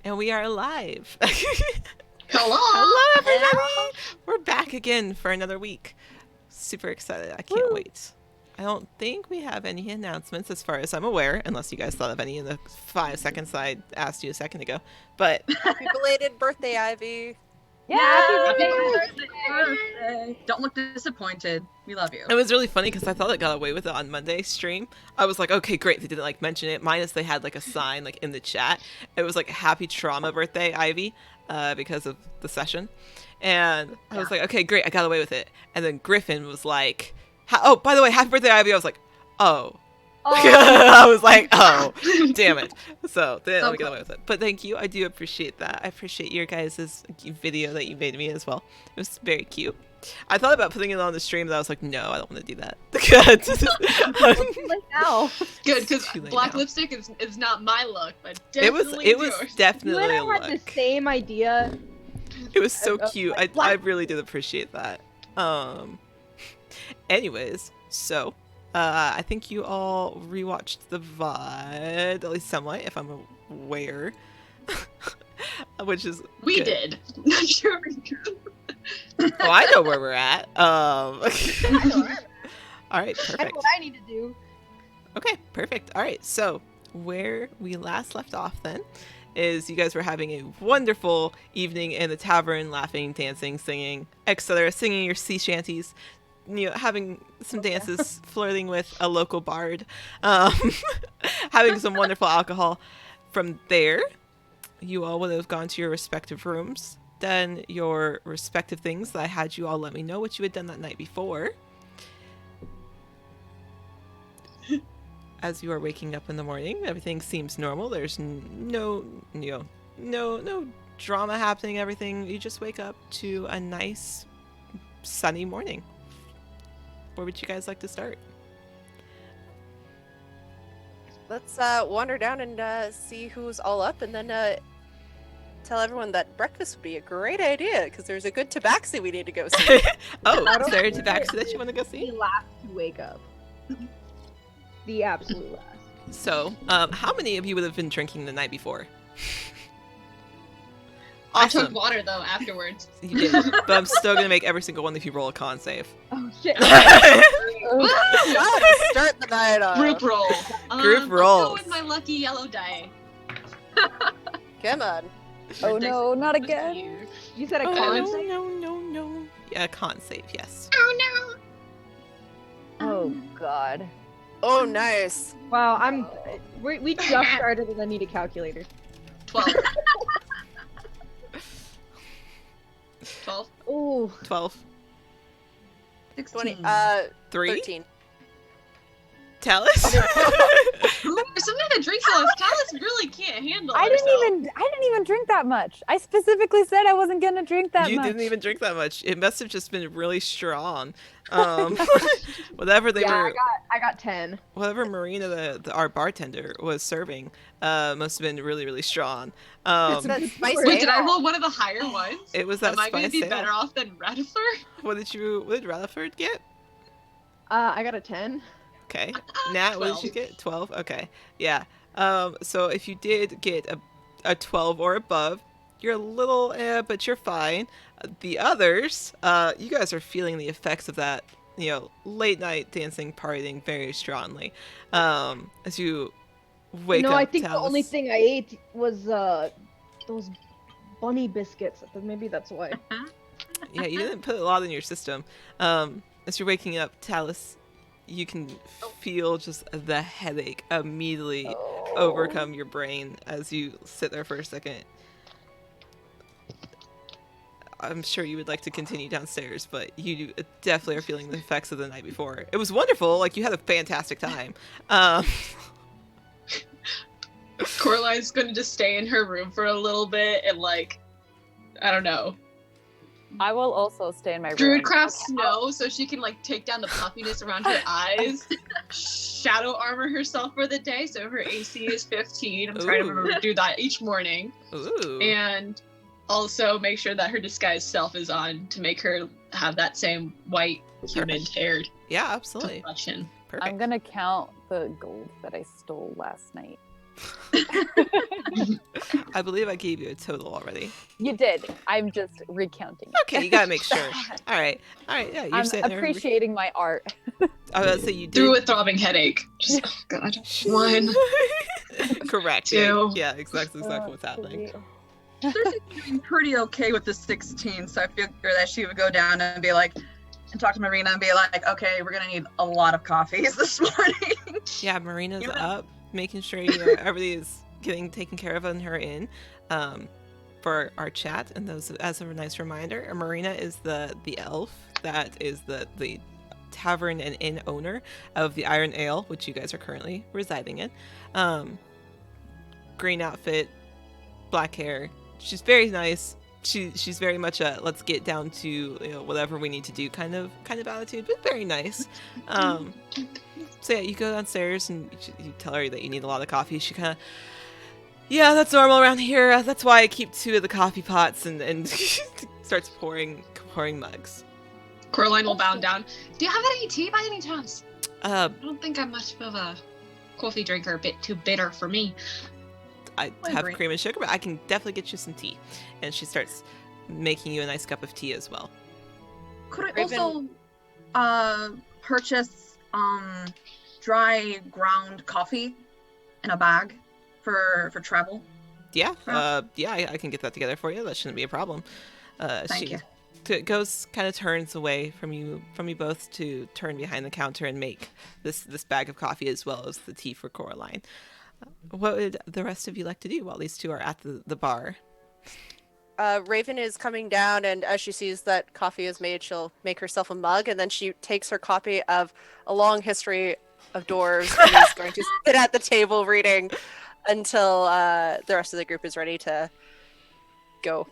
And we are live. Hello! Hello, everybody! We're back again for another week. Super excited. I can't wait. I don't think we have any announcements as far as I'm aware, unless you guys thought of any in the 5 seconds I asked you a second ago. But Happy belated birthday, Ivy. Yeah! Happy birthday! Don't look disappointed. We love you. it was really funny because I thought I got away with it on Monday stream. I was like, okay, great. They didn't like mention it. Minus they had like a sign like in the chat. It was like happy trauma birthday, Ivy, because of the session. And I was like, okay, great. I got away with it. And then Griffin was like, oh, by the way, happy birthday, Ivy. I was like, oh. I was like, oh, damn it. So they didn't let me get away with it. But thank you. I do appreciate that. I appreciate your guys' video that you made me as well. It was very cute. I thought about putting it on the stream, but I was like, no, I don't want to do that. Like now. Good, because black now. Lipstick is not my look, but It was yours. definitely You a and I had look. the same idea. It was so cute. I black- really did appreciate that. Anyways, so I think you all rewatched the VOD, at least somewhat, if I'm aware. Which is We good. did. Not sure. Oh, I know where we're at. All right, I know perfect. what I need to do. Okay, perfect. All right, so where we last left off then is you guys were having a wonderful evening in the tavern, laughing, dancing, singing, etc., singing your sea shanties, you know, having some dances, flirting with a local bard, having some wonderful alcohol. From there, you all would have gone to your respective rooms, done your respective things that I had you all let me know what you had done that night before. As you are waking up in the morning, everything seems normal. There's no drama happening. Everything, you just wake up to a nice sunny morning. Where would you guys like to start? Let's wander down and see who's all up, and then tell everyone that breakfast would be a great idea because there's a good tabaxi we need to go see. Oh, is there a tabaxi that you want to go see? The last to wake up. The absolute last. So, how many of you would have been drinking the night before? I took Awesome. water though afterwards. You did, but I'm still gonna make every single one of you roll a con save. Oh shit. Wow, to start the night off. Group roll. Group I'll rolls. go with my lucky yellow die. Come on. Oh no, not Thank again. you. You said a Oh, con no, save? no. Yeah, con save, yes. Oh god. Oh, nice. Wow, we just started and I need a calculator. 12. 12. Ooh. 12. 20. 3? 13. Talus? There's somebody that drinks a lot. Talus really can't handle I herself. didn't even drink that much. I specifically said I wasn't gonna drink that You much. didn't even drink that much. It must have just been really strong. Whatever they Yeah, were, I got 10. whatever Marina, our bartender, was serving, must have been really, really strong. It's that spice Wait, did I ale. roll one of the higher ones? It was that Am I going to spice be ale. better off than Radiford? What did Rutherford get? I got a 10. Okay. Nat, what did you 12. get? 12? Okay. Yeah. So if you did get a 12 or above, you're a little but you're fine. The others, you guys are feeling the effects of that, late night dancing, partying very strongly. As you wake up, I think the Talus- only thing I ate was those bunny biscuits. Maybe that's why. Yeah, you didn't put a lot in your system. As you're waking up, Talus, you can feel just the headache immediately overcome your brain as you sit there for a second. I'm sure you would like to continue downstairs, but you definitely are feeling the effects of the night before. It was wonderful. Like, you had a fantastic time. Coraline's going to just stay in her room for a little bit and, I don't know, I will also stay in my room. Druidcraft snow so she can, take down the puffiness around her eyes. Shadow armor herself for the day so her AC is 15. I'm trying to remember to do that each morning. Ooh. And also make sure that her disguised self is on to make her have that same white human-haired Yeah, absolutely. complexion. Perfect. I'm gonna count the gold that I stole last night. I believe I gave you a total already. You did. I'm just recounting. Okay, you gotta make sure. All right. Yeah, you're I'm sitting there. appreciating my art. I was about to say you did. Through a throbbing headache. Just, oh god. 1, Correct. 2. Yeah, exactly what's happening. Cersei's doing pretty okay with the 16, so I figure that she would go down and be like, and talk to Marina and be like, okay, we're gonna need a lot of coffees this morning. Yeah, Marina's Yeah. up, making sure everybody is getting taken care of in her inn. For our chat, and those as a nice reminder, Marina is the elf that is the tavern and inn owner of the Iron Ale, which you guys are currently residing in. Green outfit, black hair. She's very nice. She's very much a let's get down to whatever we need to do kind of attitude, but very nice. So yeah, you go downstairs and you tell her that you need a lot of coffee. She kind of, yeah, that's normal around here. That's why I keep 2 of the coffee pots and starts pouring mugs. Coraline will bow down. Do you have any tea by any chance? I I don't think I'm much of a coffee drinker, a bit too bitter for me. have cream and sugar, but I can definitely get you some tea. And she starts making you a nice cup of tea as well. Could I Raven- also purchase dry ground coffee in a bag for travel? Yeah, Huh. I can get that together for you. That shouldn't be a problem. Thank you. Goes kind of turns away from you both to turn behind the counter and make this bag of coffee as well as the tea for Coraline. What would the rest of you like to do while these two are at the bar? Raven is coming down, and as she sees that coffee is made, she'll make herself a mug, and then she takes her copy of A Long History of Dwarves and is going to sit at the table reading until the rest of the group is ready to go.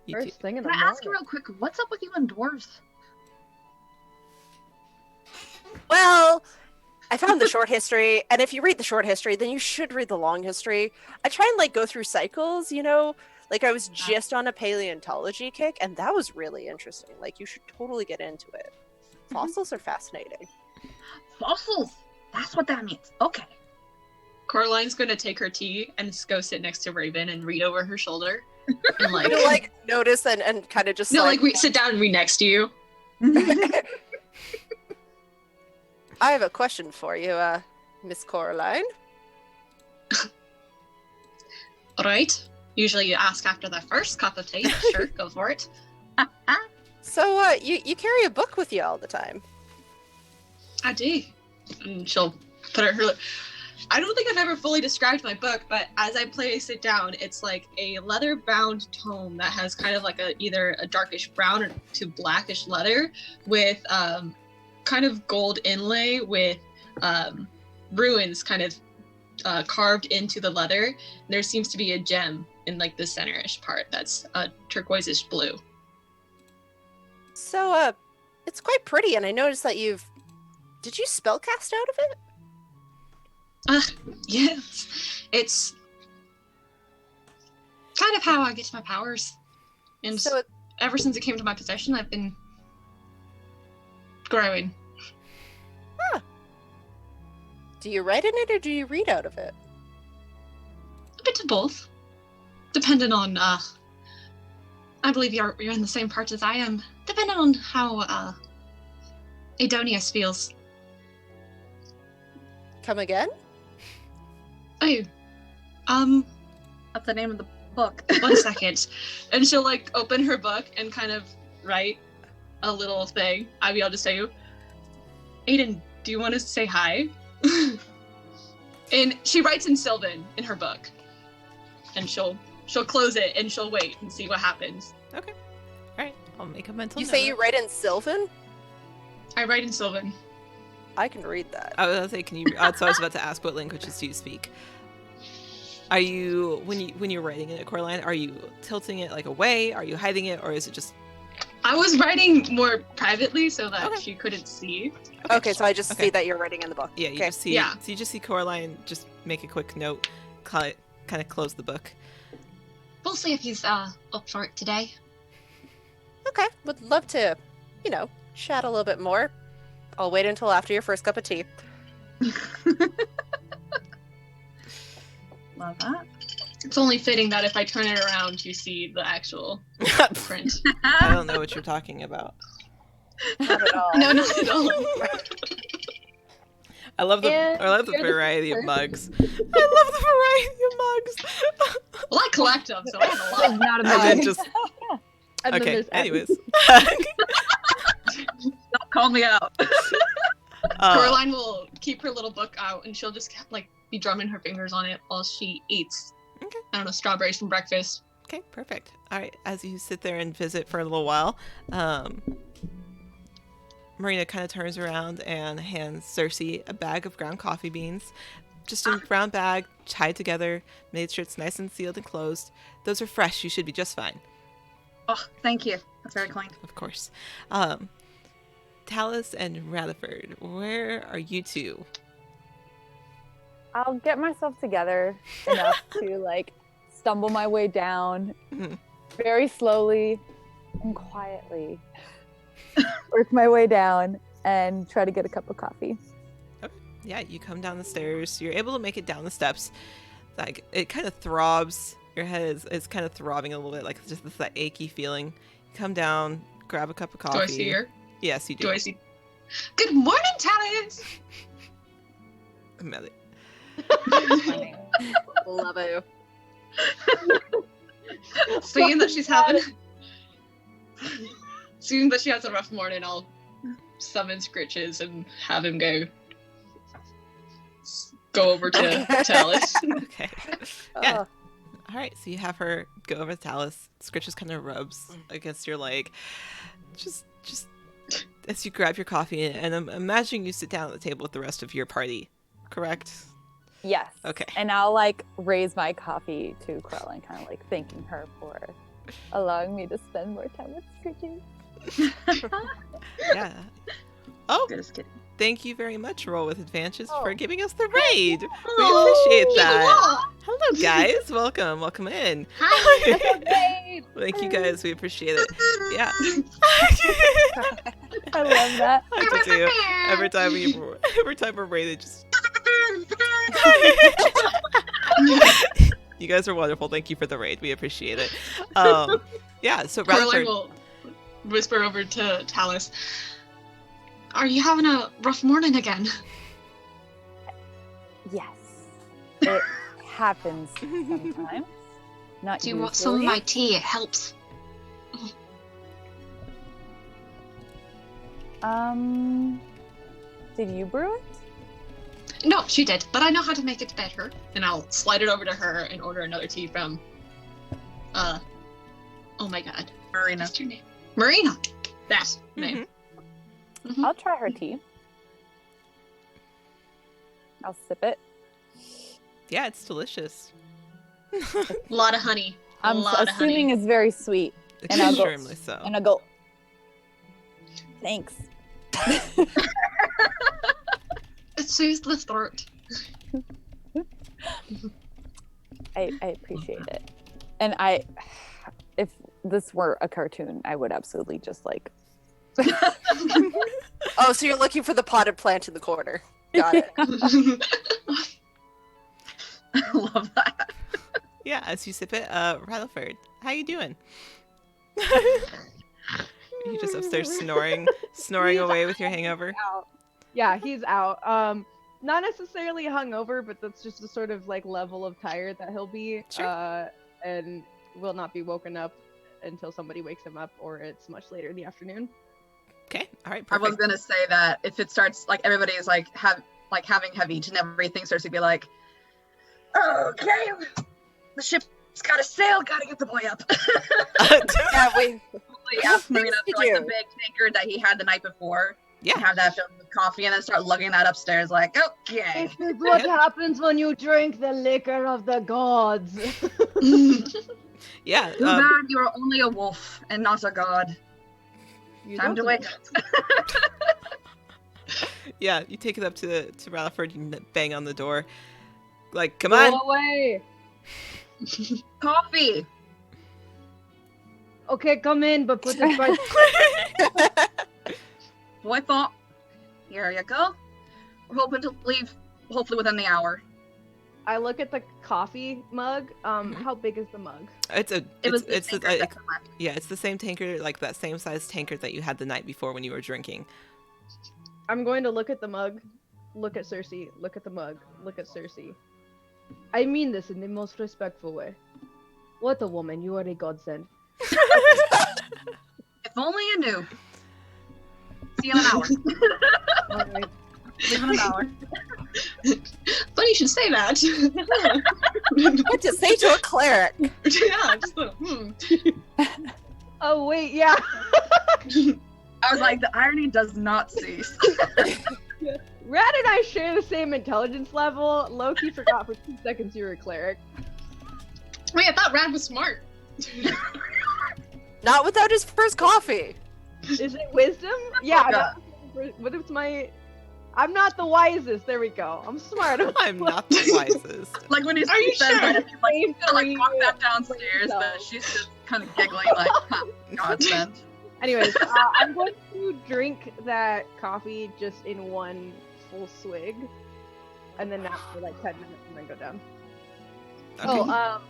You First thing in the Can I ask you morning. real quick, what's up with you and dwarves? Well, I found the short history, and if you read the short history, then you should read the long history. I try and like go through cycles, Like I was just on a paleontology kick, and that was really interesting. Like you should totally get into it. Fossils are fascinating. Fossils! That's what that means. Okay. Coraline's gonna take her tea and go sit next to Raven and read over her shoulder. And You know, like notice and kind of just no, like we sit down and read next to you. I have a question for you, Miss Coraline. Alright. Usually you ask after the first cup of tea. Sure, go for it. So, you carry a book with you all the time. I do. And she'll put her I don't think I've ever fully described my book, but as I place it down, it's like a leather-bound tome that has kind of like either a darkish brown to blackish leather with kind of gold inlay with ruins kind of carved into the leather. There seems to be a gem in like the center-ish part that's turquoise-ish blue. So, it's quite pretty, and I noticed that did you spellcast out of it? Yes. It's kind of how I get my powers. And So, ever since it came to my possession, I've been growing. do you write in it or do you read out of it? A bit of both. Depending on, I believe you're in the same part as I am. Depending on how, Adonius feels. Come again? Oh, That's the name of the book. 1 second. And she'll, like, open her book and kind of write a little thing. I'll just tell you, Aiden, do you want to say hi? And she writes in Sylvan in her book. And she'll close it and she'll wait and see what happens. Okay. All right. I'll make a mental You note say of you it. write in Sylvan? I write in Sylvan. I can read that. I was gonna say, can you? So I was about to ask, what languages do you speak? Are you when you're writing it, Coraline? Are you tilting it like away? Are you hiding it, or is it just? I was writing more privately so that Okay. she couldn't see. Okay, so I just Okay. see that you're writing in the book. Yeah, you Okay. just see. Yeah. So you just see Coraline just make a quick note, kind of close the book. We'll see if he's up for it today. Okay, would love to, chat a little bit more. I'll wait until after your first cup of tea. Love that. It's only fitting that if I turn it around, you see the actual print. I don't know what you're talking about. Not at all. No, not at all. I love the And you're the variety of sister. mugs. I love the variety of mugs. Well, I collect them, so I have a There's lot. not a I mug. did just And then okay. there's Anyways, Don't call me out. Coraline will keep her little book out, and she'll just like be drumming her fingers on it while she eats. Okay. I don't know, strawberries from breakfast. okay, perfect. All right, as you sit there and visit for a little while, Marina kind of turns around and hands Cersei a bag of ground coffee beans. Just in a brown bag, tied together, made sure it's nice and sealed and closed. Those are fresh. You should be just fine. Oh, thank you. That's very kind. Of course. Talus and Rutherford, where are you two? I'll get myself together enough to like stumble my way down Mhm. very slowly and quietly. Work my way down and try to get a cup of coffee. Yeah, you come down the stairs. You're able to make it down the steps. Like it kind of throbs. Your head is kind of throbbing a little bit, like just that achy feeling. You come down, grab a cup of coffee. Do I see her? Yes, you do. Do I see? Good morning, Talents! Melly. Funny. Love you. Seeing that she's having, seeing that she has a rough morning, I'll summon Scritches and have him go over to Talus. Okay. Yeah. Oh, All right. So you have her go over to Talus. Scritch just kind of rubs against your leg. Just as you grab your coffee, and I'm imagining you sit down at the table with the rest of your party. Correct? Yes. Okay. And I'll like raise my coffee to Krell and kind of like thanking her for allowing me to spend more time with Scritches. Yeah. Oh, Just kidding. thank you very much, Roll with Advances, Oh. for giving us the raid. We Oh, appreciate that. Aw. Hello, guys. Welcome in. Hi. Thank you, guys. We appreciate it. Yeah. I love that. I do too. Every time we're raided, just you guys are wonderful. Thank you for the raid. We appreciate it. Yeah. So Coraline Rutherford, will whisper over to Talus. Are you having a rough morning again? Yes. It happens sometimes. Not Do you usually. want some of my tea? It helps. Did you brew it? No, she did, but I know how to make it better. And I'll slide it over to her and order another tea from, oh my god. Marina. What's your name? Marina! That's her name. Mhm. I'll try her tea. I'll sip it. yeah, it's delicious. A lot of honey. A I'm lot of assuming honey. it's very sweet. And I'll go- Extremely so. And I go, thanks. It soothes the throat. I appreciate it. And if this were a cartoon, I would absolutely just like. Oh, so you're looking for the potted plant in the corner. Got it. I love that. Yeah, as you sip it, Rutherford, how you doing? You just upstairs snoring away with your hangover. out. Yeah, he's out. Not necessarily hungover, but that's just the sort of like level of tired that he'll be. Sure. And will not be woken up until somebody wakes him up, or it's much later in the afternoon. Okay, all right, I was perfect. gonna say that if it starts like everybody's like having eaten everything starts to be like, okay, the ship's gotta sail, gotta get the boy up. Yeah, we. Ask Marina things for to like the do. big tankard that he had the night before. Yeah. Have that filled with coffee and then start lugging that upstairs like, okay. This is what happens when you drink the liquor of the gods. Yeah, Too bad you are only a wolf and not a god. You Time to don't wake know. up. yeah. You take it up to Rutherford. You bang on the door, like, come Go on. away. Coffee. Okay, come in, but put it right. So I thought, here you go. We're hoping to leave hopefully within the hour. I look at the coffee mug. How big is the mug? It's a It was it's the a, tankard like, that left. yeah, it's the same tankard, like that same size tankard that you had the night before when you were drinking. I'm going to look at the mug, look at Cersei, look at the mug, look at Cersei. I mean this in the most respectful way. What a woman, you are a godsend. If only you knew. See you in an hour. Alright. Leave in an hour. Funny you should say that. What to say to a cleric? Yeah, just Oh wait, yeah. I was like, the irony does not cease. Rad and I share the same intelligence level. Loki forgot for 2 seconds you were a cleric. Wait, I thought Rad was smart. Not without his first coffee. Is it wisdom? Yeah. Yeah. What if it's my... I'm not the wisest. There we go. I'm smart. I'm not the wisest. Like when he Are you says sure? that, he's like, he's gonna like Same walk for back you. downstairs, but she's just kind of giggling like, huh, godsend. Anyways, I'm going to drink that coffee just in one full swig, and then nap for like 10 minutes and then go down. Okay. Oh,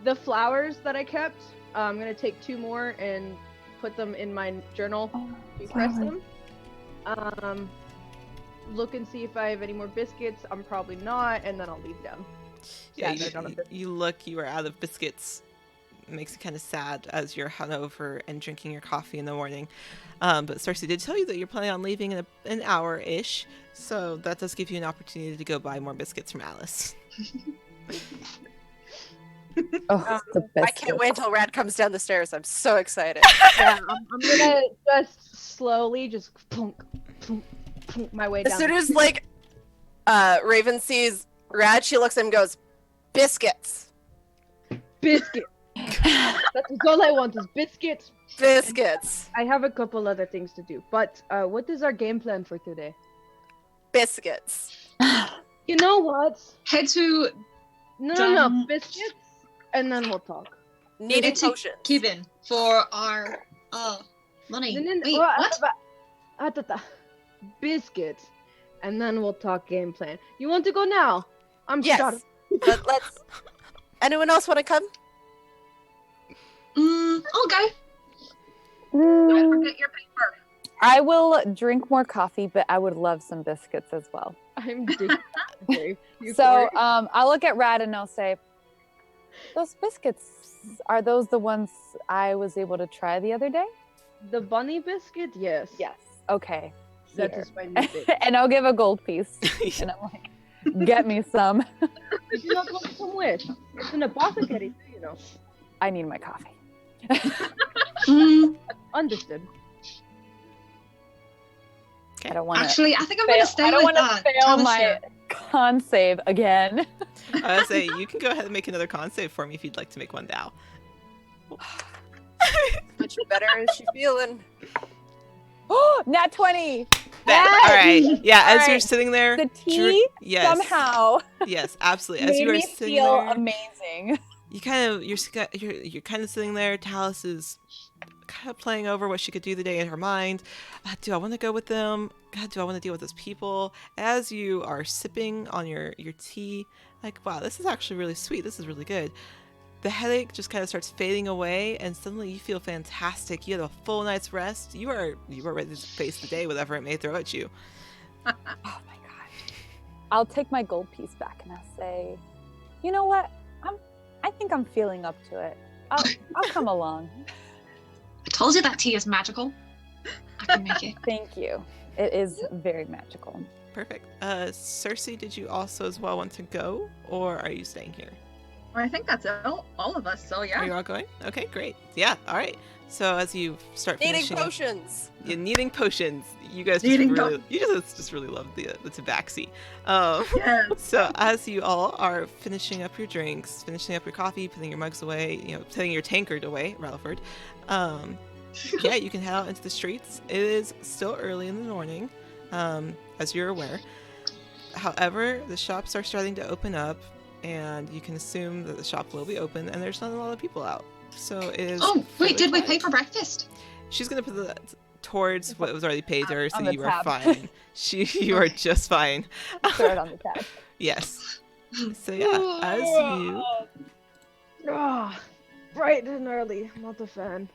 the flowers that I kept, I'm gonna take 2 more and put them in my journal. You press them. Look and see if I have any more biscuits. I'm probably not, and then I'll leave them. Yeah, Sad I don't have biscuits. you look, you are out of biscuits. Makes you kind of sad as you're hungover and drinking your coffee in the morning. But Cersei did tell you that you're planning on leaving in an hour-ish, so that does give you an opportunity to go buy more biscuits from Alice. Oh, the best. I can't wait until Rad comes down the stairs. I'm so excited. Yeah, I'm gonna just slowly just plunk, plunk, plunk my way As down. soon as like Raven sees Rad, she looks at him and goes, "Biscuits, Biscuit. That's all I want is biscuits. biscuits, I have a couple other things to do, but what is our game plan for today? biscuits." You know what? Head to No, biscuits, and then we'll talk. Needing head to potions. Kevin for our money. And then, Wait, what? Biscuits, and then we'll talk game plan. You want to go now? I'm Yes. starting. Let's. Anyone else want to come? Okay. Don't forget your paper. I will drink more coffee, but I would love some biscuits as well. I'm very So I'll look at Rad and I'll say, those biscuits, are those the ones I was able to try the other day? the bunny biscuit, yes. Yes. Okay. That Here. is my new thing. And I'll give a gold piece. And I'm like, get me some. Did you not want to come with? It's an apothecary, you know. I need my coffee. Understood. I don't want to Actually, I think I'm gonna stay I don't with want to fail my Talisha. con save again. I say you can go ahead and make another con save for me if you'd like to make one now. Much better is she feeling? Oh, nat 20. All right. Yeah, All as you're right. sitting there, The tea yes, somehow yes, absolutely. As made you are me sitting feel there, amazing. you kind of you're kind of sitting there. Talus is kind of playing over what she could do the day in her mind. Do I want to go with them? God, do I want to deal with those people? As you are sipping on your tea, like, wow, this is actually really sweet. This is really good. The headache just kind of starts fading away, and suddenly you feel fantastic. You had a full night's rest. You are ready to face the day, whatever it may throw at you. Oh my god. I'll take my gold piece back and I'll say, you know what? I think I'm feeling up to it. I'll come along. I told you that tea is magical. I can make it. Thank you. It is very magical. Perfect. Cersei, did you also as well want to go, or are you staying here? Well, I think that's all of us, so Are yeah. you all going? Okay, great. Yeah, all right. So as you start Needing finishing, potions. you're needing potions. You guys just Needing really, you just really love the tabaxi. Yes. So as you all are finishing up your drinks, finishing up your coffee, putting your mugs away, putting your tankard away, Rutherford, yeah, you can head out into the streets. It is still early in the morning, as you're aware. However, the shops are starting to open up, and you can assume that the shop will be open, and there's not a lot of people out. So it is. Oh, fairly wait, did we quiet. pay for breakfast? She's gonna put that towards what was already paid to her, so On the you are tab. fine. You are just fine. Throw it on the tab. Yes. So yeah, as you Ah, bright and early. Not a fan.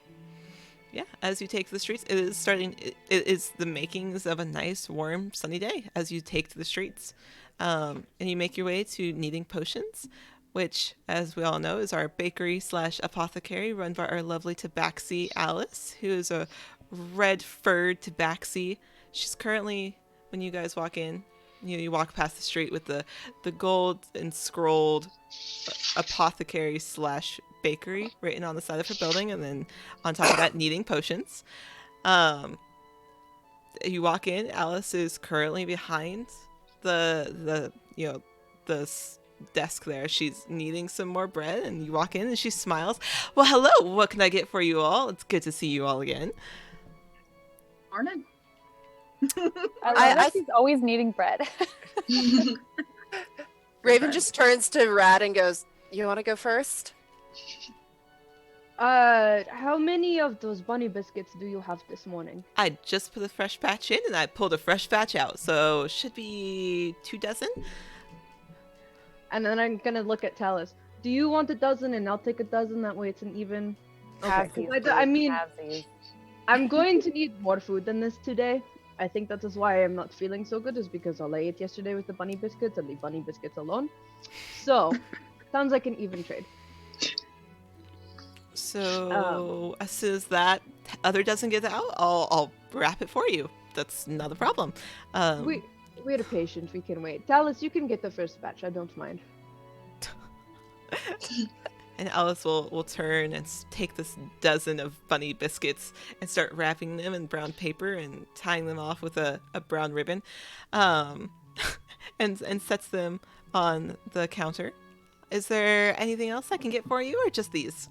as you take to the streets, it is starting. It is the makings of a nice, warm, sunny day as you take to the streets, and you make your way to Kneading Potions, which, as we all know, is our bakery slash apothecary run by our lovely Tabaxi Alice, who is a red furred Tabaxi. She's currently, when you guys walk in, you walk past the street with the gold and scrolled apothecary slash bakery written on the side of her building, and then on top of that, Kneading Potions. Um, you walk in. Alice is currently behind the desk there. She's kneading some more bread, and you walk in and she smiles. Well, hello. What can I get for you all? It's good to see you all again. Morning. I love I- that she's always needing bread. Raven just turns to Rad and goes, "You want to go first?" How many of those bunny biscuits do you have this morning? I just put a fresh batch in, and I pulled a fresh batch out, so should be 2 dozen. And then I'm gonna look at Talus. Do you want a dozen, and I'll take a dozen? That way, it's an even. Okay. 'Cause Halvesies, I dude, mean, halvesies. I'm going to need more food than this today. I think that is why I'm not feeling so good, is because all I ate yesterday was the bunny biscuits and the bunny biscuits alone. So, sounds like an even trade. So as soon as that other dozen gets out, I'll wrap it for you. That's not a problem. We're patient. We can wait. Talus, you can get the first batch. I don't mind. And Alice will turn and take this dozen of bunny biscuits and start wrapping them in brown paper and tying them off with a brown ribbon, and sets them on the counter. Is there anything else I can get for you, or just these?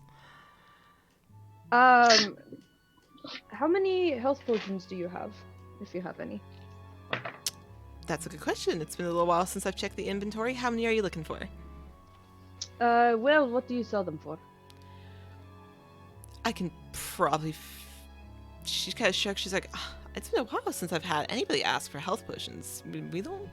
How many health potions do you have, if you have any? That's a good question. It's been a little while since I've checked the inventory. How many are you looking for? Well, what do you sell them for? I can probably. She kind of shrugs. She's like, "Ah, it's been a while since I've had anybody ask for health potions. We don't.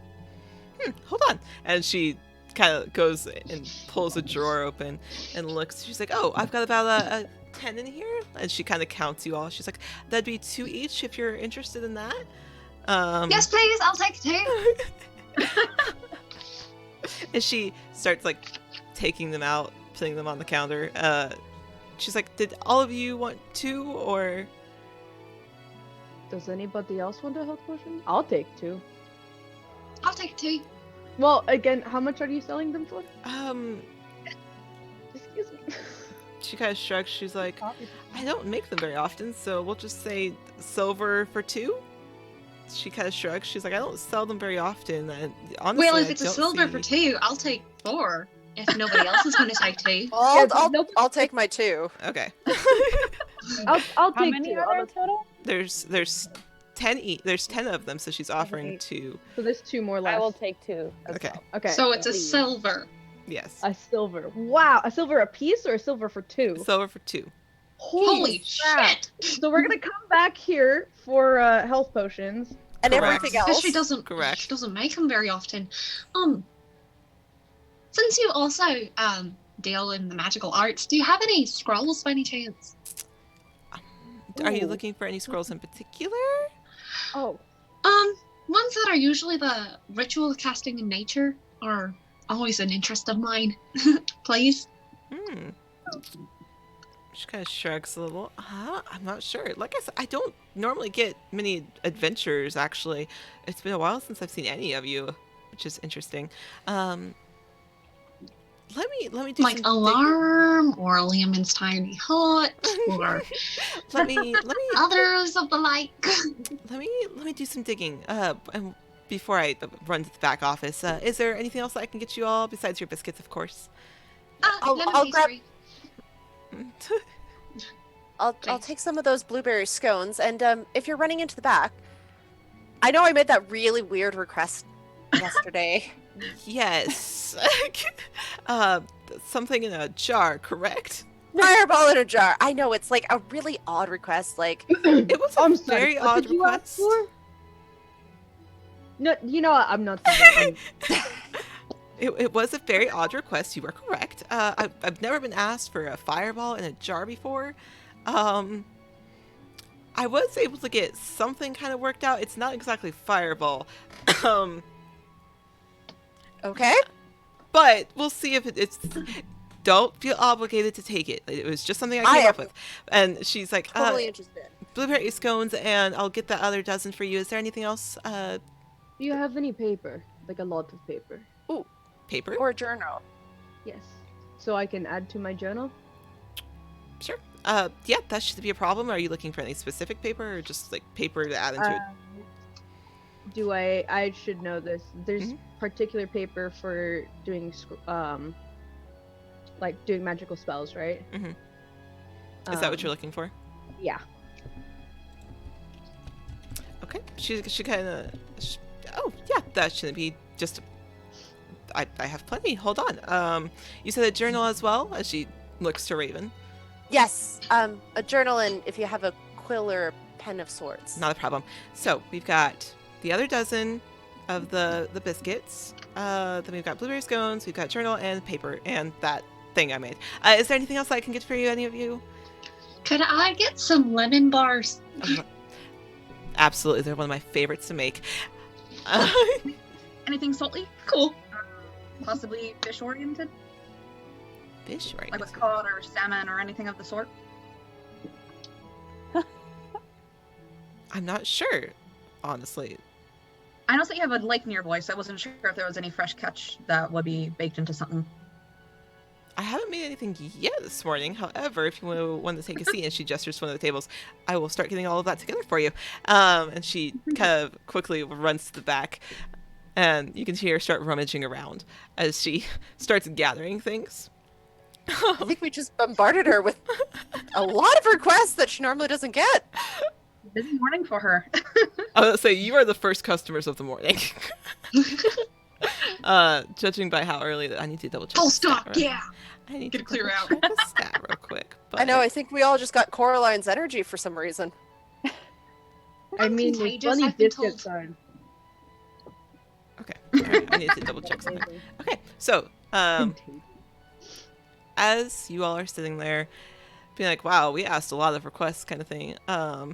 Hold on." And she kind of goes and pulls a drawer open and looks. She's like, "Oh, I've got about a 10 in here." And she kind of counts you all. She's like, "That'd be 2 each if you're interested in that." Yes, please. I'll take 2. And she starts like taking them out, putting them on the counter. She's like, "Did all of you want 2, or?" Does anybody else want a health potion? I'll take 2. I'll take 2. Well, again, how much are you selling them for? Excuse me. She kind of shrugs. She's like, "I don't make them very often, so we'll just say silver for 2." She kind of shrugs. She's like, "I don't sell them very often. And honestly, Well, if I it's a don't silver see-" for 2, I'll take 4. If nobody else is going to take 2. I'll take my 2. Okay. I'll How take many 2. are there total? There's 10 There's 10 of them, so she's offering Right. 2. So there's 2 more left. I will take 2. as Okay. well. Okay. So it's a please. silver. Yes. A silver. Wow, a silver a piece or a silver for 2? Silver for 2. Holy crap. shit! So we're gonna come back here for health potions. And Correct. everything Because else. she doesn't. Correct. She doesn't make them very often. Since you also deal in the magical arts, do you have any scrolls by any chance? Are you Ooh. looking for any scrolls in particular? Oh, Ones that are usually the ritual casting in nature are always an interest of mine. Please. She kind of shrugs a little. I'm not sure. Like I said, I don't normally get many adventures, actually. It's been a while since I've seen any of you, which is interesting. Let me do Like some Alarm or Liamon's Tiny Hut or let me others of the like. let me do some digging. And before I run to the back office, is there anything else that I can get you all besides your biscuits, of course? I'll lemon grab- pastry. I'll Thanks. take some of those blueberry scones, and if you're running into the back, I know I made that really weird request yesterday. Yes. Something in a jar, correct? Fireball in a jar. I know it's like a really odd request. Like, It was a I'm sorry. very What odd did you ask request. for? No, you know what? I'm not. I'm- It was a very odd request. You were correct. I've never been asked for a fireball in a jar before. I was able to get something kind of worked out. It's not exactly fireball. um, Okay. but we'll see if it's. Don't feel obligated to take it. It was just something I I came am up with. And she's like, Totally interested. blueberry scones, and I'll get the other dozen for you. Is there anything else? Do you have any paper? Like a lot of paper? Paper? Or a journal. Yes. So I can add to my journal? Sure. Yeah, that should be a problem. Are you looking for any specific paper, or just like paper to add into it? Do I should know this. There's Mhm. particular paper for doing like doing magical spells, right? Mhm. Is that what you're looking for? Yeah. Okay. She kind of. Oh yeah, that shouldn't be just. I have plenty. Hold on. You said a journal as well. As she looks to Raven. Yes. A journal, and if you have a quill or a pen of sorts. Not a problem. So we've got the other dozen of the biscuits. Then we've got blueberry scones. We've got journal and paper and that thing I made. Is there anything else I can get for you? Any of you? Could I get some lemon bars? Absolutely, they're one of my favorites to make. Anything salty? Cool. Possibly fish oriented? Fish, right? Like with cod or salmon or anything of the sort? I'm not sure, honestly. I know that you have a lake nearby, so I wasn't sure if there was any fresh catch that would be baked into something. I haven't made anything yet this morning. However, if you want to take a seat, and she gestures to one of the tables, I will start getting all of that together for you. And she kind of quickly runs to the back, and you can see her start rummaging around as she starts gathering things. I think we just bombarded her with a lot of requests that she normally doesn't get. Busy morning for her. I was gonna say, you are the first customers of the morning. Judging by how early I need to double check. Full the stat, stock, right? yeah. I need Get to it clear out. check the stat real quick. But I know, I think we all just got Coraline's energy for some reason. I mean, there's Contagious, plenty I've been biscuits told. on. Okay. Alright, I need to double check something. Okay, so as you all are sitting there, being like, "Wow, we asked a lot of requests," kind of thing. Oh,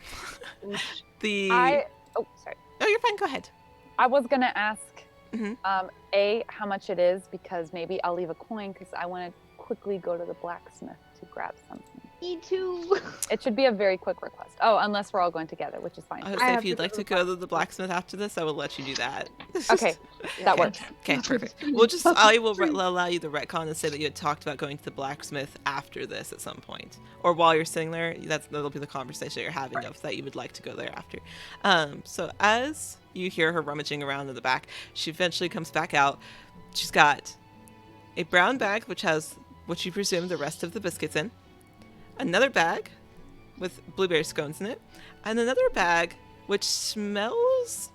sorry. Oh, you're fine. Go ahead. I was gonna ask, Mhm. how much it is, because maybe I'll leave a coin because I want to quickly go to the blacksmith to grab something. Me too. It should be a very quick request. Oh, unless we're all going together, which is fine. I would I say have if you'd to like go to go to the blacksmith after this, I will let you do that. Okay, that works. Okay, perfect. We'll just I will allow you the retcon and say that you had talked about going to the blacksmith after this at some point, or while you're sitting there. That'll be the conversation you're having of that you would like to go there after. So as you hear her rummaging around in the back, she eventually comes back out. She's got a brown bag which has what you presume the rest of the biscuits in, another bag with blueberry scones in it, and another bag which smells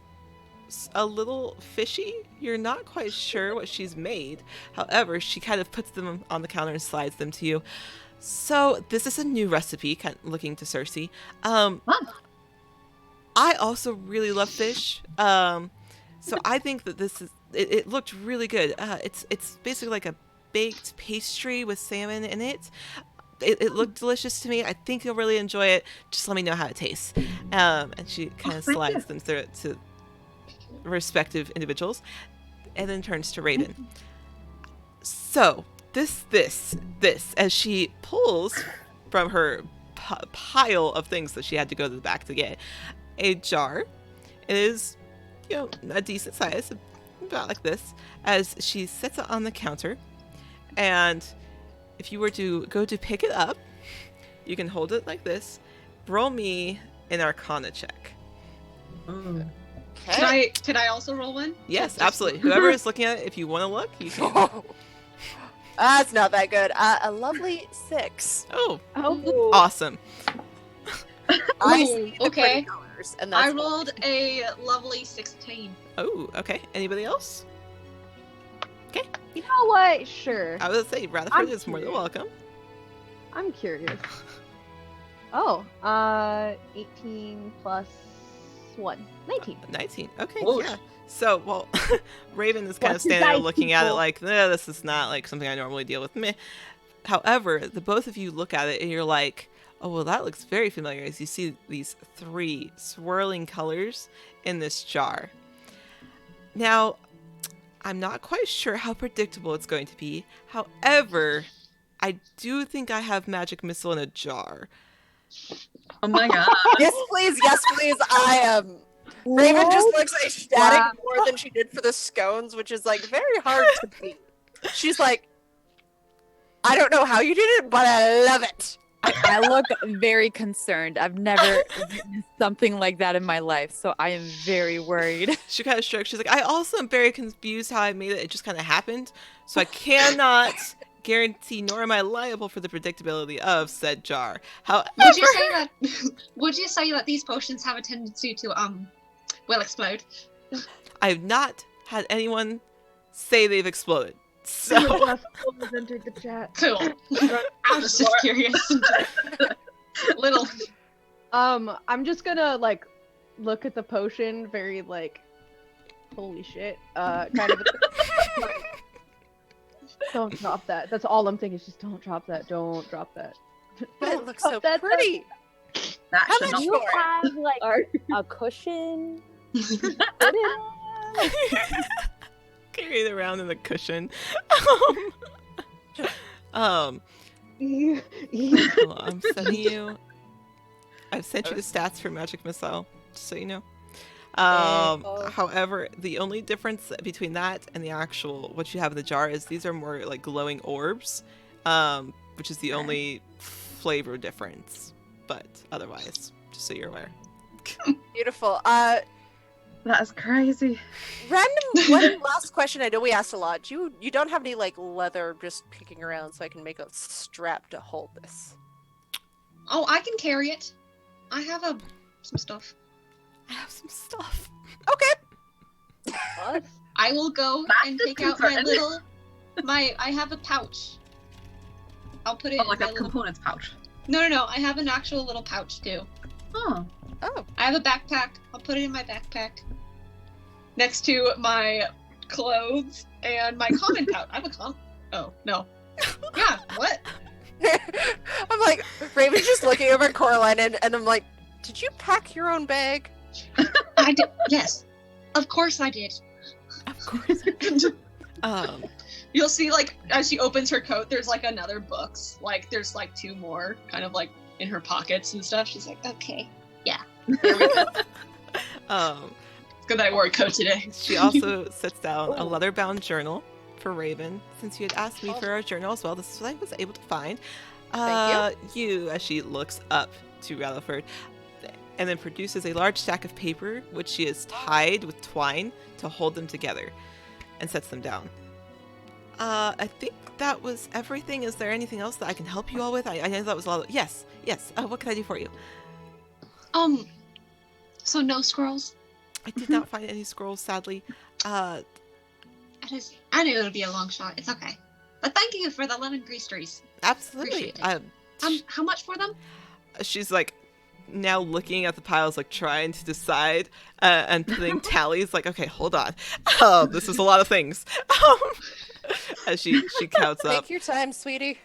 a little fishy. You're not quite sure what she's made. However, she kind of puts them on the counter and slides them to you. So this is a new recipe, kind of looking to Cersei. I also really love fish. So I think that this is. It looked really good. It's basically like a baked pastry with salmon in it. It looked delicious to me. I think you'll really enjoy it. Just let me know how it tastes. And she kind of slides them through it to respective individuals, and then turns to Raven. So this, as she pulls from her pile of things that she had to go to the back to get, a jar. It is, a decent size, about like this, as she sets it on the counter. And if you were to go to pick it up, you can hold it like this. Roll me an Arcana check. Okay. Could I also roll one? Yes, absolutely. Whoever is looking at it, if you want to look, you can. That's not that good. A lovely 6. Oh, Oh, awesome. I Ooh, see the okay. pretty colors, and that's I rolled a lovely 16. Oh, okay. Anybody else? you know what? Sure. I would say Rutherford I'm is more than curious. welcome. I'm curious. Oh, 18 plus 1. 19. 19. Okay, Oh, yeah. So, well, Raven is kind of What's the standing there dice, looking at it people? like, this is not like something I normally deal with. Meh. However, the both of you look at it and you're like, oh, well, that looks very familiar as you see these 3 swirling colors in this jar. Now, I'm not quite sure how predictable it's going to be. However, I do think I have magic missile in a jar. Oh my god. Yes, please. Yes, please. I am. Raven just looks ecstatic Wow. more than she did for the scones, which is like very hard to beat. She's like, I don't know how you did it, but I love it. I look very concerned. I've never witnessed something like that in my life, so I am very worried. She kind of shrugs. She's like, I also am very confused how I made it. It just kind of happened. So I cannot guarantee nor am I liable for the predictability of said jar. However, Would you say that? Would you say that these potions have a tendency to will explode? I have not had anyone say they've exploded. So Jeff entered the chat. Cool. I was just curious. Little. I'm just gonna like look at the potion very like, holy shit. Kind of. Don't drop that. That's all I'm thinking. Is just don't drop that. Don't drop that. It looks so That's pretty. That How should much not You for it? have like a cushion. Put it on. carry it around in a cushion. Hold on, I'm sending you. I've sent you the stats for Magic Missile, just so you know. However, the only difference between that and the actual what you have in the jar is these are more like glowing orbs, which is the only flavor difference. But otherwise, just so you're aware. Beautiful. That is crazy. Random one last question. I know we asked a lot. You don't have any like leather just kicking around, so I can make a strap to hold this. Oh, I can carry it. I have some stuff. I have some stuff. Okay. What? I will go That's and take out my disconcerting. little. I have a pouch. I'll put it Oh, in like my a little. components pouch. No. I have an actual little pouch too. Oh. Oh. I have a backpack. I'll put it in my backpack. Next to my clothes and my common pouch. I have a Oh, no. Yeah, what? I'm like, Raven's just looking over at Coraline, and I'm like, did you pack your own bag? I did. Yes. Of course I did. Of course. You'll see, like, as she opens her coat, there's, like, another books. Like, there's, like, 2 more kind of, like, in her pockets and stuff. She's like, okay. Yeah. Good that I wore a coat today. She also sets down a leather-bound journal for Raven. Since you had asked me for a journal as well, this is what I was able to find. Thank you, as she looks up to Rutherford, and then produces a large stack of paper, which she has tied with twine to hold them together, and sets them down. I think that was everything. Is there anything else that I can help you all with? I know that was a lot of... Yes. What can I do for you? So no squirrels? I did not find any scrolls, sadly. I knew it would be a long shot. It's okay. But thank you for the lemon greaseries. Absolutely. Appreciate How much for them? She's like now looking at the piles, like trying to decide and putting tallies. Like, okay, hold on. This is a lot of things. As she counts up. Take your time, sweetie.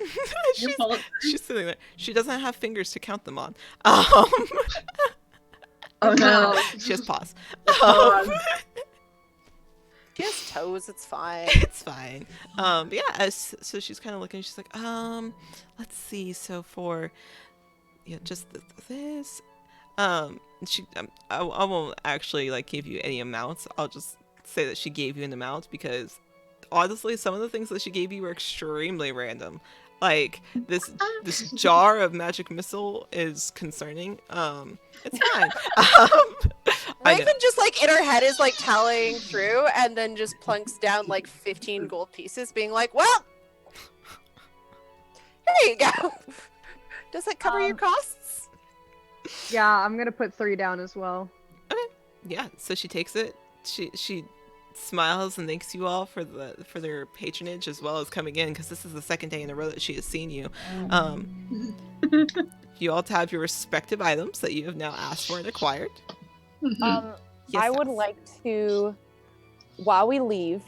she's sitting there. She doesn't have fingers to count them on. Oh no. She has paws. She has toes. It's fine. It's fine. But yeah, so she's kind of looking. She's like, let's see. So for, just this, I won't actually like give you any amounts. I'll just say that she gave you an amount because honestly, some of the things that she gave you were extremely random. Like this jar of magic missile is concerning. It's fine. Raven just like in her head is like tallying through and then just plunks down like 15 gold pieces, being like, well, there you go. Does that cover your costs? Yeah, I'm gonna put 3 down as well. Okay. Yeah. So she takes it. She smiles and thanks you all for their patronage as well as coming in because this is the second day in a row that she has seen you. You all have your respective items that you have now asked for and acquired. Yes, I would Alice. like to, while we leave,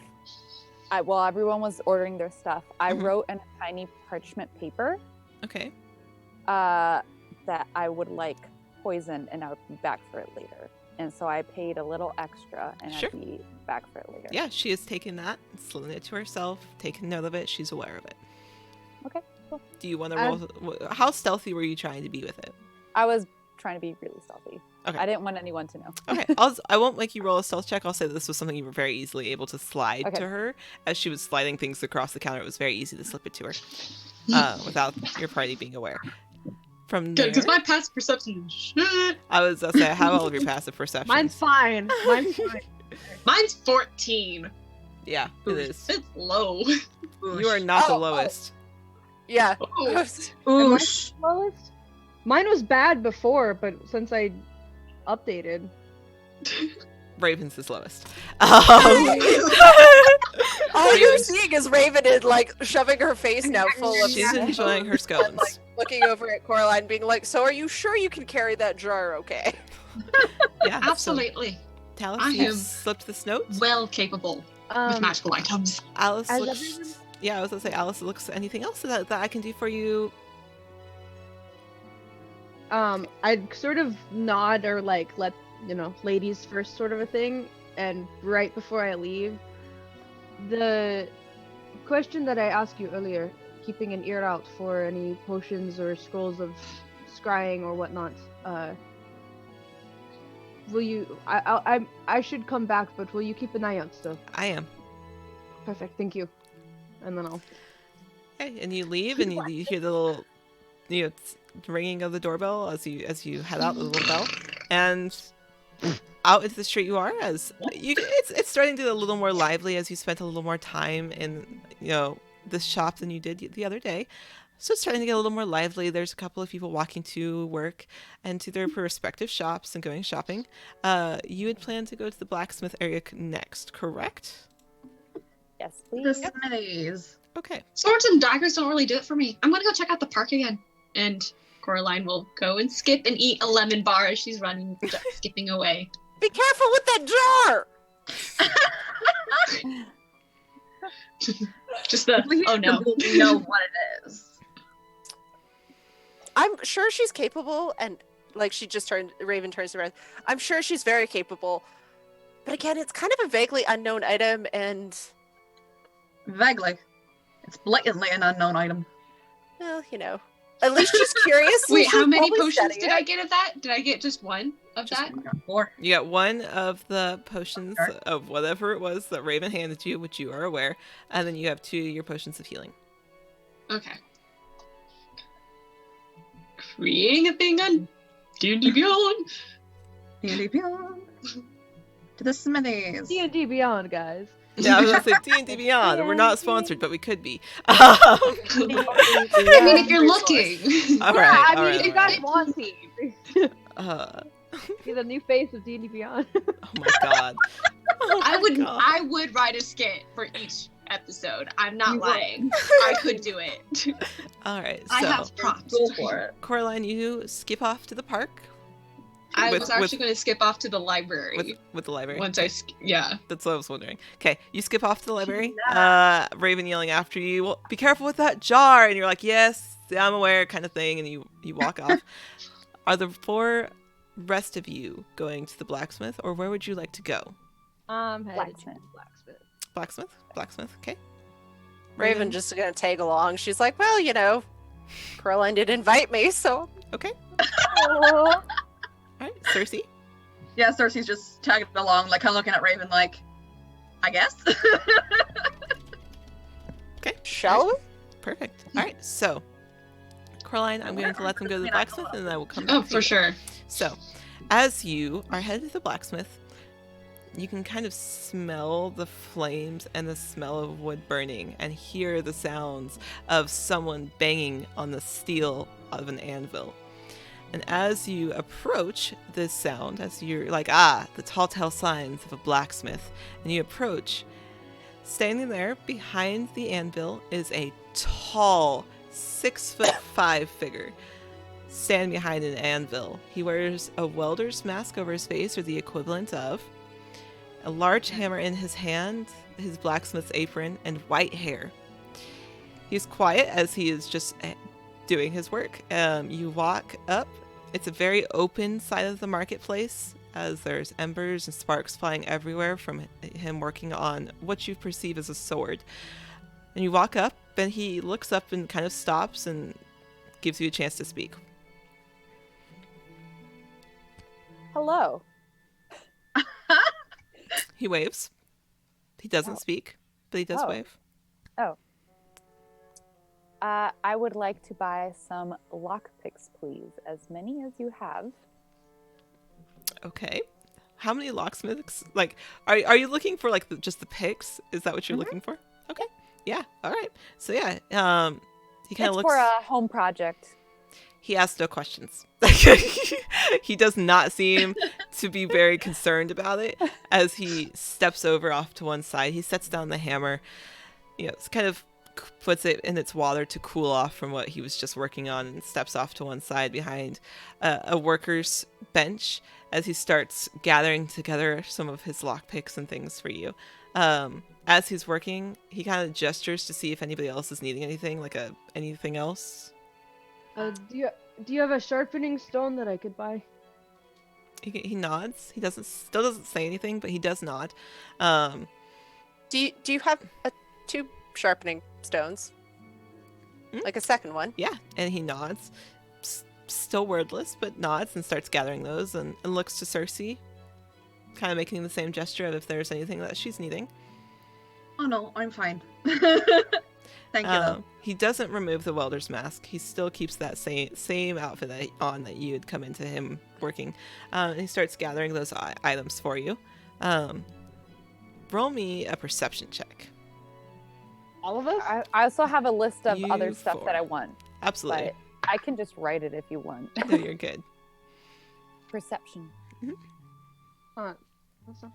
while everyone was ordering their stuff, I Mhm. wrote in a tiny parchment paper Okay. that I would like poison and I would be back for it later. And so I paid a little extra and Sure. I'd be back for it later. Yeah, she has taken that, slid it to herself, taken note of it. She's aware of it. Okay, cool. Do you want to roll? How stealthy were you trying to be with it? I was trying to be really stealthy. Okay. I didn't want anyone to know. Okay, I won't make you roll a stealth check. I'll say that this was something you were very easily able to slide Okay. to her. As she was sliding things across the counter, it was very easy to slip it to her without your party being aware. From there, Good, because my passive perception is shit. I was going to say, I have all of your passive perceptions. Mine's fine. Mine's fine. Mine's 14. Yeah, it is. It's low. You are not the Oh, oh. lowest. Yeah. Oh. Oosh. Lowest? Mine was bad before, but since I updated. Raven's is lowest. All you're seeing is Raven like shoving her face now full of She's enjoying her scones. like looking over at Coraline being like, so are you sure you can carry that jar okay? Yeah, Absolutely. So, Talus, I you am slipped this note. Well capable with magical items. Alice As looks. everyone- Yeah, I was gonna say, Alice looks. Anything else that I can do for you? I'd sort of nod or like let ladies first sort of a thing, and right before I leave, the question that I asked you earlier, keeping an ear out for any potions or scrolls of scrying or whatnot. Will you? I should come back, but will you keep an eye out still? I am. Perfect, thank you. And then I'll. Okay, and you leave, and you hear the little, ringing of the doorbell as you head out, the little bell, and out into the street you are. As it's starting to get a little more lively as you spent a little more time in this shop than you did the other day. So it's starting to get a little more lively. There's a couple of people walking to work and to their respective shops and going shopping. You had planned to go to the blacksmith area next, correct? Yes, The please. Smitties. Okay. Swords and daggers don't really do it for me. I'm gonna go check out the park again. And Coraline will go and skip and eat a lemon bar as she's running, skipping away. Be careful with that jar! Just the, We oh no. We know what it is. I'm sure she's capable, and like Raven turns around. I'm sure she's very capable. But again, it's kind of a vaguely unknown item, and Vaguely. It's blatantly an unknown item. well, at least she's curious. Wait, She's how many probably potions studying did it. I get of that? Did I get just one of Just that? 4. You got one of the potions Sure. of whatever it was that Raven handed you, which you are aware, and then you have 2 of your potions of healing. Okay. Creating a thing on D&D Beyond. D&D Beyond. To the Smitties. D&D Beyond, guys. Yeah, I was gonna say D&D Beyond. We're not sponsored, but we could be. I mean, if you're looking. All Yeah, right, I all mean, right, you all guys right. want to. Uh, Be the new face of D&D Beyond. oh my god. Oh I my God. I would write a skit for each episode. I'm not You would. lying. I could do it. All right, I so have props. Go for it. Coraline, you skip off to the park I With- was actually going to skip off to the library with the library. once yeah. That's what I was wondering. Okay, you skip off to the library. Raven yelling after you, well, be careful with that jar. And you're like, yes, I'm aware, kind of thing. And you walk off. Are the 4 rest of you going to the blacksmith, or where would you like to go? I'm headed to Blacksmith. blacksmith. Blacksmith. Okay. Raven just gonna tag along. She's like, well, Coraline did invite me, so Okay. Oh, All right, Cersei. Yeah, Cersei's just tagging along, like, kind of looking at Raven, like, I guess. shall we? Perfect. All right, so Coraline, I'm going to let them go to the blacksmith, and then I will come back. Oh, to for you. sure. So, as you are headed to the blacksmith, you can kind of smell the flames and the smell of wood burning and hear the sounds of someone banging on the steel of an anvil. And as you approach this sound, as you're like, the telltale signs of a blacksmith, and you approach, standing there behind the anvil is a tall 6'5" figure. stand behind an anvil. He wears a welder's mask over his face, or the equivalent of, a large hammer in his hand, his blacksmith's apron, and white hair. He's quiet as he is just doing his work. You walk up. It's a very open side of the marketplace, as there's embers and sparks flying everywhere from him working on what you perceive as a sword. And you walk up, and he looks up and kind of stops and gives you a chance to speak. Hello. He waves. He doesn't Oh. speak, but he does Oh. wave. I would like to buy some lockpicks, please. As many as you have. Okay. How many locksmiths? Like, are you looking for like just the picks? Is that what you're looking for? Okay. Yeah. All right. So yeah. He kind of It's looks. for a home project. He asks no questions. He does not seem to be very concerned about it. As he steps over off to one side, he sets down the hammer. It's kind of puts it in its water to cool off from what he was just working on, and steps off to one side behind a worker's bench as he starts gathering together some of his lockpicks and things for you. As he's working, he kind of gestures to see if anybody else is needing anything, like anything else. Do you have a sharpening stone that I could buy? He nods. He still doesn't say anything, but he does nod. Do you have 2 sharpening stones? Like a second one? Yeah, and he nods, still wordless, but nods and starts gathering those and looks to Cersei, kind of making the same gesture of if there's anything that she's needing. Oh no, I'm fine. Thank you though. He doesn't remove the welder's mask. He still keeps that same outfit that you had come into him working. And he starts gathering those items for you. Roll me a perception check. All of us? I also have a list of You other stuff 4. that I want. Absolutely. But I can just write it if you want. No, you're good. Perception. Huh. That's not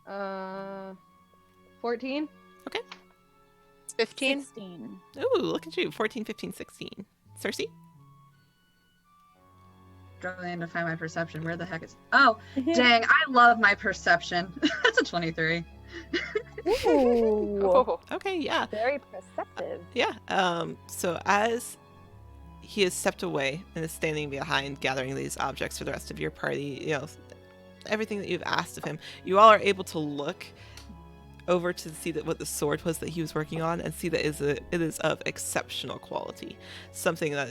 bad. 14? 15? 16. Ooh, look at you. 14, 15, 16. Cersei? Struggling to find my perception. Where the heck is? Oh, dang! I love my perception. That's a 23. Ooh. Oh. Okay, yeah. Very perceptive. Yeah. So as he has stepped away and is standing behind gathering these objects for the rest of your party, everything that you've asked of him, you all are able to look over to see what the sword was that he was working on, and see that it is of exceptional quality. Something that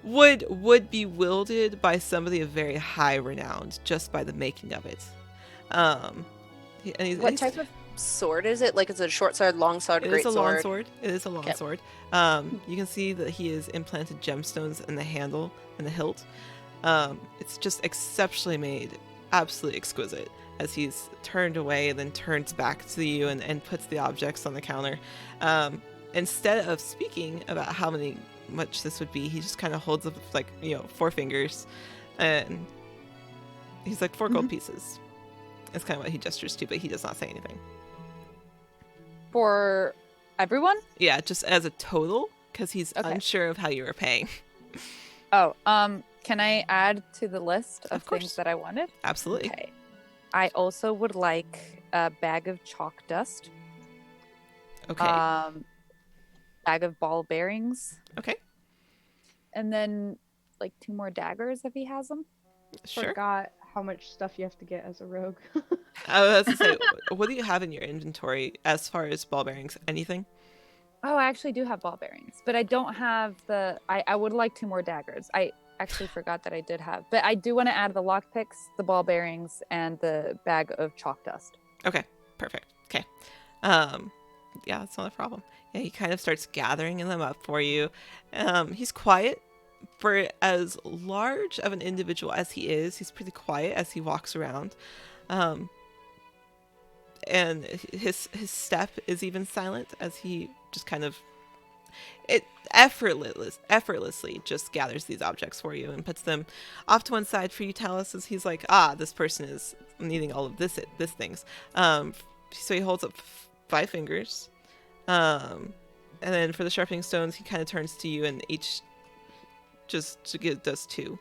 would be wielded by somebody of very high renown just by the making of it. What type of sword is it? Like, is it a short sword, long sword, It great is a sword? long sword. It is a long Okay. sword. You can see that he has implanted gemstones in the handle and the hilt. It's just exceptionally made, absolutely exquisite. As he's turned away and then turns back to you and puts the objects on the counter. Instead of speaking about how much this would be, he just kind of holds up 4 fingers, and he's like 4 gold pieces. That's kind of what he gestures to, but he does not say anything. For everyone? Yeah, just as a total, because he's Okay. unsure of how you were paying. Oh, can I add to the list of Of course. things that I wanted? Absolutely. Okay. I also would like a bag of chalk dust. Okay. Bag of ball bearings. Okay. And then like 2 more daggers if he has them. Sure. Forgot how much stuff you have to get as a rogue. I was going to say, what do you have in your inventory as far as ball bearings? Anything? Oh, I actually do have ball bearings, but I don't have I would like 2 more daggers. I actually forgot that I did have, but I do want to add the lockpicks, the ball bearings, and the bag of chalk dust. Okay. Perfect. Okay. Yeah, that's not a problem. Yeah, he kind of starts gathering them up for you. He's quiet. For as large of an individual as he is, he's pretty quiet as he walks around. And his step is even silent as he just kind of effortlessly just gathers these objects for you and puts them off to one side for you, Talus, as he's like, this person is needing all of this things. So he holds up 5 fingers. And then for the sharpening stones, he kind of turns to you, and each just to give does 2,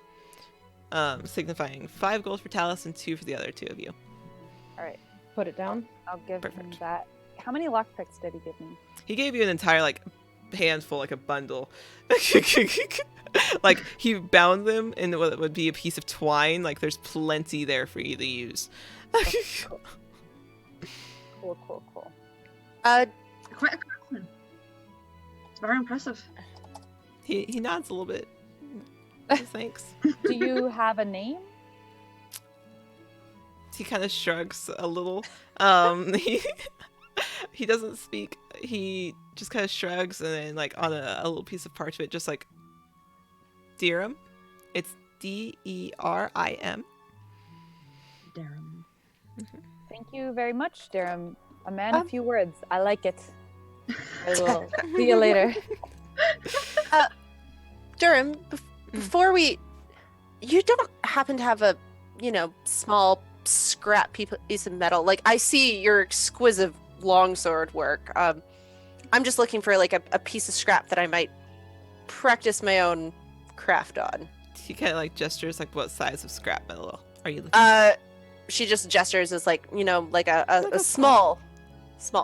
signifying 5 gold for Talus and 2 for the other 2 of you. All right, Put it down. I'll give him Perfect. that. How many lockpicks did he give me? He gave you an entire like handful, like a bundle. Like he bound them in what would be a piece of twine. Like there's plenty there for you to use. Cool, cool, cool. Quite a craftsman. It's very impressive. He nods a little bit. Thanks. Do you have a name? He kind of shrugs a little. He doesn't speak. He just kind of shrugs, and then like on a little piece of parchment, just like Dirham. It's Derim. Darren. Thank you very much, Darum. A man of few words. I like it. I will see you later. Durham, before you don't happen to have a, small scrap piece of metal? Like, I see your exquisite longsword work. I'm just looking for like a piece of scrap that I might practice my own craft on. He kind of like gestures, like what size of scrap metal are you looking? She just gestures as like, like a a small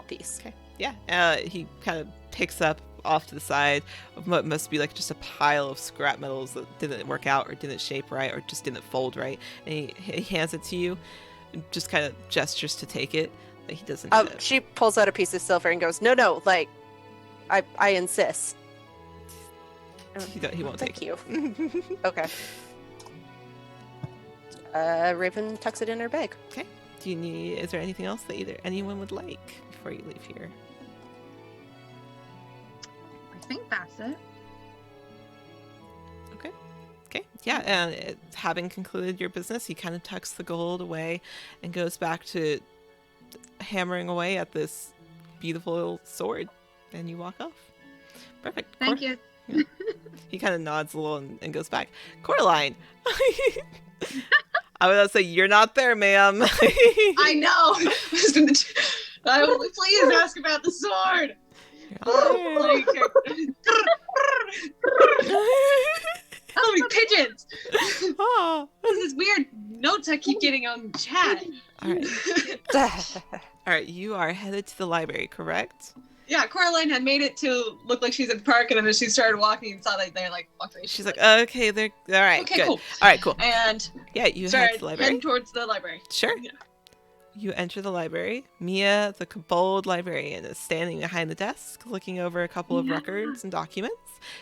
piece. Okay. Yeah. He kind of picks up off to the side of what must be like just a pile of scrap metals that didn't work out or didn't shape right or just didn't fold right, and he hands it to you, and just kind of gestures to take it. Like he doesn't. Need it. She pulls out a piece of silver and goes, "No, like, I insist." He won't Thank take you. it. Okay. Raven tucks it in her bag. Okay. Is there anything else that anyone would like before you leave here? I think that's it. Okay. Yeah. And having concluded your business, he kind of tucks the gold away and goes back to hammering away at this beautiful sword. And you walk off. Perfect. Thank you. He kind of nods a little and goes back. Coraline. I would say you're not there, ma'am. I know. I will please ask about the sword. You're not How many pigeons? there. Oh. This is weird notes I keep getting on chat. All right. You are headed to the library, correct? Yeah, Coraline had made it to look like she's in the park, and then as she started walking and saw that they're like walking. She's like, okay, they're all right. Okay, good. cool. All right, cool. And Yeah, you head started to the library. heading towards the library. Sure. Yeah. You enter the library. Mia, the bold librarian, is standing behind the desk, looking over a couple of records and documents.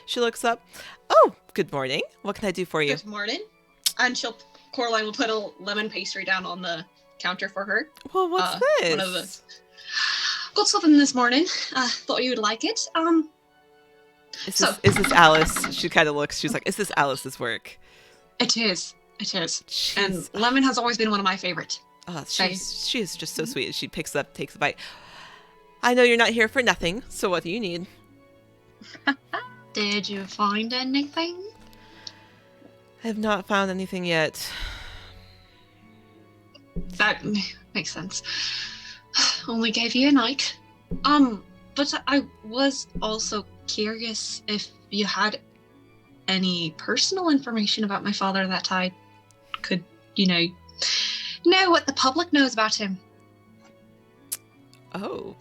She looks up. Oh, good morning. What can I do for you? Good morning. And Coraline will put a lemon pastry down on the counter for her. Well, what's this? One of the got something this morning. Thought you would like it. Is so- this Alice? She kind of looks. She's like, is this Alice's work? It is. It is. Jeez. And lemon has always been one of my favorites. Oh, she is just so sweet. She picks up, takes a bite. I know you're not here for nothing, so what do you need? Did you find anything? I have not found anything yet. That makes sense. Only gave you a night. But I was also curious if you had any personal information about my father that I could, know what the public knows about him. Oh.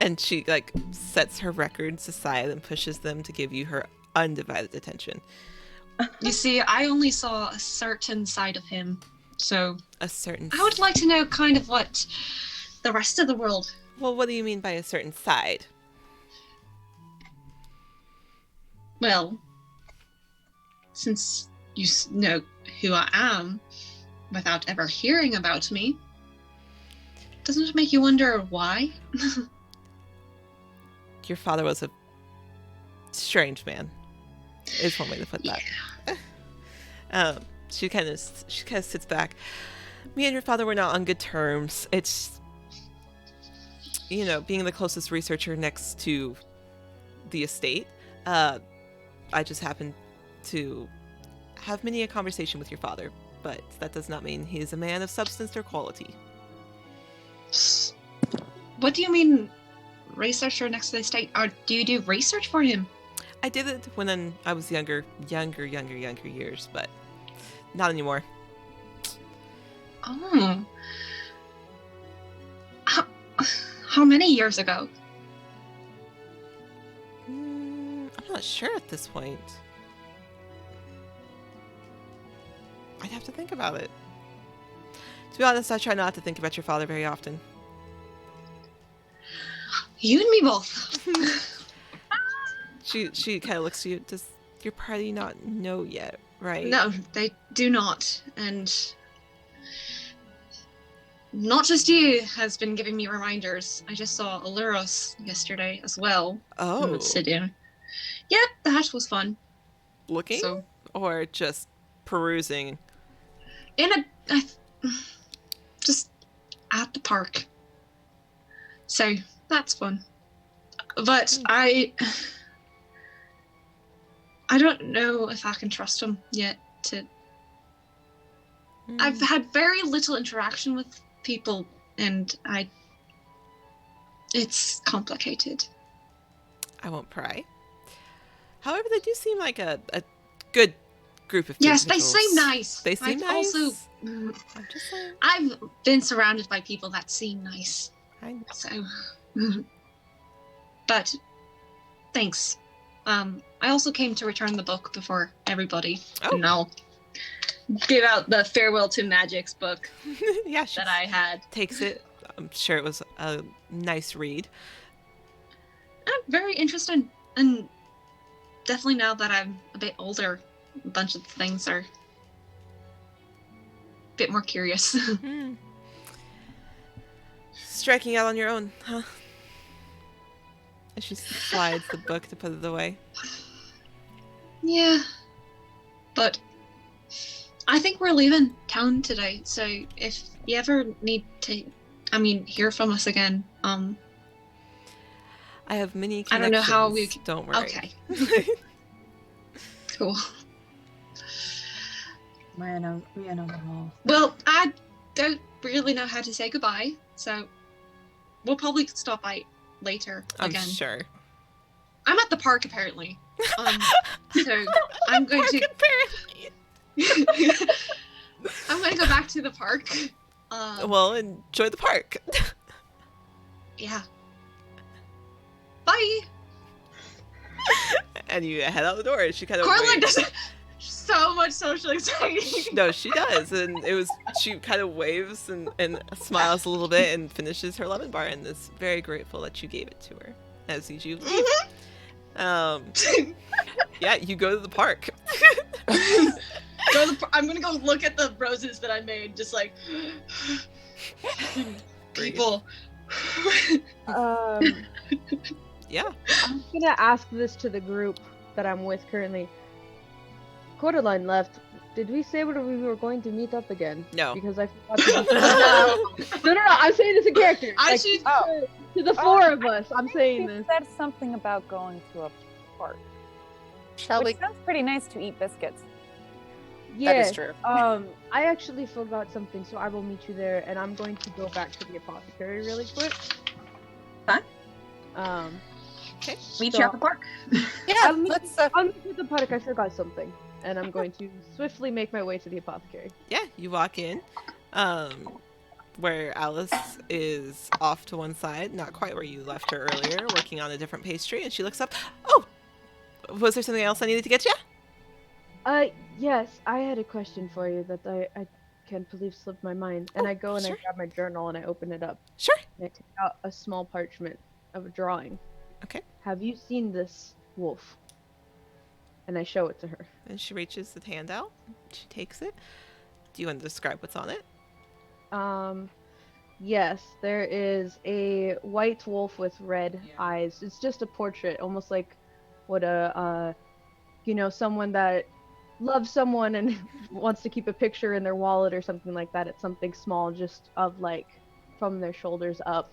And she, like, sets her records aside and pushes them to give you her undivided attention. You see, I only saw a certain side of him, so A certain... I would like to know kind of what the rest of the world... Well, what do you mean by a certain side? Well, since you know who I am without ever hearing about me, doesn't it make you wonder why? Your father was a strange man, is one way to put that. She kind of sits back. Me and your father were not on good terms. It's, being the closest researcher next to the estate, I just happened to have many a conversation with your father, but that does not mean he's a man of substance or quality. What do you mean, researcher next to the estate? Or do you do research for him? I did it when I was younger years, but not anymore. Oh. How many years ago? I'm not sure at this point. I'd have to think about it. To be honest, I try not to think about your father very often. You and me both. She kind of looks to you. Does your party not know yet, right? No, they do not. And not just you has been giving me reminders. I just saw Aluros yesterday as well. Oh. In the city. Yeah, that was fun. Looking? So, or just perusing? Just at the park. So, that's fun. But I don't know if I can trust him yet to... I've had very little interaction with people, and it's complicated. I won't pry. However, they do seem like a good group of Yes, individuals. they seem nice. They seem I've nice. Also, I'm just saying. I've been surrounded by people that seem nice. I know. So, but thanks. I also came to return the book before everybody. Oh. And I'll give out the Farewell to Magic's book Yeah, she that I had. takes it. I'm sure it was a nice read. I'm very interested, and definitely now that I'm a bit older, a bunch of things are a bit more curious. Striking out on your own, huh? And she slides the book to put it away. Yeah, but I think we're leaving town today, so if you ever need to, hear from us again, I have many connections. I don't know how we... Don't worry. Okay. Cool. Rihanna Hall. Well, I don't really know how to say goodbye, so we'll probably stop by later I'm again. sure. I'm at the park apparently. So I'm going to I'm going to go back to the park. Well, enjoy the park. Yeah. Bye. And you head out the door, and she kind of Corlin does so much social anxiety. No, she does, and she kind of waves and smiles a little bit and finishes her lemon bar and is very grateful that you gave it to her as you leave. Yeah, you go to the park. I'm gonna go look at the roses that I made, just like people. Yeah. I'm gonna ask this to the group that I'm with currently. Coraline left. Did we say whether we were going to meet up again? No. Because I forgot to No, I'm saying this in character. To the four of us, I'm saying She this. said something about going to a park. Shall Which we? sounds pretty nice to eat biscuits. Yeah. That is true. I actually forgot something, so I will meet you there, and I'm going to go back to the apothecary really quick. Fine. Okay. Meet you at the park. Yeah, let's. I'll meet you at the park. I forgot something, and I'm going to swiftly make my way to the apothecary. Yeah, you walk in, where Alice is off to one side, not quite where you left her earlier, working on a different pastry, and she looks up. Oh, was there something else I needed to get you? Yes, I had a question for you that I can't believe slipped my mind. And I go and sure. I grab my journal and I open it up. Sure. And I take out a small parchment of a drawing. Okay. Have you seen this wolf? And I show it to her. And she reaches the hand out. She takes it. Do you want to describe what's on it? Yes, there is a white wolf with red eyes. It's just a portrait, almost like what someone that loves someone and wants to keep a picture in their wallet or something like that. It's something small, just of like from their shoulders up,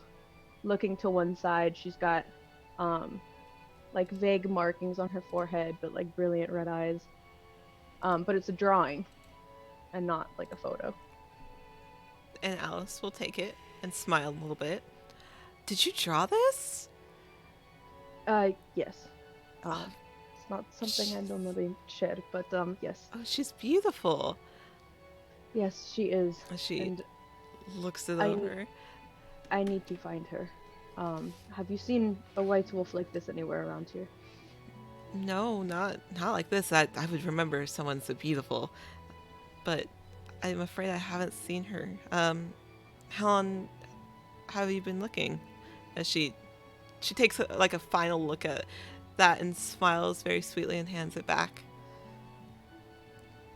looking to one side. She's got like vague markings on her forehead, but like brilliant red eyes. But it's a drawing and not like a photo. And Alice will take it and smile a little bit. Did you draw this? Yes. not something I normally share, but yes. Oh, she's beautiful. Yes, she is. She And looks it I- over. I need to find her. Have you seen a white wolf like this anywhere around here? No, not like this. I would remember someone so beautiful, but I'm afraid I haven't seen her. How long have you been looking? As she takes a final look at that and smiles very sweetly and hands it back.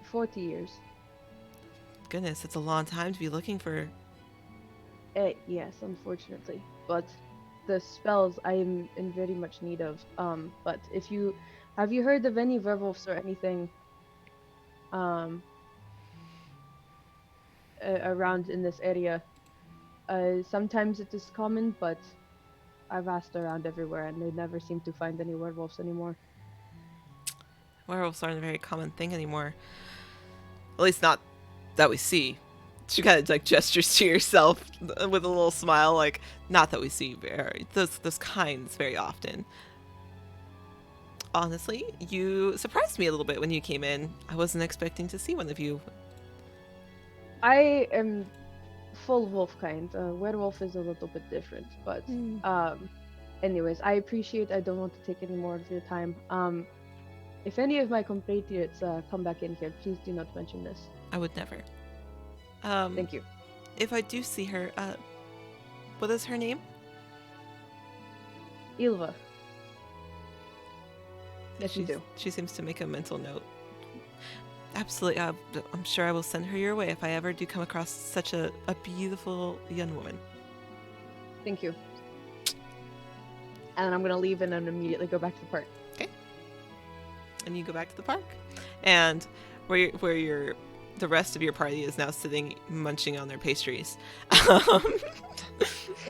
40 years. Goodness, it's a long time to be looking for. Yes, unfortunately. But the spells I'm in very much need of. But have you heard of any werewolves or anything around in this area? Sometimes it is common, but I've asked around everywhere and they never seem to find any werewolves anymore. Werewolves aren't a very common thing anymore. At least not that we see. She kind of like gestures to yourself with a little smile, like, not that we see those kinds very often. Honestly, you surprised me a little bit when you came in. I wasn't expecting to see one of you. I am full wolf kind. Werewolf is a little bit different, but anyways, I appreciate. I don't want to take any more of your time. If any of my compatriots come back in here, please do not mention this. I would never. Thank you. If I do see her, what is her name? Ilva. Yes, you do. She seems to make a mental note. Absolutely. I'm sure I will send her your way if I ever do come across such a beautiful young woman. Thank you. And I'm gonna leave and then immediately go back to the park. Okay. And you go back to the park, and where the rest of your party is now sitting munching on their pastries.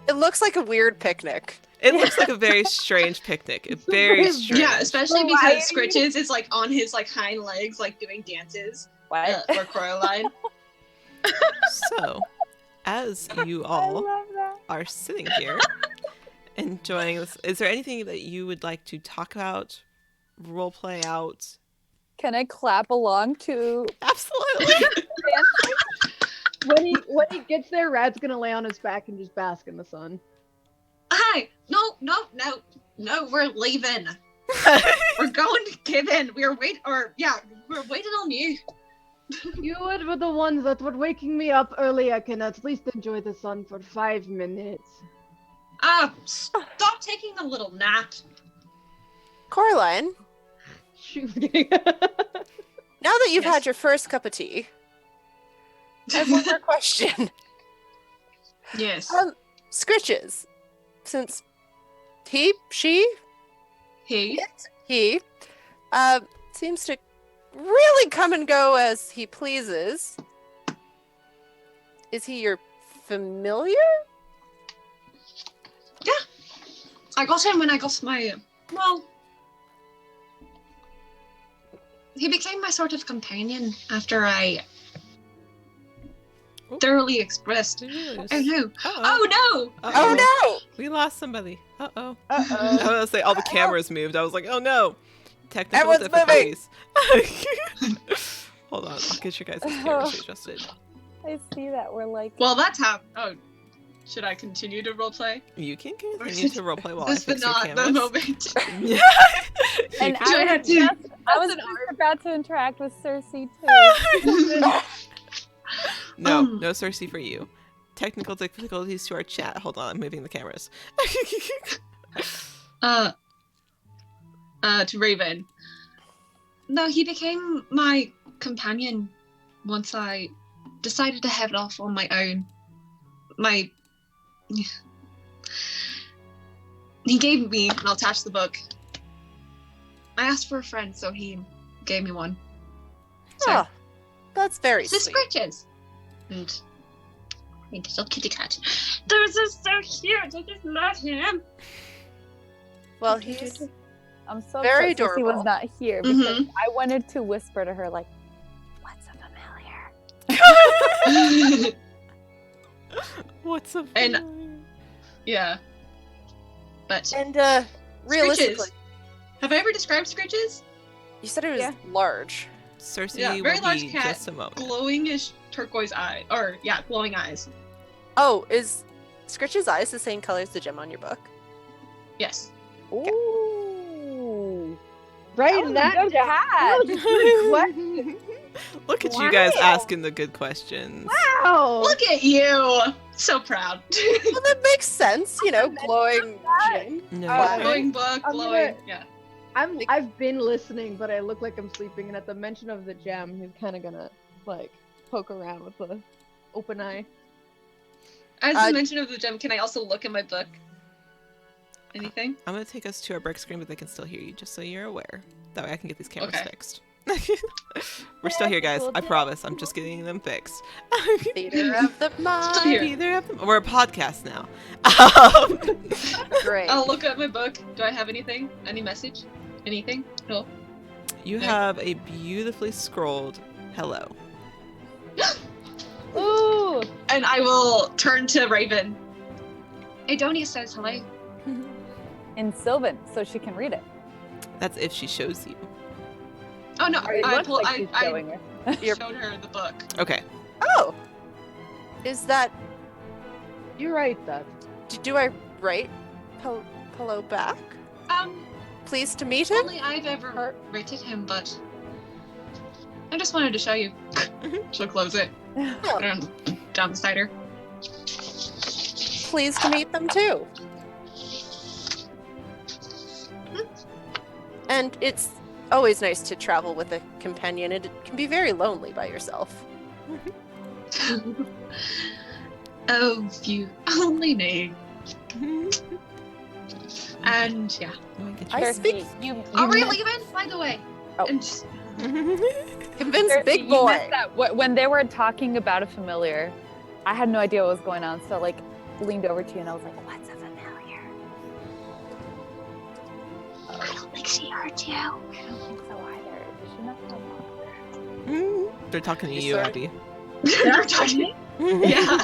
It looks like a weird picnic. It looks like a very strange picnic. It's very strange. Yeah, especially because Scritches is like on his like hind legs, like doing dances. What? For Coraline. So, as you I all love that. are sitting here enjoying this, is there anything that you would like to talk about, role play out? Can I clap along to? Absolutely. When he gets there, Rad's gonna lay on his back and just bask in the sun. Hi! No, we're leaving. We're going to give in. We're waiting on you. You were the ones that were waking me up early. I can at least enjoy the sun for 5 minutes. Stop taking a little nap. Coraline, Shoot. now that you've Yes. had your first cup of tea, I have one more question. Yes. Scritches, since he seems to really come and go as he pleases, is he your familiar? I got him when I got my, he became my sort of companion after I Oh. thoroughly expressed. Yes. Oh no! Uh-oh. Oh no! Oh no! We lost somebody. Uh-oh. I Uh-oh. was gonna say all the cameras moved. I was like, oh no. Technical Everyone's moving. difficulties. Hold on, I'll get your guys' cameras adjusted. I see that we're like. Well, that's how. Oh, should I continue to roleplay? You can continue to roleplay while I This is fix your not cameras. the moment. Yeah. And Do I I have was to- just, I was That's an just about to interact with Cersei too. No, no Cersei for you. Technical difficulties to our chat. Hold on, I'm moving the cameras. To Raven. No, he became my companion once I decided to head off on my own. He gave me, and I'll attach the book. I asked for a friend, so he gave me one. So, Ah, that's very this is sweet. Scritches. And my little kitty cat. This is so cute. I just love him. Well, he's I'm so Very upset Cersei was adorable. not here because I wanted to whisper to her like, "What's a familiar?" What's up? And- yeah. But and realistically, Scritches. Have I ever described Scritches? You said it was Yeah. large. Cersei Yeah, very will large be cat, just a moment. glowingish turquoise eye, or yeah, glowing eyes. Oh, is Scritch's eyes the same color as the gem on your book? Yes. Ooh. Right That in was a that good down. That was a good question. Look at you guys Wow. asking the good questions. Wow. Look at you! So proud. Well, that makes sense. You know, glowing gem. No, Uh, you're glowing right. book, I'm glowing. gonna- Yeah. I've been listening, but I look like I'm sleeping, and at the mention of the gem, he's kind of gonna like poke around with the open eye. As Uh, the mention of the gem, can I also look in my book? Anything? I'm gonna take us to our break screen, but they can still hear you, just so you're aware. That way I can get these cameras Okay. fixed. We're still here, guys. I promise. I'm just getting them fixed. Theater of the Still here. mind. Either of them. We're a podcast now. Great. I'll look at my book. Do I have anything? Any message? Anything? No. You Okay. have a beautifully scrolled hello. Ooh. And I will turn to Raven. Adonia says hello. In Sylvan, so she can read it. That's if she shows you. Oh no, It I looks like I she's showing her. showed her the book. Okay. Oh, is that? You write that. Do I write hello back? Pleased to meet him. Only I've ever rated him, but I just wanted to show you. She'll close it. Down beside her. Pleased to meet them too. And it's always nice to travel with a companion. It can be very lonely by yourself. Oh, you only knew. And yeah. I speak. Are we leaving, by the way? Oh. And just- Convince Cersei, big you boy. missed that. When they were talking about a familiar, I had no idea what was going on, so like leaned over to you and I was like, "What's a familiar?" I don't think she heard you. I don't think so either. Does she not know? They're talking to You you, sir. Abby. They're talking. Yeah.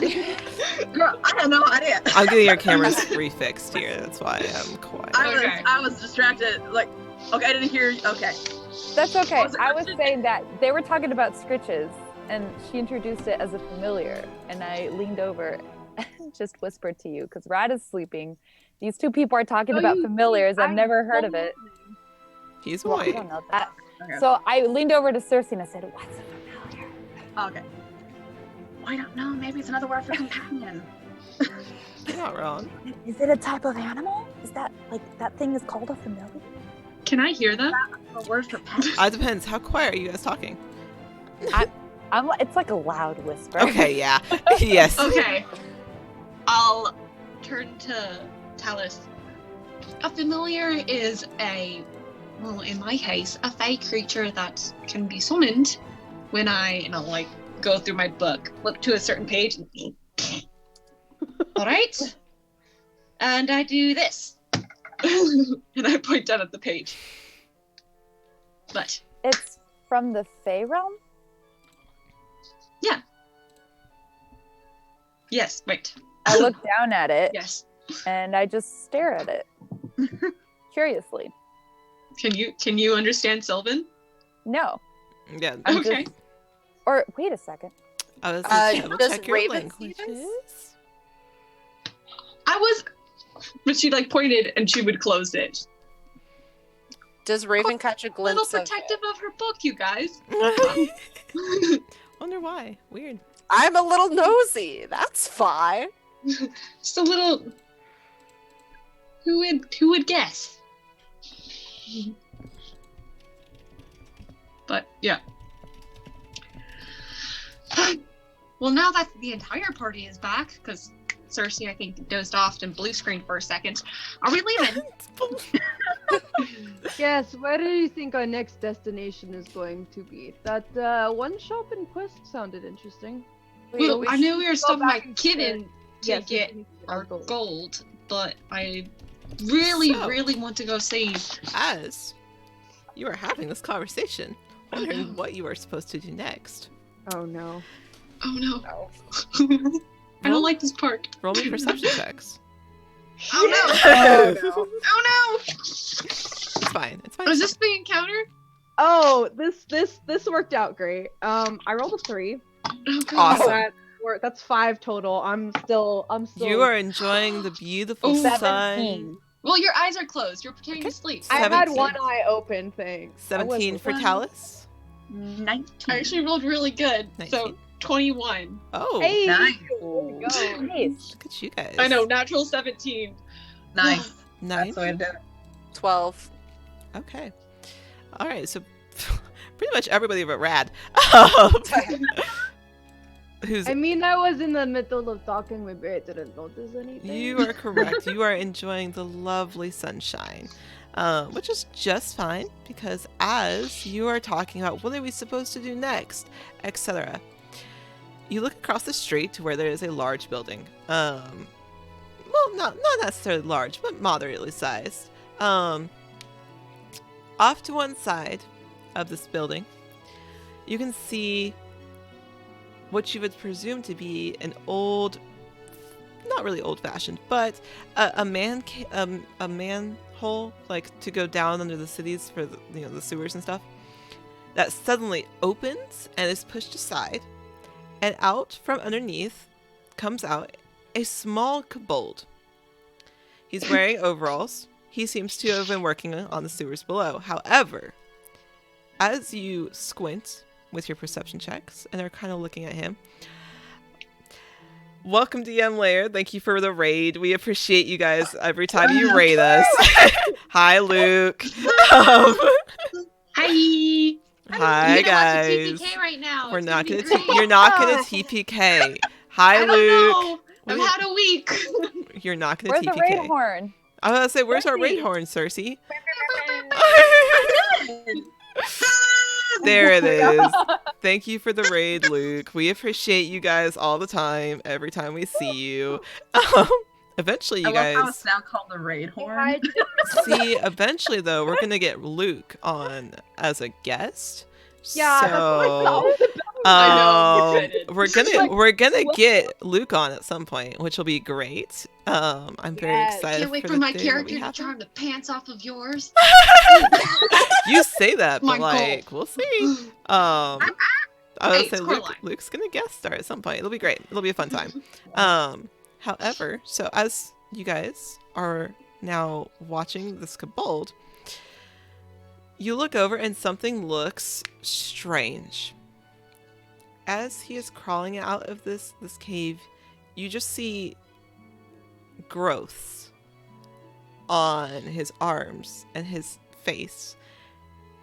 Girl, I had no idea. I'm getting your cameras refixed here. That's why I'm quiet. Okay. I was distracted. Like, okay, I didn't hear. Okay. That's okay. What was the I was question? saying that they were talking about scritches, and she introduced it as a familiar, and I leaned over and just whispered to you because Rad is sleeping. These two people are talking No, about you- familiars. I've I'm never heard of full it. He's Well, I white. don't know that. Okay. So I leaned over to Cersei and I said, "What's a familiar?" Okay. I don't know. Maybe it's another word for companion. You're not wrong. Is it a type of animal? Is that like that thing is called a familiar? Can I hear them? A word for pet. It depends. How quiet are you guys talking? It's like a loud whisper. Okay, yeah. Yes. Okay. I'll turn to Talus. A familiar is well, in my case, a fey creature that can be summoned when I, like, go through my book, flip to a certain page, and all right, and I do this, and I point down at the page. But It's from the Fey realm? yes, right. I look down at it Yes. and I just stare at it. Curiously. Can you understand Sylvan? No. Yeah. I'm Okay. just or wait a second. I was like, double does check your Raven see this? languages. But she like pointed and she would close it. Does Raven catch a A little glimpse of? protective of her book, you guys. Wonder why. Weird. I'm a little nosy. That's fine. Just a little. Who would guess? But yeah. Well, now that the entire party is back, because Cersei, I think, dozed off and blue screened for a second. Are we leaving? Yes, where do you think our next destination is going to be? That one shop in Quest sounded interesting. Well, I knew we were go stopping back by and Kitten to Yes, get we can our gold. gold, but I really, So- really want to go see. As you are having this conversation, wondering what you are supposed to do next. Oh no. Oh no. I don't like this part. Roll me perception checks. Oh no! Oh, no. Oh It's fine. It's fine. no! Is this the encounter? Oh, this worked out great. I rolled a 3. Oh, God. Awesome. That's 5 total. I'm still. You are enjoying the beautiful Ooh. sun. 17. Well, your eyes are closed. You're pretending Okay. to sleep. I had 17. one eye open. Thanks. I 17 wasn't- for Talus. 19. I actually rolled really good. 19. So 21. Oh, Hey, Nice. there we go. Nice. look at you guys. I know, natural 17. Nice. Nice. That's the way to do it. 12. Okay. All right. So pretty much everybody but Rad. Who's I mean, I was in the middle of talking. Maybe I didn't notice anything. You are correct. You are enjoying the lovely sunshine, which is just fine because as you are talking about what are we supposed to do next, etc., you look across the street to where there is a large building. Well, not necessarily large, but moderately sized. Off to one side of this building, you can see what you would presume to be an old, not really old-fashioned, but a manhole, like to go down under the cities for the, the sewers and stuff, that suddenly opens and is pushed aside, and out from underneath comes out a small kobold. He's wearing overalls. He seems to have been working on the sewers below. However, as you squint with your perception checks and are kind of looking at him. Welcome DM Lair. Thank you for the raid. We appreciate you guys every time you raid us. Hi, Luke. Hi. Hi, You're gonna watch a guys. TPK right now. We're It's not gonna gonna. be great. You're not gonna TPK. Hi, I don't Luke. know. I've had a week. You're not gonna Where's the raid TPK. horn? I was gonna say, where's our raid Cersei. horn, Cersei? Ah! There it is. Thank you for the raid, Luke. We appreciate you guys all the time, every time we see you. Eventually, you I love how guys it's now called the raid horn. Hi, see. Eventually, though, we're gonna get Luke on as a guest. yeah, that's what I So, thought. I know, um, I'm excited. we're gonna what? get Luke on at some point, which will be great. I'm very Yes. excited. Can't wait for for the my day character that we to have him. charm the pants off of yours. You say that, My but goal. like, we'll see. I Hey, would say it's Luke, Coraline. Luke's gonna guest star at some point. It'll be great. It'll be a fun time. However, so as you guys are now watching this kobold, you look over and something looks strange. As he is crawling out of this cave, you just see growths on his arms and his face.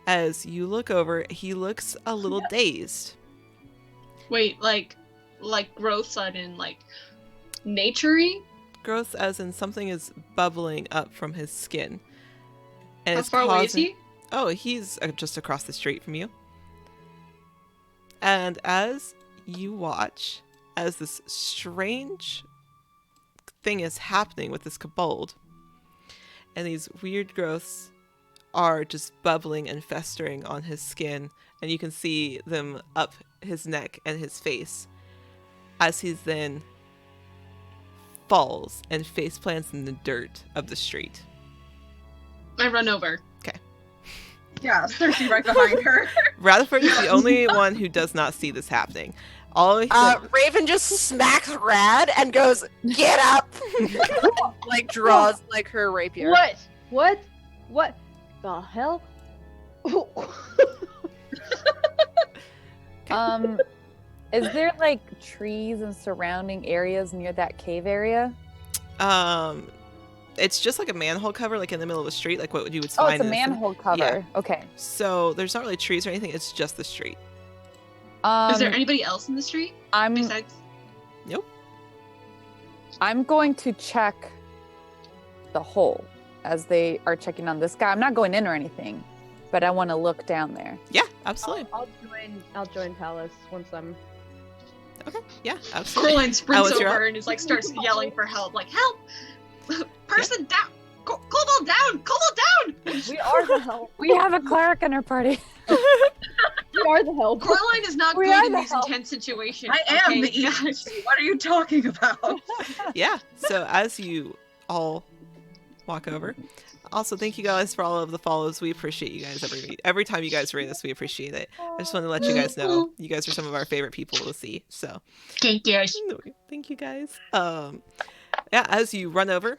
As you look over, he looks a little dazed. Wait, like growths on in like nature-y? Growths as in something is bubbling up from his skin. And How it's far away is causing- he? Oh, he's just across the street from you. And as you watch, as this strange thing is happening with this kobold, and these weird growths are just bubbling and festering on his skin, and you can see them up his neck and his face, as he's then falls and face plants in the dirt of the street. I run over. Yeah, Cersei right behind her. Rutherford is the only one who does not see this happening. All he Raven just smacks Rad and goes, "Get up!" like draws like her rapier. What the hell? Is there like trees and surrounding areas near that cave area? It's just like a manhole cover, like in the middle of a street, like what you would Oh, find. it's a in manhole cover. Yeah. Okay. So there's not really trees or anything. It's just the street. Is there anybody else in the street I'm besides? Nope. I'm going to check the hole as they are checking on this guy. I'm not going in or anything, but I want to look down there. Yeah, absolutely. I'll join Talus once I'm. Okay. Yeah, absolutely. Coraline sprints Alex, you're over up. and is like starts yelling for help, like help! Person down! Kobold down! Kobold down! We are the help. We have a cleric in our party. We are the help. Coraline is not We good are in the these help. intense situations. I am okay, the guys? EMT. What are you talking about? Yeah. So as you all walk over, Also, thank you guys for all of the follows. We appreciate you guys every time you guys rate us. We appreciate it. I just want to let you guys know you guys are some of our favorite people to see. So, Thank you. thank you guys. Yeah, as you run over,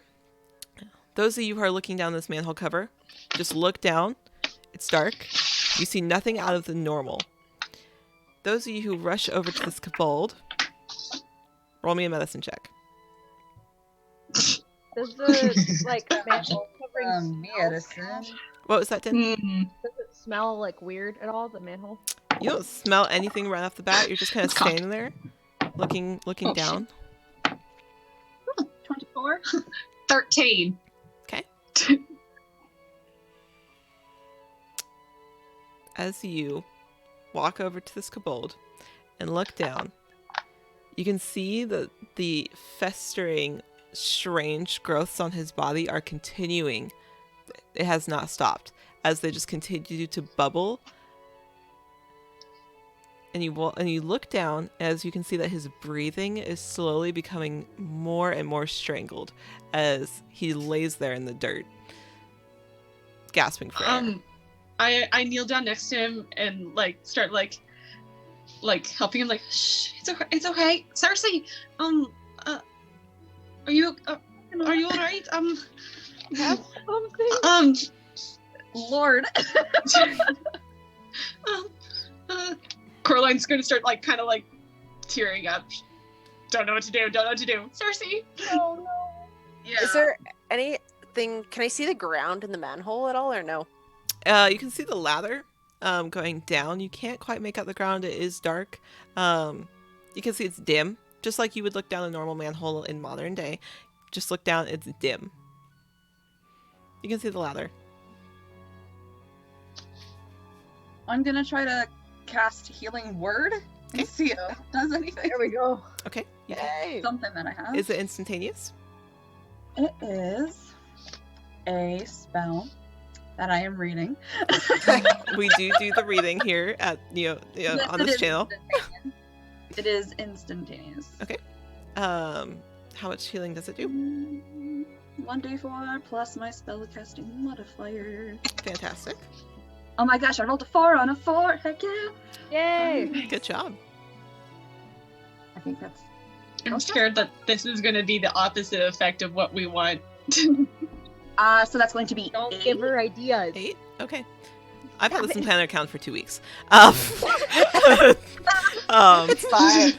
those of you who are looking down this manhole cover, just look down. It's dark. You see nothing out of the normal. Those of you who rush over to this kobold, roll me a medicine check. Does the like manhole covering smell? Medicine. What was that, Din? Does it smell like weird at all? The manhole? You don't smell anything right off the bat. You're just kind of It's cocked. standing there, looking Oh, down. 24? 13. Okay. As you walk over to this kobold and look down, you can see that the festering, strange growths on his body are continuing. It has not stopped as they just continue to bubble. And you look down, as you can see that his breathing is slowly becoming more and more strangled as he lays there in the dirt, gasping for air. I kneel down next to him and like start like helping him, like, shh, it's okay. Cersei, are you all right? Have something? Lord. Coraline's gonna start like kind of like tearing up. Don't know what to do. Cersei. Oh no. Yeah. Is there anything? Can I see the ground in the manhole at all, or no? You can see the ladder going down. You can't quite make out the ground. It is dark. You can see it's dim, just like you would look down a normal manhole in modern day. Just look down, it's dim. You can see the ladder. I'm gonna try to cast Healing Word and see if that does anything. There we go. Okay. Yay! Something that I have. Is it instantaneous? It is a spell that I am reading. We do the reading here at Yes, on it this is channel. instantaneous. It is instantaneous. Okay. How much healing does it do? 1d4 plus my spellcasting modifier. Fantastic. Oh my gosh, I rolled a 4 on a 4. Heck yeah! Yay! Good job. I think that's. I'm scared that this is gonna be the opposite effect of what we want. So that's going to be Don't 8. give her ideas. 8? Okay. I've had this in planner account for 2 weeks. Um, It's fine.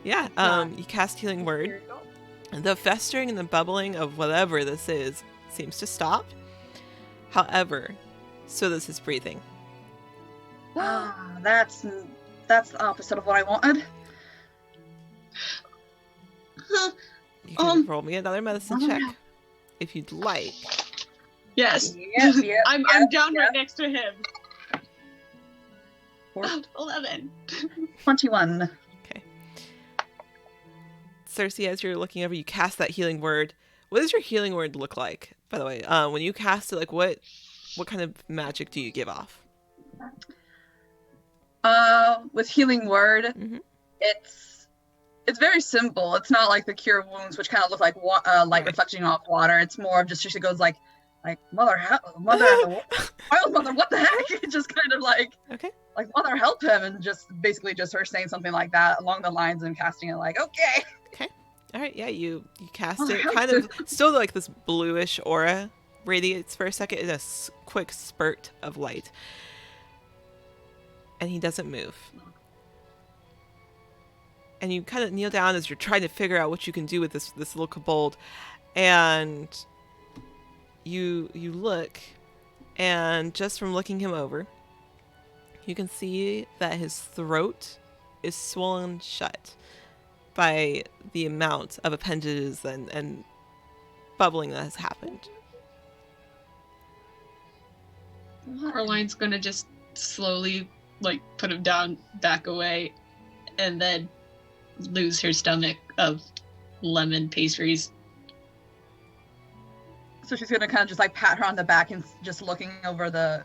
Yeah, you cast Healing Word. Here you go. The festering and the bubbling of whatever this is seems to stop. However, so does his breathing. That's the opposite of what I wanted. You can roll me another medicine check if you'd like. Yes. Yep. I'm down right next to him. 11. 21. Okay. Cersei, as you're looking over, you cast that Healing Word. What does your Healing Word look like, by the way? When you cast it, like what kind of magic do you give off? With Healing Word, Mhm. it's very simple. It's not like the Cure Wounds, which kind of look like Right. reflecting off water. It's more of just she goes like mother, wild mother, what the heck? It's just kind of like Okay. mother, help him, and just basically just her saying something like that along the lines and casting it like okay. All right, yeah, you cast Oh, it. how Kind of still like this bluish aura radiates for a second in a quick spurt of light. And he doesn't move. And you kind of kneel down as you're trying to figure out what you can do with this little kobold. And you look, and just from looking him over, you can see that his throat is swollen shut by the amount of appendages and bubbling that has happened. Coraline's gonna just slowly like put him down, back away, and then lose her stomach of lemon pastries. So she's gonna kind of just like pat her on the back and just looking over the.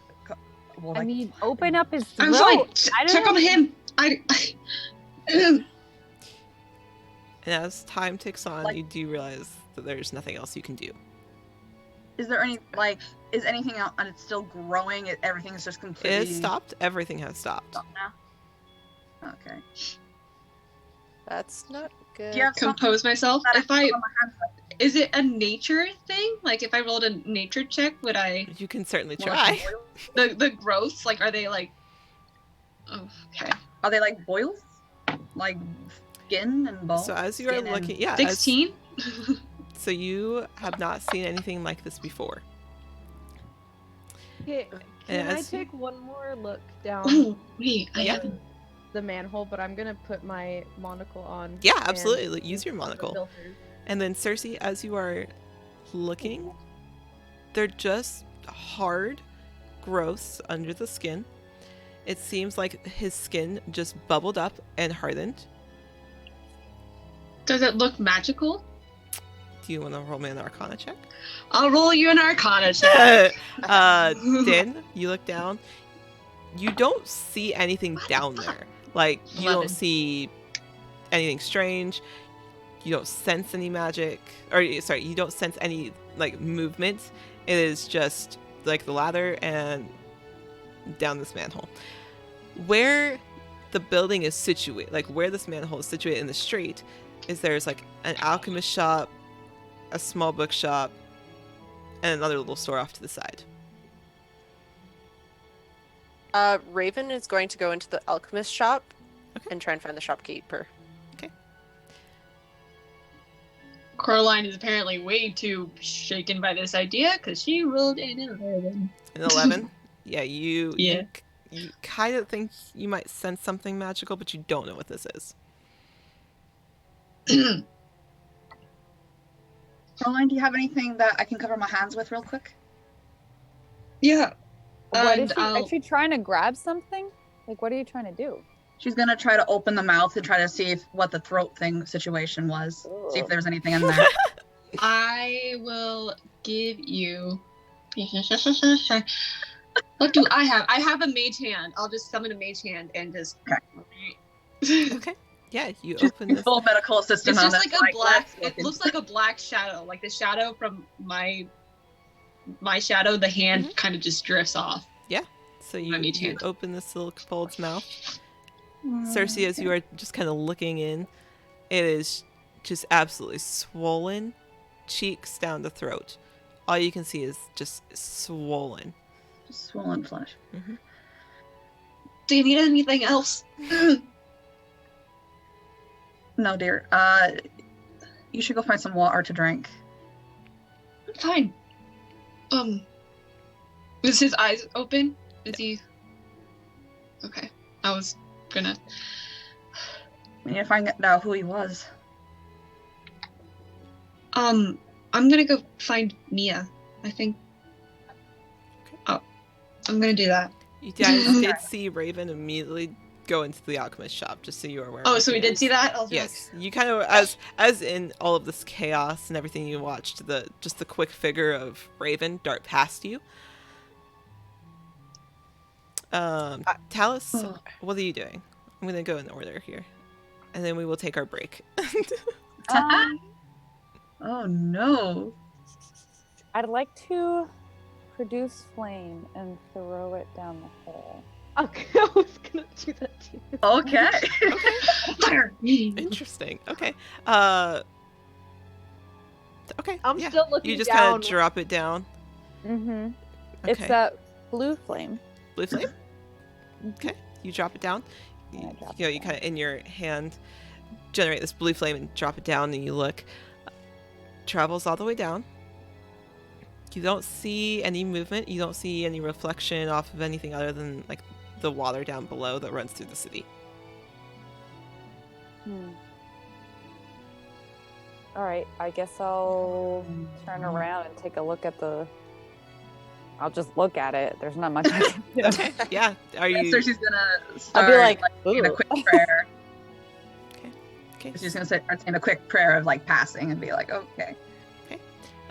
Well, I mean, open up his I'm throat. fine. I don't Check know. on him. And as time ticks on, Like- you do realize that there's nothing else you can do. Is there any is anything else and it's still growing? Everything's just It completely has stopped. Everything has stopped. stopped now. Okay. That's not good. Do you have something Compose myself. that If I put on my hands with? is it a nature thing? Like if I rolled a nature check, would I You can certainly More like try. boils? the growths, like are they like oh, okay. Are they like boils? Like skin and bones? So as you are Skin and- looking, yeah, 16? so you have not seen anything like this before. Okay, can I As- take one more look down Oh, wait, I Yeah. haven't. the manhole? But I'm gonna put my monocle on. Yeah, and absolutely. Use your on the monocle. filters. And then Cersei, as you are looking, they're just hard growths under the skin. It seems like his skin just bubbled up and hardened. Does it look magical? Do you want to roll me an Arcana check? I'll roll you an Arcana check. Dan, you look down. You don't see anything down there. Like, you 11. don't see anything strange. You don't sense any magic. Or, sorry, you don't sense any, like, movement. It is just, like, the ladder and down this manhole. Where the building is situated, like, where this manhole is situated in the street, is there's, like, an alchemist shop, a small bookshop, and another little store off to the side. Raven is going to go into the alchemist shop Okay. and try and find the shopkeeper. Coraline is apparently way too shaken by this idea because she rolled an 11. An 11? Yeah, you Yeah. you kind of think you might sense something magical, but you don't know what this is. Caroline, do you have anything that I can cover my hands with real quick? Yeah. What And is she? Is she trying to grab something? Like, what are you trying to do? She's gonna try to open the mouth and try to see what the throat thing situation was. See if there was anything in there. I will give you. What do I have? I have a mage hand. I'll just summon a mage hand and just. Okay. Yeah, you She's open this. full medical assistant It's on just this, like a black. let's It look looks like a black shadow, like the shadow from my shadow. The hand kind of just drifts off. So you, My mage you hand. open this little kobold's mouth. into- Cersei, as you are just kind of looking in, it is just absolutely swollen, cheeks down the throat. All you can see is just swollen. Just swollen flesh. Do you need anything else? No, dear. You should go find some water to drink. Fine. Is his eyes open? Is he? Okay. I was gonna. We need to find out who he was. I'm gonna go find Mia. I think. Oh, I'm gonna do that. You guys did see Raven immediately go into the alchemist shop, just so you are aware. Oh, of so we who it did is. see that? I'll Yes, you kind of as in all of this chaos and everything you watched, the quick figure of Raven dart past you. Talus, what are you doing? I'm gonna go in order here, and then we will take our break. Oh no. I'd like to produce flame and throw it down the hole. Okay, I was gonna do that too. Okay. Fire! Interesting. Okay. Okay. I'm yeah. still looking You just down. kind of drop it down. Mm-hmm. Okay. It's that blue flame. Blue flame. Okay. You drop it down. Yeah, I drop You know, it you down. kind of in your hand generate this blue flame and drop it down, and you look. Travels all the way down. You don't see any movement. You don't see any reflection off of anything other than like the water down below that runs through the city. All right, I guess I'll turn around and take a look at the. I'll just look at it. There's not much I can do. Okay. Yeah. Are you? So she's gonna start I'll be like, saying a "Ooh." quick prayer. Okay. She's gonna start saying a quick prayer of like passing and be like, okay.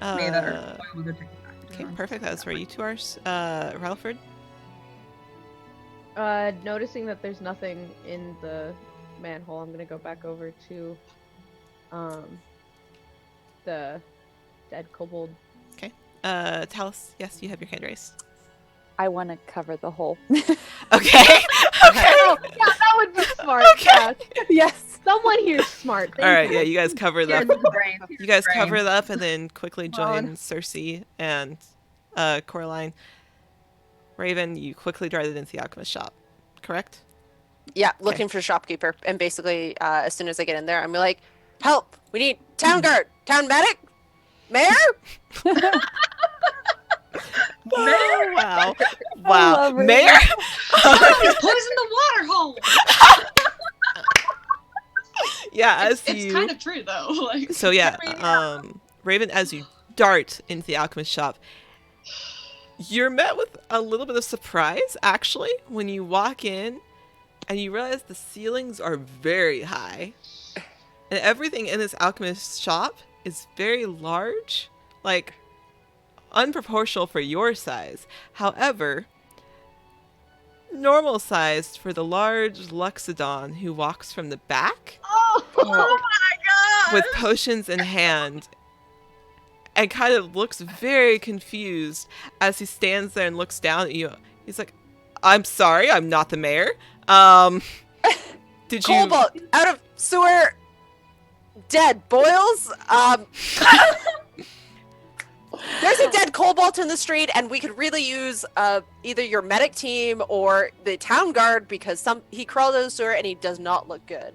May the Uh, oil go take it back. okay. Perfect. That's where you two are. Rutherford. Noticing that there's nothing in the manhole, I'm gonna go back over to the dead kobold. Talus, yes, you have your hand raised. I want to cover the hole. Okay. Okay. Oh, yeah, that would be smart. Okay. Yeah. Yes. Someone here's smart. All right. Thank Yeah, you. you guys cover Here's the. the brain. You guys cover it up and then quickly Come on. join Cersei and Coraline. Raven, you quickly drive it into the alchemist shop, correct? Yeah, looking for shopkeeper, and basically, as soon as I get in there, I'm like, "Help! We need town guard, town medic, mayor." Oh, wow. I Wow. love Raven. Mayor? He's poisoned the water hole. Yeah, It's, as it's you. kind of true though. Like, So yeah, Raven, as you dart into the alchemist shop, you're met with a little bit of surprise, actually, when you walk in and you realize the ceilings are very high. And everything in this alchemist shop is very large, like unproportional for your size. However, normal sized for the large Luxodon who walks from the back Oh, Oh my god! with potions in hand and kind of looks very confused as he stands there and looks down at you. He's like, "I'm sorry, I'm not the mayor. Did you?" Cobalt out of sewer, dead. Boils. There's a dead cobalt in the street, and we could really use either your medic team or the town guard because he crawled out of the sewer and he does not look good.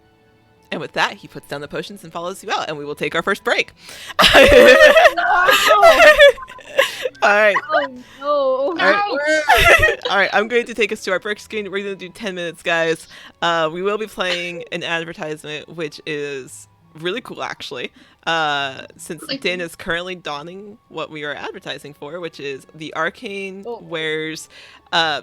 And with that, he puts down the potions and follows you out, and we will take our first break. All right. oh no. All right. All right, I'm going to take us to our break screen. We're going to do 10 minutes, guys. We will be playing an advertisement, which is really cool, actually. Since Dan is currently donning what we are advertising for, which is the Arcane Wears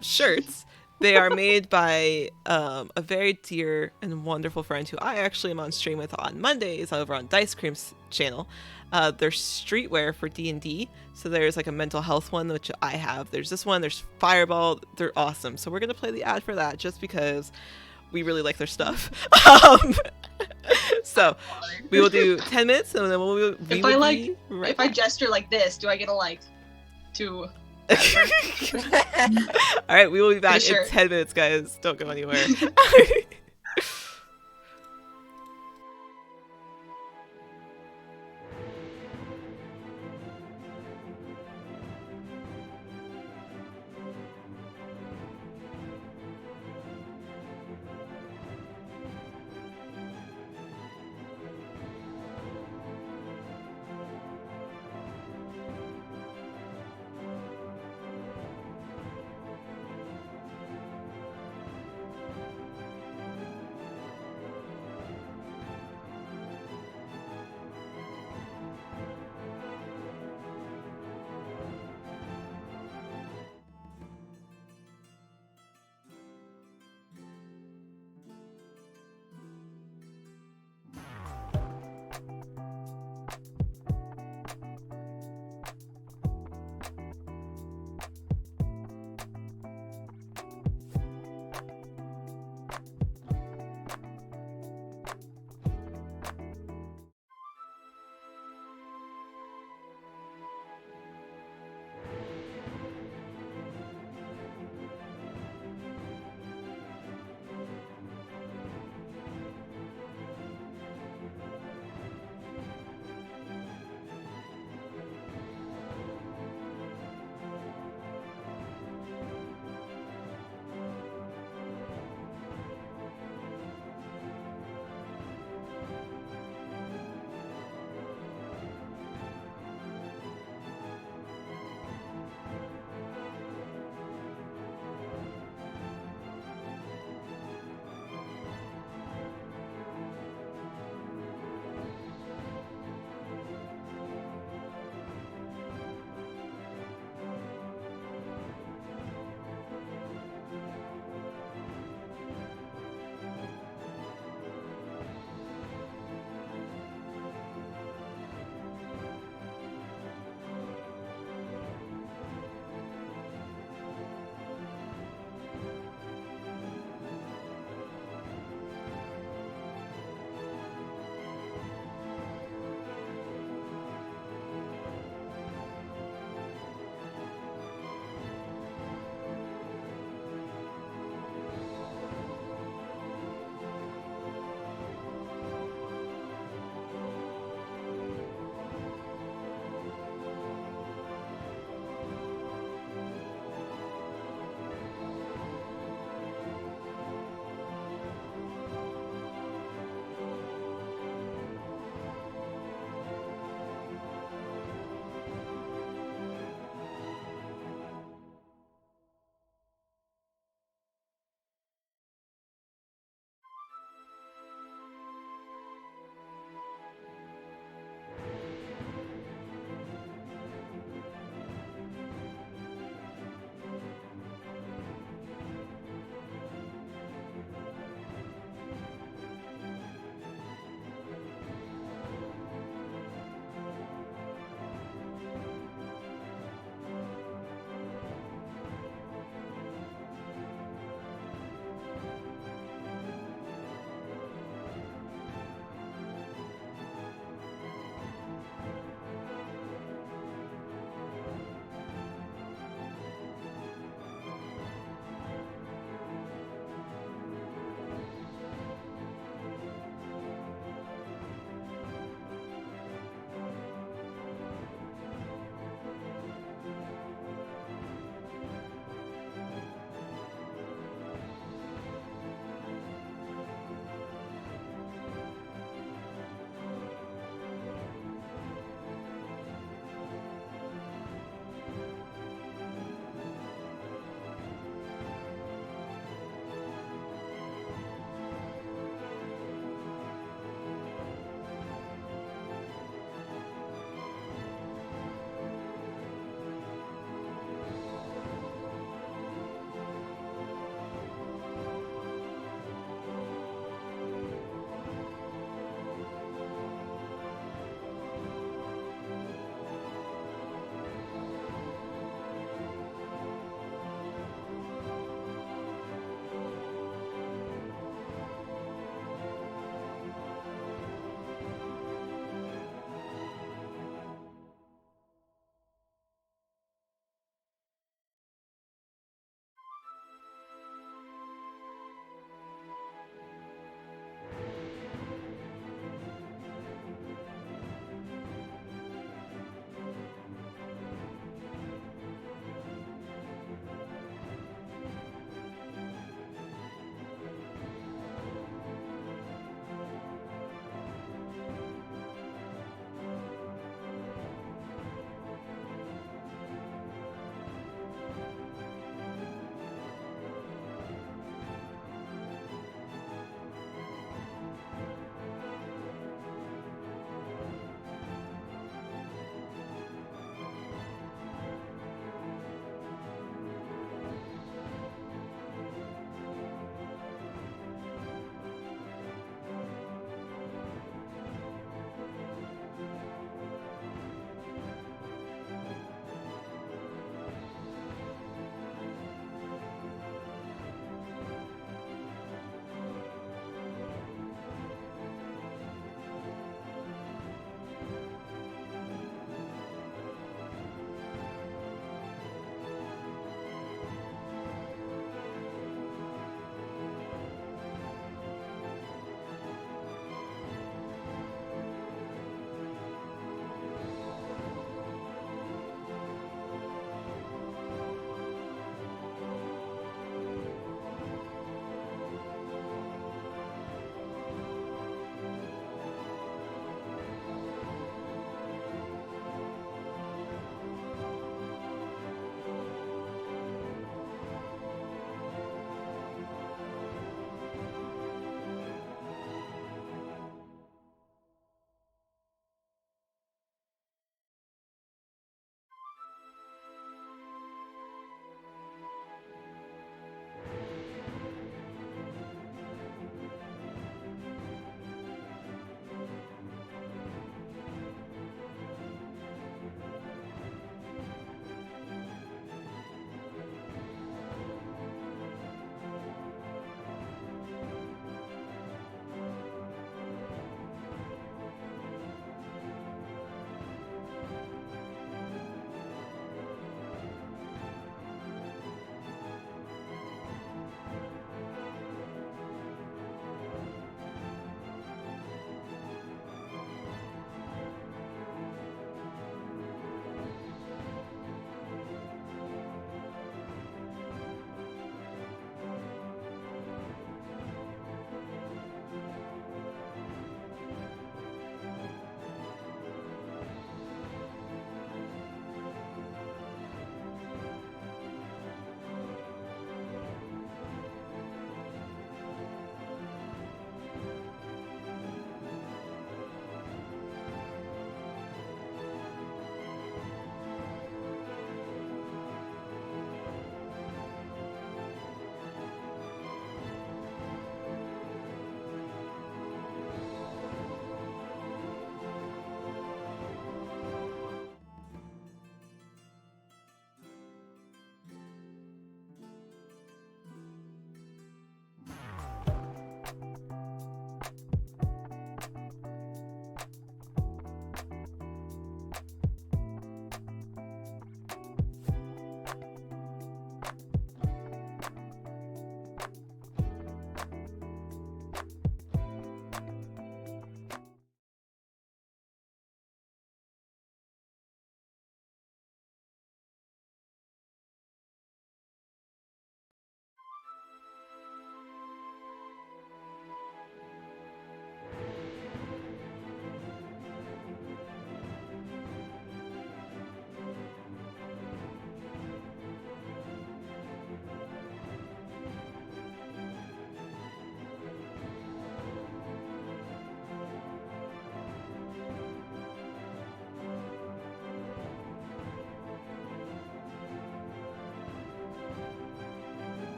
shirts. They are made by a very dear and wonderful friend who I actually am on stream with on Mondays over on Dice Cream's channel. They're streetwear for D&D. So there's like a mental health one, which I have. There's this one. There's Fireball. They're awesome. So we're going to play the ad for that just because we really like their stuff. So we will do 10 minutes and then if I gesture like this, do I get a like to? All right, we will be back Sure. in 10 minutes, guys. Don't go anywhere.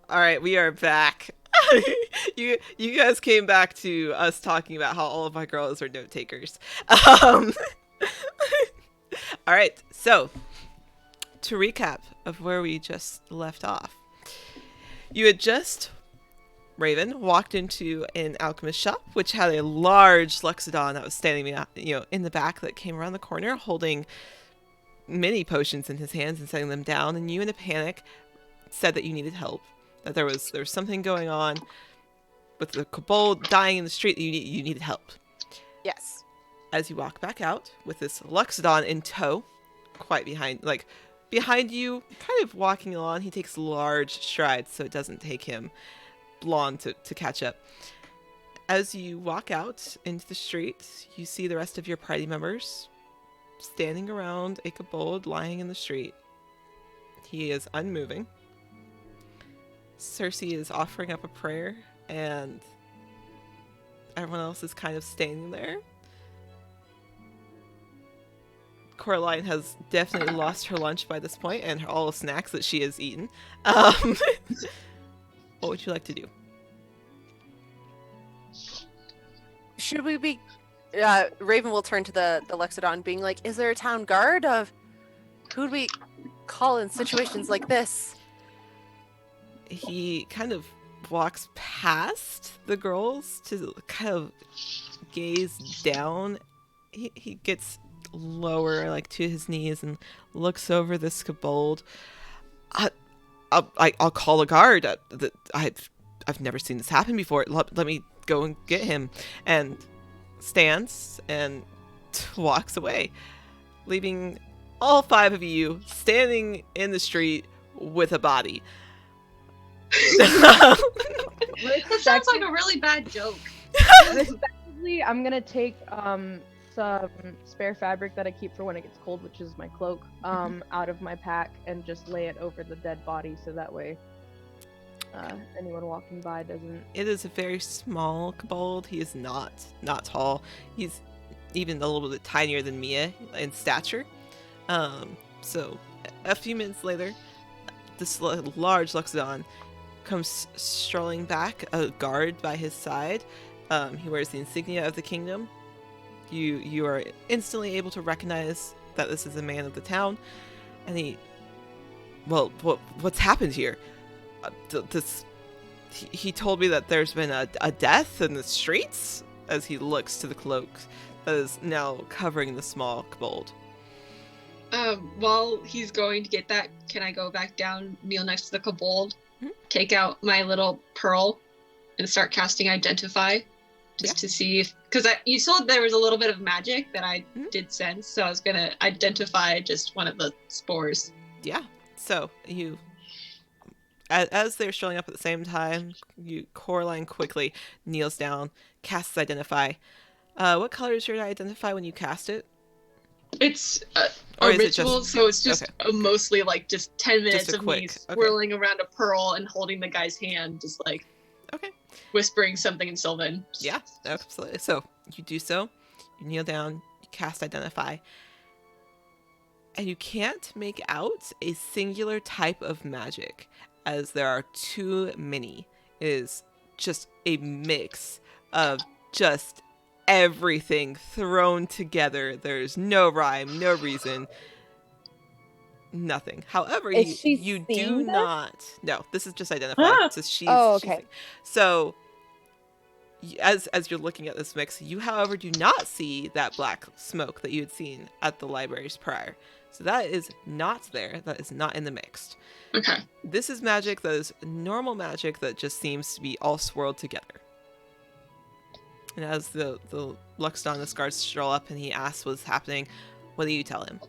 All right, we are back. You guys came back to us talking about how all of my girls are note takers. Um, all right, so to recap of where we just left off, you had just Raven walked into an alchemist shop, which had a large Luxodon that was standing, in the back that came around the corner, holding many potions in his hands and setting them down. And you, in a panic, said that you needed help. That there was something going on with the kobold dying in the street. That you needed help. Yes. As you walk back out with this Luxodon in tow, quite behind you, kind of walking along. He takes large strides, so it doesn't take him long to catch up. As you walk out into the street, you see the rest of your party members standing around a kobold lying in the street. He is unmoving. Cersei is offering up a prayer, and everyone else is kind of standing there. Coraline has definitely lost her lunch by this point and all the snacks that she has eaten. What would you like to do? Should we be... Raven will turn to the Lexodon being like, is there a town guard of... Who'd we call in situations like this? He kind of walks past the girls to kind of gaze down. He gets lower, like to his knees, and looks over this kobold. I'll call a guard. I've never seen this happen before. Let me go and get him. And stands and walks away, leaving all 5 of you standing in the street with a body. That sounds like a really bad joke. Respectively, I'm gonna take some spare fabric that I keep for when it gets cold, which is my cloak, out of my pack and just lay it over the dead body, so that way anyone walking by doesn't. It is a very small kobold. He is not tall. He's even a little bit tinier than Mia in stature. So a few minutes later, this large Luxodon comes strolling back, a guard by his side. He wears the insignia of the kingdom. You are instantly able to recognize that this is a man of the town, and what's happened here? He told me that there's been a death in the streets. As he looks to the cloak that is now covering the small kobold. While he's going to get that, can I go back down, kneel next to the kobold, take out my little pearl, and start casting Identify, just to see if, because you saw there was a little bit of magic that I did sense, so I was gonna identify just one of the spores. Yeah. So you, as they're showing up at the same time, Coraline quickly kneels down, casts Identify. What color is your Identify when you cast it? It's Or a is it ritual, just- so it's just mostly like just 10 minutes Just a of quick, me okay. swirling around a pearl and holding the guy's hand, just like Okay. whispering something in Sylvan. Yeah, absolutely. So you do so. You kneel down. You cast Identify. And you can't make out a singular type of magic, as there are too many. It is just a mix of just everything thrown together. There's no rhyme, no reason. Nothing. However, Is she you do seeing this? not. No, this is just identifying. Ah! So she's. Oh, she's- okay. so, as you're looking at this mix, you, however, do not see that black smoke that you had seen at the libraries prior. So that is not there. That is not in the mixed. Okay. This is magic that is normal magic that just seems to be all swirled together. And as the Luxdon, the guards stroll up and he asks what's happening, what do you tell him?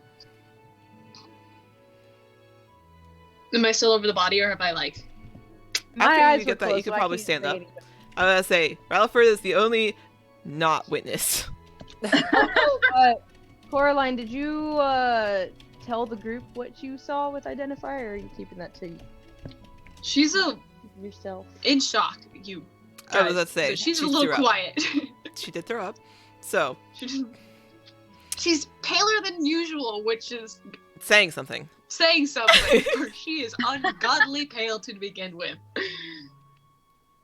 Am I still over the body, or have I like? My After eyes you were get that, you closed, could so I probably can't stand say up. anything. I'm gonna say Ralphford is the only not witness. Coraline, did you tell the group what you saw with Identify, or are you keeping that to She's yourself? in shock. You. I was guys. about to say, So she's she a little threw up. quiet. She did throw up. So, She's paler than usual, which is saying something. saying something. For she is ungodly pale to begin with.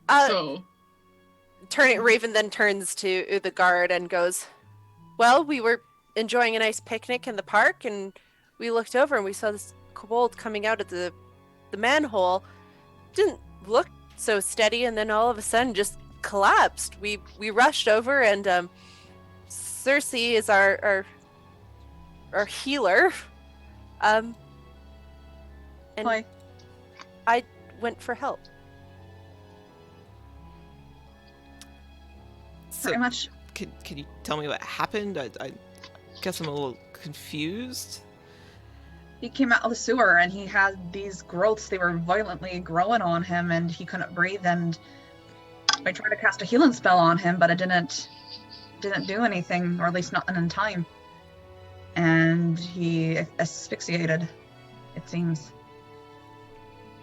So Raven then turns to the guard and goes, well, we were enjoying a nice picnic in the park, and we looked over and we saw this kobold coming out of the manhole. Didn't look so steady, and then all of a sudden just collapsed. We rushed over, and Circe is our healer. And Hi. I went for help. So, Pretty much. can you tell me what happened? I guess I'm a little confused. He came out of the sewer and he had these growths. They were violently growing on him and he couldn't breathe. And I tried to cast a healing spell on him, but it didn't do anything, or at least not in time. And he asphyxiated, it seems.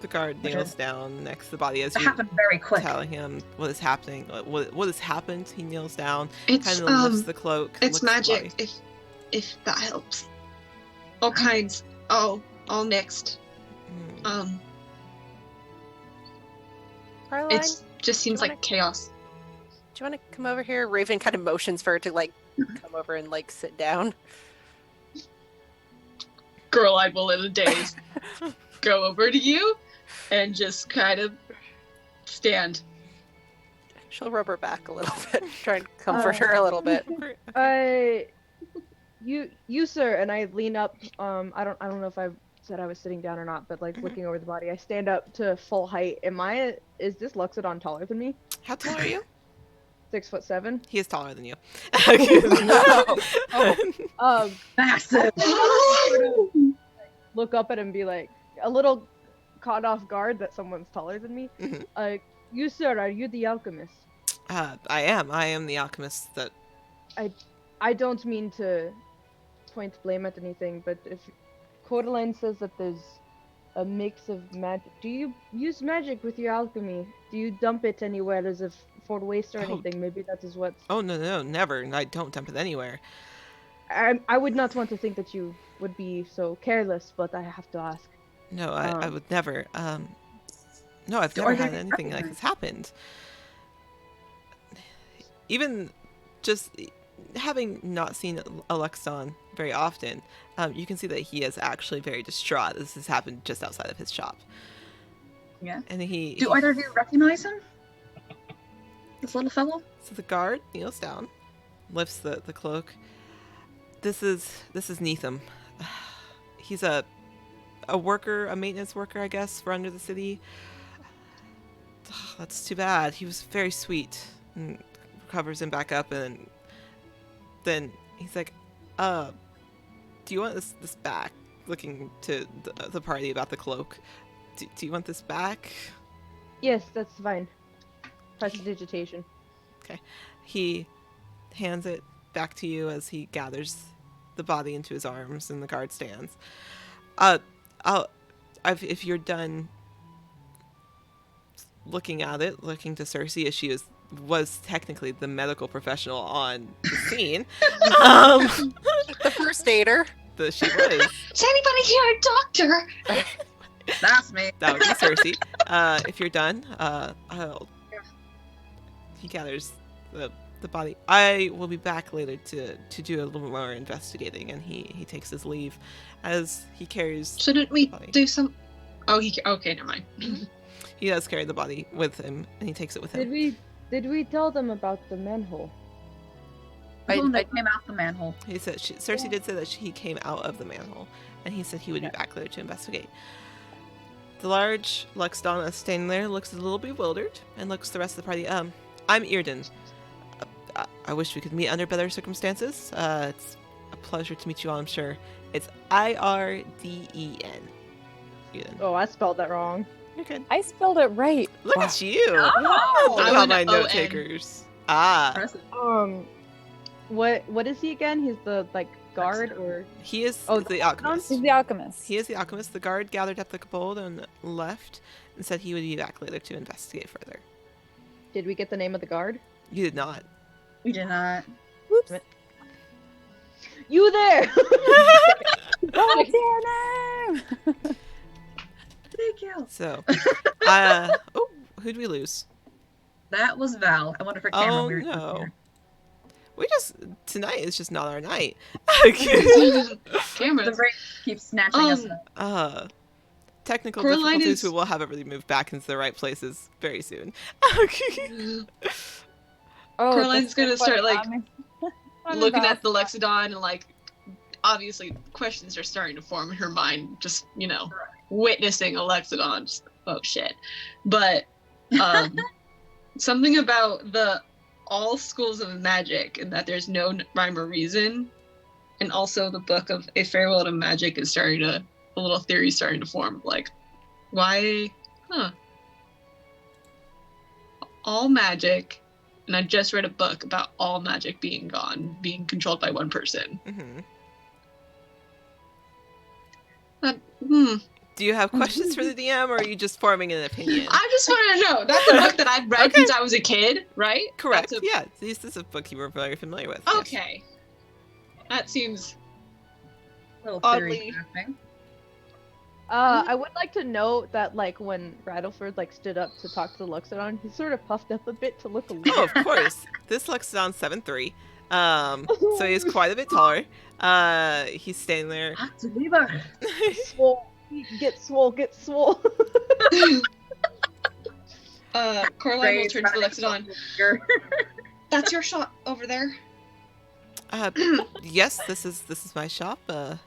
The guard Which kneels is- down next to the body as It you happened very quick. telling him what is happening. What has happened? He kneels down, it's kind of lifts the cloak. it's looks at the magic. If that helps. All kinds. All mixed. body. Caroline, It's just seems wanna- like chaos. do you want to come over here? Raven kind of motions for her to like come over and like sit down. Girl, I will in a daze go over to you and just kind of stand. She'll rub her back a little bit, try and comfort her a little bit. You sir, and I lean up. I don't know if I said I was sitting down or not, but like Mhm. looking over the body, I stand up to full height. Is this Luxodon taller than me? How tall are you? 6'7". He is taller than you. Massive. Look up at him and be like, a little caught off guard that someone's taller than me. Mhm. You sir, are you the alchemist? I am the alchemist that. I don't mean to point blame at anything, but if Coraline says that there's a mix of magic, do you use magic with your alchemy? Do you dump it anywhere as if for waste or Oh. anything? Maybe that is what. Oh no, never. I don't dump it anywhere. I would not want to think that you would be so careless, but I have to ask. No, I would never. No, I've Do never either had of you anything like recognize- this happened. Even just having not seen Alexon very often, you can see that he is actually very distraught. This has happened just outside of his shop. Yeah. And he. Do either of you recognize him? This little fellow? So the guard kneels down, lifts the cloak. This is Neetham. He's a worker, a maintenance worker, I guess, for under the city. That's too bad. He was very sweet. And covers him back up, and then he's like, do you want this back?" Looking to the party about the cloak. Do you want this back? Yes, that's fine. Prestidigitation. He hands it back to you as he gathers the body into his arms and the guard stands. If you're done looking at it, looking to Circe as she was technically the medical professional on the scene. The first aider. She was. Is anybody here a doctor? That's me. That would be Circe. If you're done, he gathers the the body. I will be back later to do a little more investigating, and he takes his leave as he carries Shouldn't we the body. do some? Oh, okay, never mind. He does carry the body with him, and he takes it with him. Did we tell them about the manhole? I told him I- they came out the manhole. He said Cersei did say that he came out of the manhole, and he said he would be back later to investigate. The large Luxdonna standing there looks a little bewildered and looks at the rest of the party. I'm Earden. I wish we could meet under better circumstances. It's a pleasure to meet you all, I'm sure. It's Irden. Earden. Oh, I spelled that wrong. You're good. I spelled it right. Look at you. Oh, Look I at all went my O-N. note takers. Ah, impressive. What is he again? He's the guard or he is Oh, the alchemist. He's the alchemist. He is the alchemist. The guard gathered up the kobold and left, and said he would be back later to investigate further. did we get the name of the guard? You did not. We did not. Whoops. You there? What's your name? Thank you. So, who'd we lose? That was Val. I wonder if her camera Oh weird. no. Tonight is just not our night. The Cameras. break keeps snatching us up. Technical Coraline difficulties. is- We will have everything moved back into the right places very soon. Oh, Coraline's that's gonna so start, funny. like, I'm Looking at about- the Lexodon and obviously questions are starting to form in her mind. Just witnessing a Lexodon. Just, oh shit! But something about all schools of magic and that there's no rhyme or reason, and also the book of A Farewell to Magic is a little theory starting to form. Like, why? All magic. And I just read a book about all magic being gone, being controlled by one person. hmm Do you have questions for the DM, or are you just forming an opinion? I just want to know. That's a book that I've read Okay. since I was a kid, right? Correct. That's a- Yeah, this is a book you were very familiar with. yes. Okay. That seems. Little Oddly- theory crafting. I would like to note that when Rattleford stood up to talk to the Luxodon, he sort of puffed up a bit to look a little. Oh, of course. This Luxodon's 7'3". So he's quite a bit taller. He's standing there. That's a weaver. swole. Get swole. Get swole. Coraline will Raise turn to the back Lexodon. your- That's your shop over there. Yes, this is my shop. I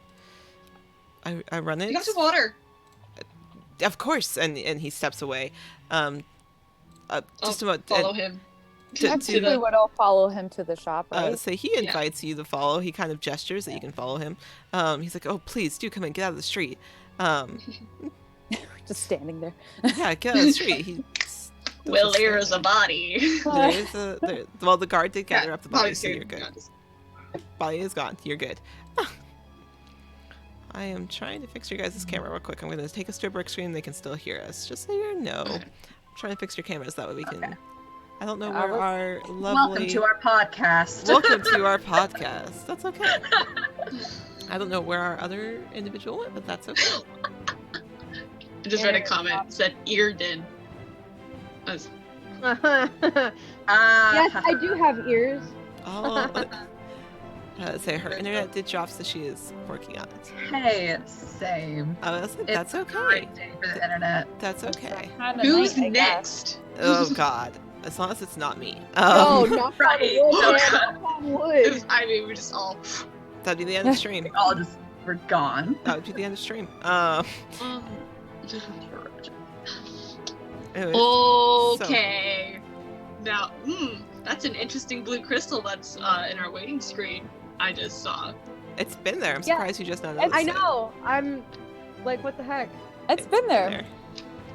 run it. You got some water. Of course, and he steps away. Just a moment. Follow him. to- Actually, the- would all follow him to the shop, right? So he invites you to follow. He kind of gestures that you can follow him. He's like, "Oh, please do come in. Get out of the street." Just standing there. Yeah, get out of the street. Well, there is a body. Well, the guard did gather up the body, body's so good. you're good. Yeah, just- Body is gone. You're good. I am trying to fix your guys' camera real quick. I'm going to take us to a brick screen. They can still hear us. Just so you know. Okay. I'm trying to fix your cameras. That way we can... Okay. I don't know I where will- our lovely... Welcome to our podcast. Welcome to our podcast. That's okay. I don't know where our other individual went, but that's okay. I just read a comment that said Earden. yes, Ah, I do have ears. Oh, say her internet did drop, so she is working on it. Hey, it's same. I was like, It's that's a okay. great day for the internet. That's okay. Kinda Who's nice, I guess. next? Oh God, as long as it's not me. Oh, knock on right. wood. Oh, man, God. knock on wood. I mean, we just all. That'd be the end of the stream. All just were gone. That would be the end of the stream. Anyways, Okay. Now, that's an interesting blue crystal that's in our waiting screen. I just saw. it's been there. I'm Yeah. surprised you just not noticed I it. know. I'm like, what the heck? It's been there.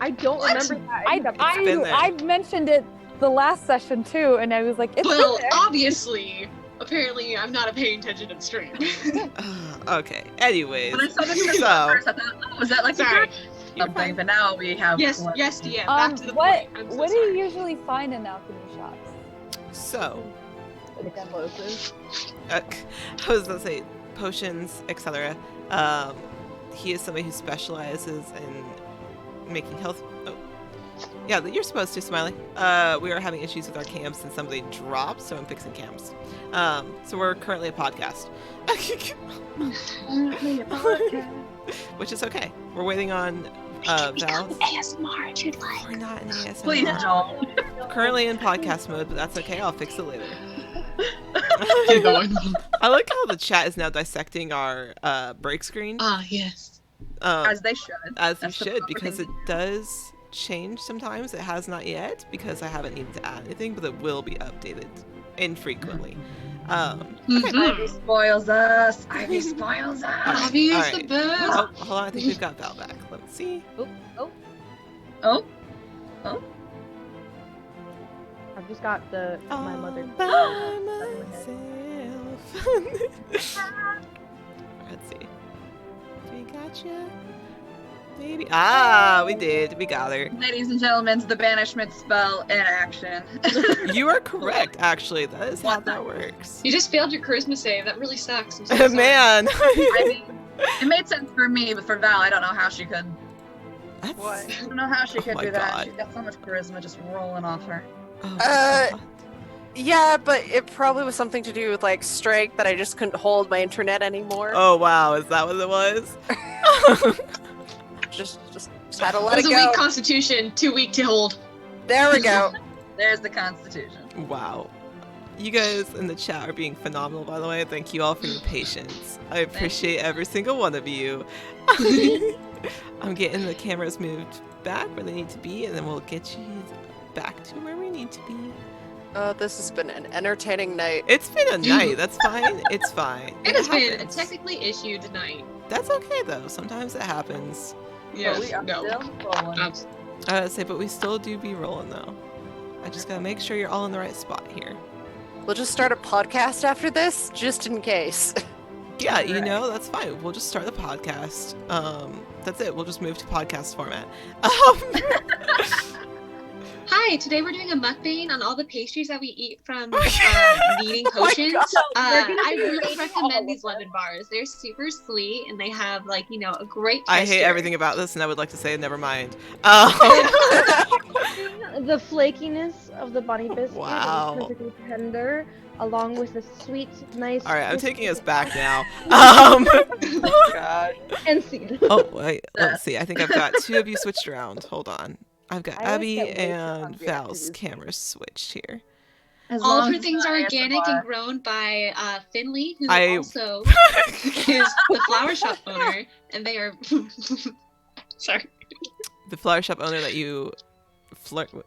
I don't What? remember that. been there. I mentioned it the last session too, and I was like, it's Well, been there. obviously, apparently, I'm not paying attention to the stream. Okay. Anyways, When I saw the crystal so at first, I thought, oh, is that like Sorry. something? But now we have. Yes, DM. Back to the what point. I'm so what do sorry. you usually find in alchemy shops? so Explosives. I was gonna say potions, etc. He is somebody who specializes in making health. Oh, Yeah, you're supposed to, Smiley. We are having issues with our cams and somebody dropped, so I'm fixing cams. So we're currently a podcast. Which is okay. We're waiting on Val. ASMR if you'd like. We're not in ASMR. Please don't. We're currently in podcast mode, but that's okay. I'll fix it later. I like how the chat is now dissecting our break screen. Ah, yes. As they should. As you That's the should, proper because thing it does change sometimes. It has not yet, because I haven't needed to add anything, but it will be updated infrequently. Ivy spoils us. Ivy spoils us. Ivy is Alright. the best. Oh, hold on. I think we've got Val back. Let's see. Oh, I've just got my mother. By myself. Let's see. We got you. Maybe. Ah, we did. We got her. ladies and gentlemen, the banishment spell in action. You are correct, actually. That is how that works. You just failed your charisma save. That really sucks. I'm so sorry. Man. I mean, it made sense for me, but for Val, I don't know how she could. That's... What? I don't know how she Oh could my do that. God. She's got so much charisma just rolling off her. Oh, God. Yeah, but it probably was something to do with like strength that I just couldn't hold my internet anymore. Oh, wow. Is that what it was? Just had to It let was it a go. weak constitution, too weak to hold. There we go. There's the Constitution. Wow. You guys in the chat are being phenomenal, by the way. Thank you all for your patience. I appreciate every single one of you. I'm getting the cameras moved back where they need to be, and then we'll get you back to where we need to be. This has been an entertaining night. It's been a night. That's fine. It's fine. It has been a happens. technically issued night. That's okay, though. Sometimes it happens. Yes, we are no. still rolling. Abs- I would say, but we still do be rolling, though. I just gotta make sure you're all in the right spot here. We'll just start a podcast after this, just in case. Yeah, you Right. know, that's fine. We'll just start the podcast. That's it. We'll just move to podcast format. Hi, today we're doing a mukbang on all the pastries that we eat from eating Oh my potions. God, I really recommend these lemon bars. They're super sweet and they have like, you know, a great texture. I hate everything about this, and I would like to say never mind. The flakiness of the bunny biscuit Wow. is perfectly tender, along with the sweet, nice. All right, I'm taking us back now. God. And seed. Oh wait, let's see. I think I've got two of you switched around. Hold on. I've got I always Abby get way too and hungry after Val's these. cameras switched here. As All of long her as things are the organic ASMR and grown by Finley, who I- also is the flower shop owner, and they are. Sorry, The flower shop owner that you flirt with.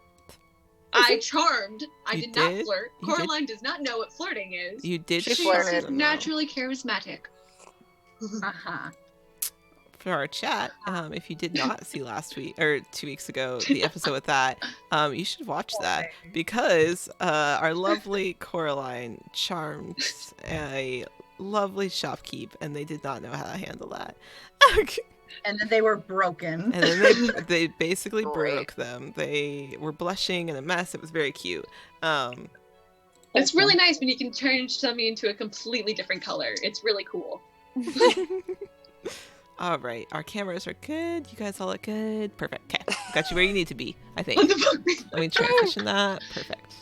I charmed. I You did not did? flirt. You did? Coraline does not know what flirting is. You did She She's flirt flirted. with them, though. naturally charismatic. Uh-huh. For our chat, if you did not see last week or 2 weeks ago the episode with that, you should watch that because our lovely Coraline charmed a lovely shopkeep, and they did not know how to handle that. And then they were broken. And then they basically Great. broke them. They were blushing and a mess. It was very cute. It's really nice when you can turn something into a completely different color. It's really cool. All right, our cameras are good. You guys all look good. Perfect. Okay, got you where you need to be. I think. What the fuck? Let me transition that. Perfect.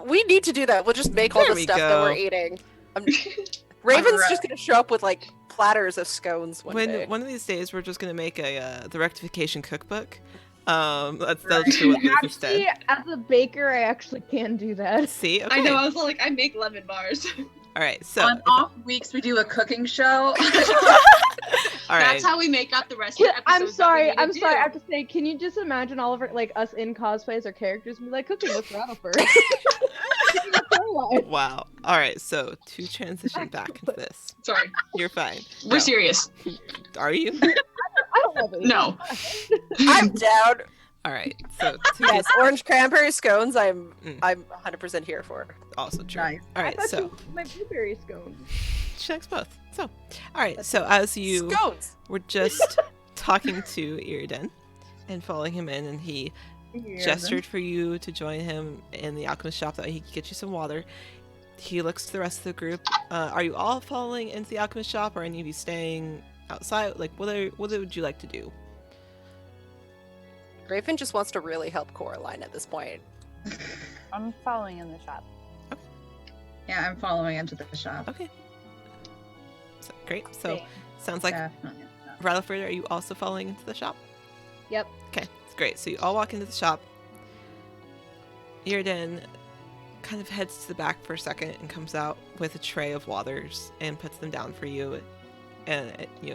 We need to do that. We'll just make all There the we stuff that we're go. eating. Raven's Alright. just gonna show up with like platters of scones one day. One of these days, we're just gonna make the rectification cookbook. That'll Right. just be what it is Actually, instead. as a baker, I actually can do that. See, okay. I know. I was like, I make lemon bars. All right, so On off weeks, we do a cooking show. all right. That's how we make up the rest of the episodes. I'm sorry. that we I'm need to sorry. I do. have to say, can you just imagine all of our, like us in cosplays or characters and be like, cooking with Rattle first? Wow. All right, so to transition back into this, Sorry, you're fine. we're No. serious. Are you? I don't love it. No. I'm down. All right. So to Yes, orange cranberry scones. I'm Mm. 100% here for. also true. Nice. All I right, thought so you my blueberry scone. she likes both. So, all right. So as you Scones. were just talking to Iridan and following him in, and he gestured for you to join him in the alchemist shop that he could get you some water. He looks to the rest of the group. Are you all following into the alchemist shop, or any of you staying outside? Like, what would you like to do? Raven just wants to really help Coraline at this point. I'm following in the shop. Yeah, I'm following into the shop. Okay. So, great. So, Same. sounds like Definitely. Rattleford, are you also following into the shop? Yep. Okay, it's great. So you all walk into the shop. Iridan kind of heads to the back for a second and comes out with a tray of waters and puts them down for you, and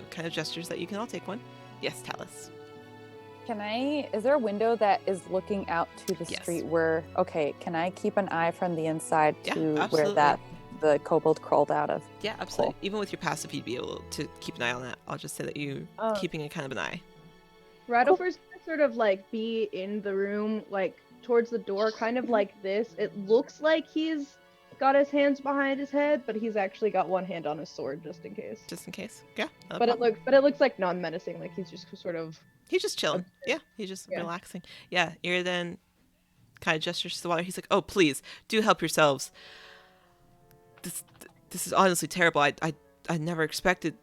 kind of gestures that you can all take one. Yes, Talus. Is there a window that is looking out to the Yes. street where, okay, can I keep an eye from the inside Yeah, to where absolutely. the kobold crawled out of? Yeah, absolutely. Even with your passive, you'd be able to keep an eye on that. I'll just say that you Oh. keeping a kind of an eye. Rattleford's gonna sort of like be in the room, like towards the door, kind of like this. It looks like he's got his hands behind his head, but he's actually got one hand on his sword just in case. Just in case. Yeah. not a But problem. it looks like non-menacing, like he's just sort of. He's just chilling. Yeah, he's just Yeah. relaxing. Yeah, Iridan kind of gestures to the water. He's like, "Oh, please, do help yourselves. This is honestly terrible. I never expected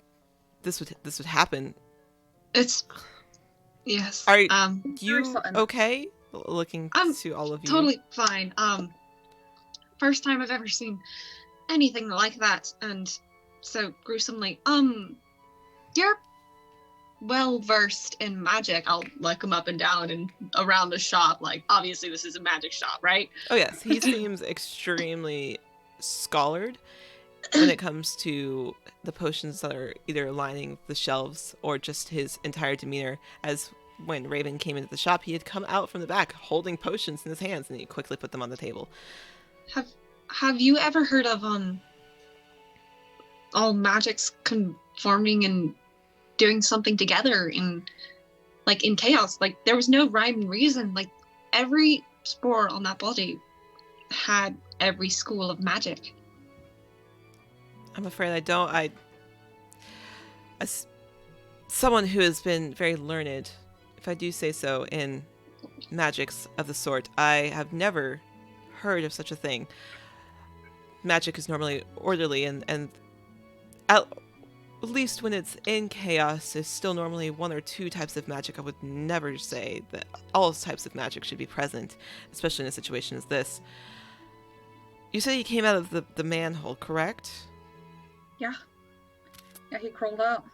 this would happen. It's yes. Are you something. okay?" Looking I'm to all of you. Totally fine. First time I've ever seen anything like that, and so gruesomely. You're well versed in magic. I'll look him up and down and around the shop. Like, obviously, this is a magic shop, right? Oh yes, he seems extremely scholared when it comes to the potions that are either lining the shelves or just his entire demeanor. As when Raven came into the shop, he had come out from the back holding potions in his hands, and he quickly put them on the table. Have you ever heard of all magics conforming and doing something together in chaos? Like, there was no rhyme and reason. Like, every spore on that body had every school of magic. I'm afraid I don't. As someone who has been very learned, if I do say so, in magics of the sort, I have never heard of such a thing. Magic is normally orderly, and at least when it's in chaos, there's still normally one or two types of magic. I would never say that all types of magic should be present, especially in a situation as this. You said he came out of the manhole, correct? Yeah. Yeah, he crawled out.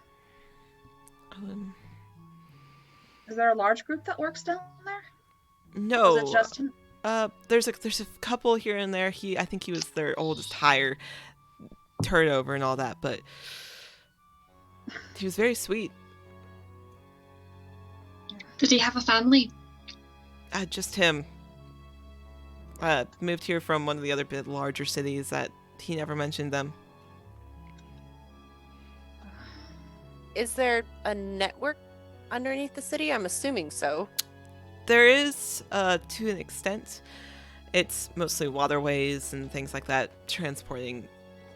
Is there a large group that works down there? No. Is it just him? There's a couple here and there. I think he was their oldest hire, turnover and all that, but he was very sweet. Did he have a family? Just him. Moved here from one of the other bit larger cities. That he never mentioned them. Is there a network underneath the city? I'm assuming so. There is, to an extent. It's mostly waterways and things like that, transporting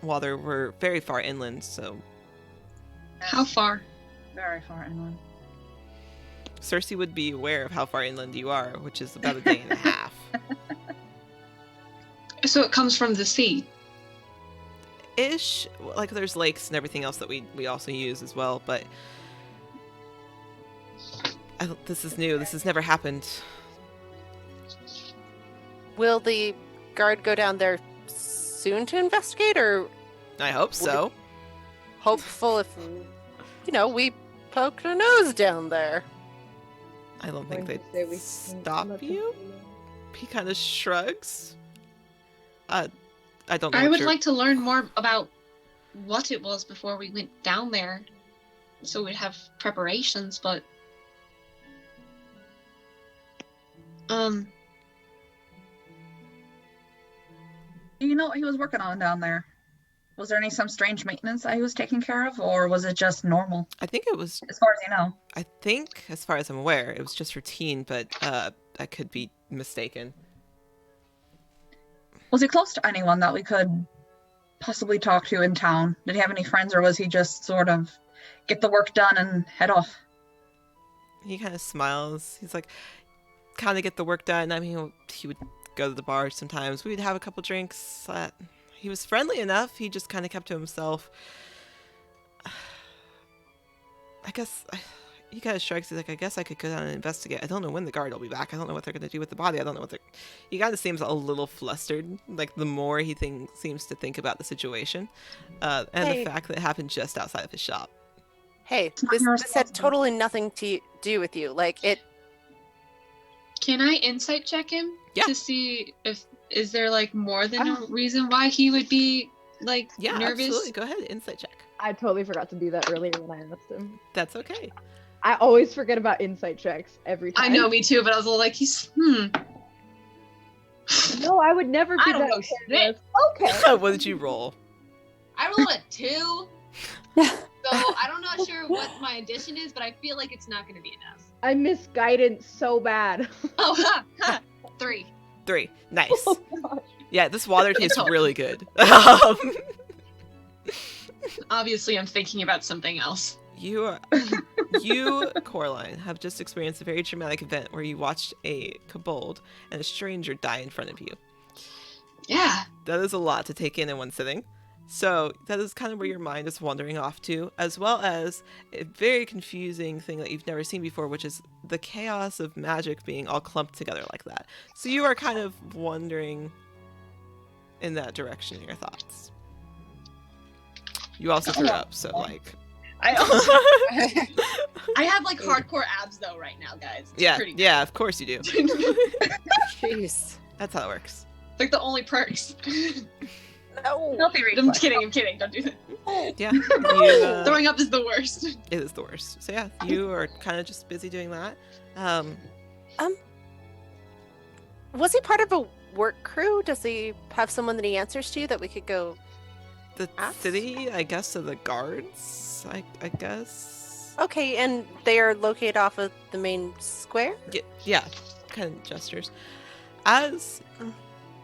water. We're very far inland, so How far? Very far inland. Cersei would be aware of how far inland you are, which is about a day and a half. So it comes from the sea. Ish. Like, there's lakes and everything else that we also use as well, but this is new. This has never happened. Will the guard go down there soon to investigate, or I hope so. hopeful if, we poked our nose down there? I don't think Going to say they'd we stop let them you. know. He kind of shrugs. I don't know. I what would you're- like to learn more about what it was before we went down there, so we'd have preparations. But Do you know what he was working on down there? Was there some strange maintenance that he was taking care of, or was it just normal, I think it was. as far as you know? I think, as far as I'm aware, it was just routine, but I could be mistaken. Was he close to anyone that we could possibly talk to in town? Did he have any friends, or was he just sort of get the work done and head off? He kind of smiles. He's like, kind of get the work done. I mean, he would go to the bar sometimes. We'd have a couple drinks. He was friendly enough. He just kind of kept to himself. I guess he kind of shrugs. He's like, I guess I could go down and investigate. I don't know when the guard will be back. I don't know what they're going to do with the body. I don't know what they're... He kind of seems a little flustered, like the more he seems to think about the situation. And Hey. the fact that it happened just outside of his shop. Hey, not this your had responsibility. totally nothing to do with you. Like, it. Can I insight check him Yeah. to see if is there like more than a reason why he would be like Yeah, nervous? absolutely. Go ahead, insight check. I totally forgot to do that earlier when I asked him. That's okay. I always forget about insight checks every time. I know, me too, but I was all like, No, I would never be I don't that know shit. careless. Okay. What did you roll? I rolled a 2. So I'm not sure what my addition is, but I feel like it's not going to be enough. I miss guidance so bad. Oh, 3. 3. Nice. Oh, gosh. Yeah, this water tastes really good. Obviously, I'm thinking about something else. You, Coraline, have just experienced a very traumatic event where you watched a kobold and a stranger die in front of you. Yeah. That is a lot to take in one sitting. So that is kind of where your mind is wandering off to, as well as a very confusing thing that you've never seen before, which is the chaos of magic being all clumped together like that. So you are kind of wandering in that direction in your thoughts. You also threw up, so like... I also I have like hardcore abs though right now, guys. It's Yeah, pretty yeah, of course you do. Jeez. That's how it works. like the only perks. No. healthy I'm reflex. kidding, I'm kidding. Don't do that. Yeah, you, Throwing up is the worst. it is the worst. So yeah, you are kind of just busy doing that. Was he part of a work crew? Does he have someone that he answers to that we could go? The Ask? city, I guess, of the guards, I guess. Okay, and they are located off of the main square? Yeah, kind of gestures. As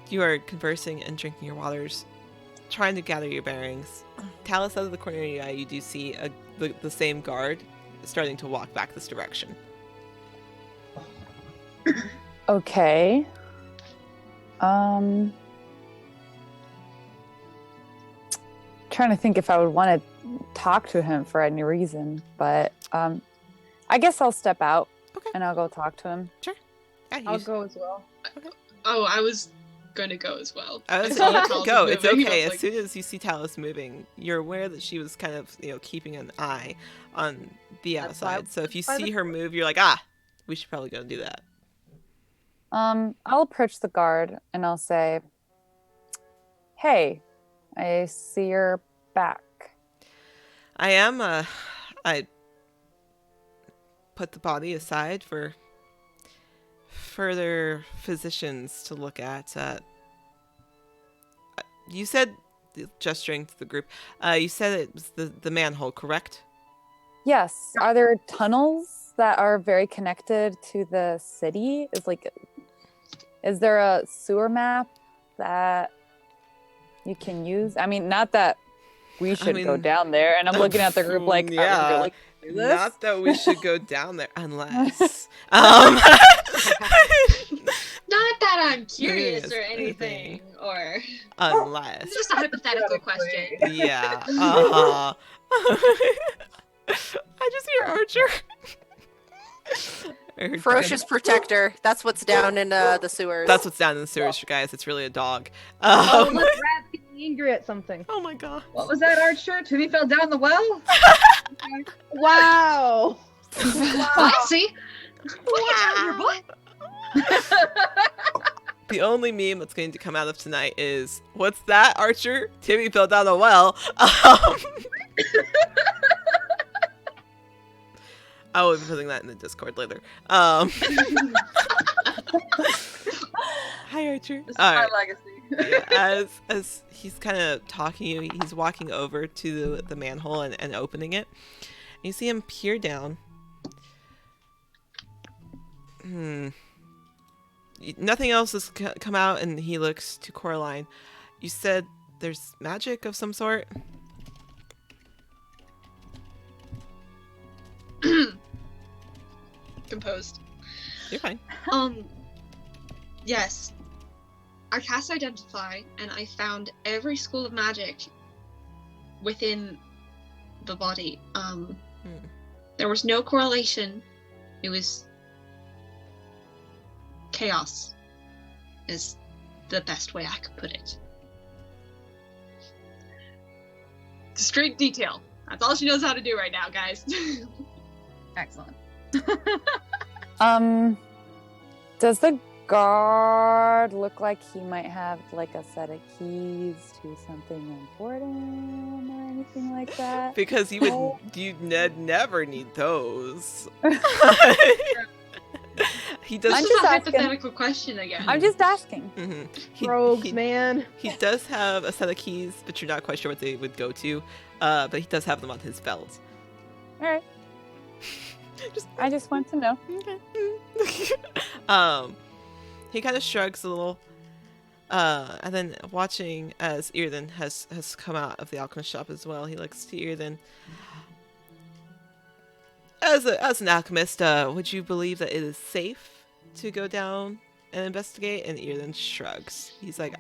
you are conversing and drinking your waters, trying to gather your bearings, Talus, out of the corner of your eye, you do see the same guard starting to walk back this direction. Okay. Trying to think if I would want to talk to him for any reason, but I guess I'll step out Okay. and I'll go talk to him. Yeah, I'll go as well. Oh, I was gonna go as well. I was I saw you can Talus go. It's moving, I okay. was As like, soon as you see Talus moving, you're aware that she was kind of, keeping an eye on the That's why- outside. So if you by the- see her move, you're like, we should probably go and do that. I'll approach the guard and I'll say, "Hey, I see you're back." I am. I put the body aside for further physicians to look at. You said, gesturing to the group, you said it was the manhole, correct? Yes. Are there tunnels that are very connected to the city? Is there a sewer map that you can use? I mean, not that we should go mean, down there. And I'm looking at the group like, yeah. are we really gonna do this? Not that we should go down there, unless. not that I'm curious Yes, or anything, or unless. It's just a hypothetical question. Yeah. I just hear Archer. I heard Ferocious Protector. That's what's down in the sewers. That's what's down in the sewers, guys. It's really a dog. Oh, let rats get angry at something. Oh my god. What was that, Archer? Timmy fell down the well? Wow. Classy. What are you doing here, boy? The only meme that's going to come out of tonight is, what's that, Archer? Timmy fell down the well. I will be putting that in the Discord later. Hi, Archer. This is All my right. legacy. Yeah, as he's kind of talking to you, he's walking over to the manhole and opening it. And you see him peer down. Nothing else has come out, and he looks to Coraline. You said there's magic of some sort? composed. You're fine. Yes. I cast Identify, and I found every school of magic within the body. There was no correlation. It was chaos, is the best way I could put it. Straight detail. That's all she knows how to do right now, guys. Excellent. Does the guard look like he might have like a set of keys to something important or anything like that? Because you'd never need those. He does. This I'm is just a asking. hypothetical question again. I'm just asking. Rogues, man. He does have a set of keys, but you're not quite sure what they would go to. But he does have them on his belt. All right. I just want to know. He kind of shrugs a little, and then watching as Irden has come out of the alchemist shop as well, he looks to Irden. As an alchemist, would you believe that it is safe to go down and investigate? And Irden shrugs. He's like,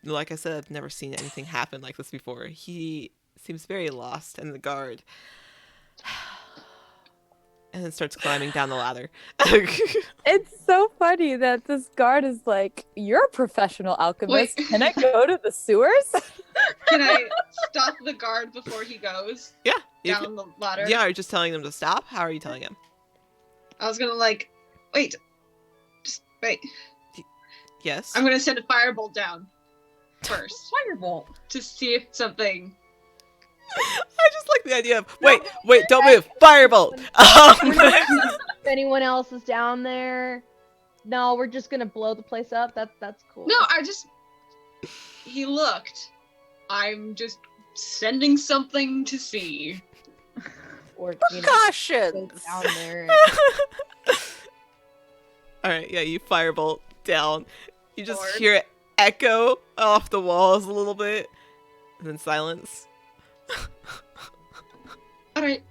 like I said, I've never seen anything happen like this before. He seems very lost, and the guard. And then starts climbing down the ladder. It's so funny that this guard is like, "You're a professional alchemist. Wait. Can I go to the sewers?" Can I stop the guard before he goes Yeah. you down the ladder? Yeah, are you just telling them to stop? How are you telling him? I was gonna wait. Just wait. Yes. I'm gonna send a firebolt down first Firebolt. to see if something. I just like the idea of wait, don't move, firebolt. We're not gonna see if anyone else is down there. No, we're just gonna blow the place up. That's cool. No, he looked. I'm just sending something to see. Or go Precautions. down there. All right, yeah, you firebolt down. You just Lord. hear it echo off the walls a little bit, and then silence. All right,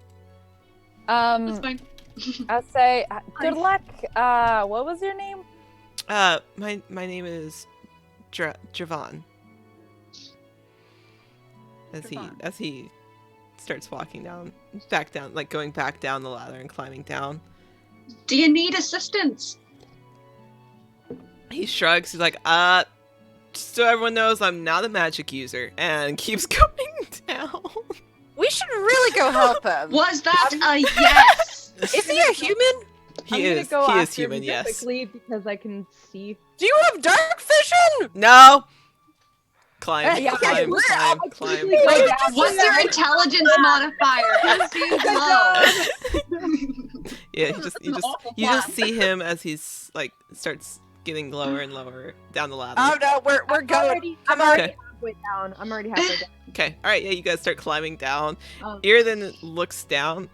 that's Um, fine. I'll say good luck. What was your name? My name is Javon. Javon. As he starts walking back down, like going back down the ladder and climbing down. Do you need assistance? He shrugs. He's like, just so everyone knows, I'm not a magic user, and keeps going down. We should really go help him. Was that a yes? Is he a human? He I'm is. gonna go He is after him human. Yes. quickly because I can see. Do you have dark vision? No. Climb. Yeah, Climb. we're Climb. all Climb. quickly Climb. go down. What's your intelligence modifier? It seems low. Yeah. This is You an awful you just plan. see him as he's like starts getting lower and lower down the ladder. Oh no, we're I'm going. already I'm already. Okay. halfway down. I'm already halfway down. Okay. All right. Yeah. You guys start climbing down. Um, Irden looks down,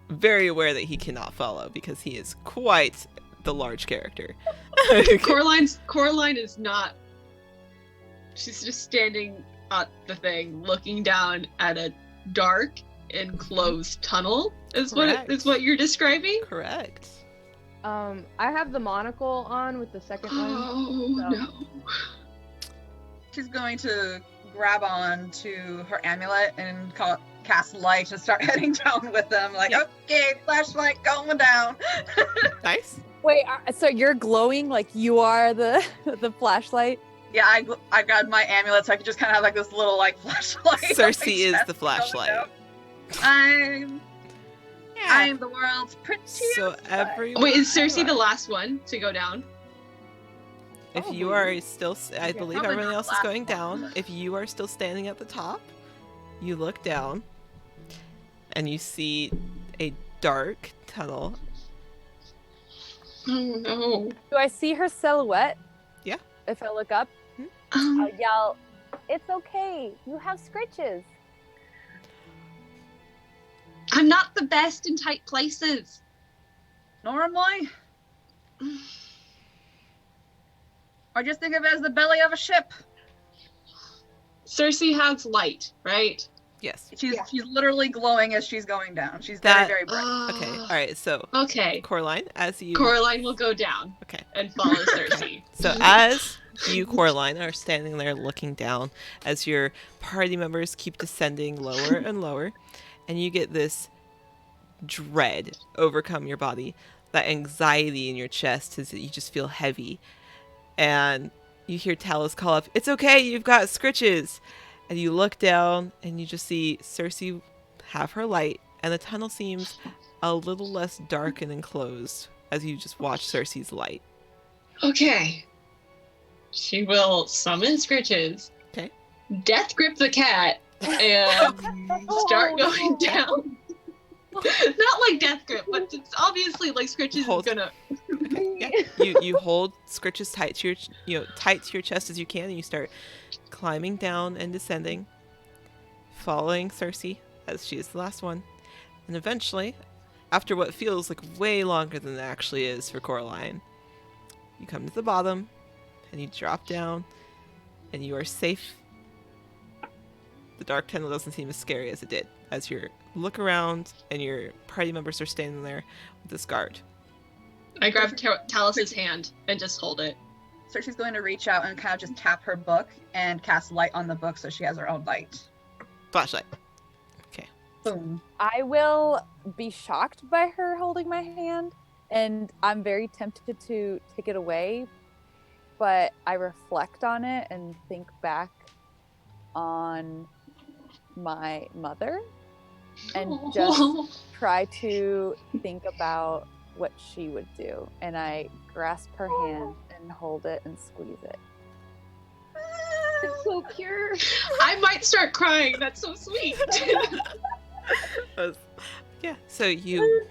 very aware that he cannot follow because he is quite the large character. Coraline is not. She's just standing at the thing, looking down at a dark and closed tunnel. Is Correct. what you're describing? Correct. I have the monocle on with the second one. Oh So- no! She's going to grab on to her amulet and cast light and start heading down with them. Like, Yep. okay, flashlight going down. Nice. Wait, so you're glowing like you are the the flashlight? Yeah, I got my amulet so I could just kind of have like this little like flashlight. on my Cersei is chest the going flashlight. down. I'm the world's prettiest. So everyone. Wait, is Cersei the last one to go down? If you are still, I believe Probably everyone not else is last going one. down. If you are still standing at the top, you look down, and you see a dark tunnel. Oh no! Do I see her silhouette? Yeah. If I look up, Um, I'll yell, "It's okay. You have scritches." I'm not the best in tight places. Nor am I. Or just think of it as the belly of a ship. Cersei has light, right? Yes. She's literally glowing as she's going down. She's That- very, very bright. Okay. All right. So, Okay. Coraline, as you. Coraline will go down. Okay. And follow Cersei. So as you, Coraline, are standing there looking down, as your party members keep descending lower and lower, and you get this dread overcome your body. That anxiety in your chest is that you just feel heavy. And you hear Talus call up, "It's okay, you've got scritches." And you look down and you just see Cersei have her light, and the tunnel seems a little less dark and enclosed as you just watch Cersei's light. Okay. She will summon Scritches. Okay. Death grip the cat and start going down. Not like death grip, but it's obviously like Scritches Hold. is gonna. Okay. Yeah. You hold Scritches tight to your chest as you can, and you start climbing down and descending, following Cersei as she is the last one, and eventually, after what feels like way longer than it actually is for Coraline, you come to the bottom, and you drop down, and you are safe. The dark tunnel doesn't seem as scary as it did as you look around and your party members are standing there with this guard. I grab Talus's hand and just hold it. Cersei's going to reach out and kind of just tap her book and cast light on the book so she has her own light. Flashlight. Boom. I will be shocked by her holding my hand, and I'm very tempted to take it away, but I reflect on it and think back on my mother and just try to think about what she would do. And I grasp her hand and hold it and squeeze it. It's so pure. I might start crying. That's so sweet. Yeah, so you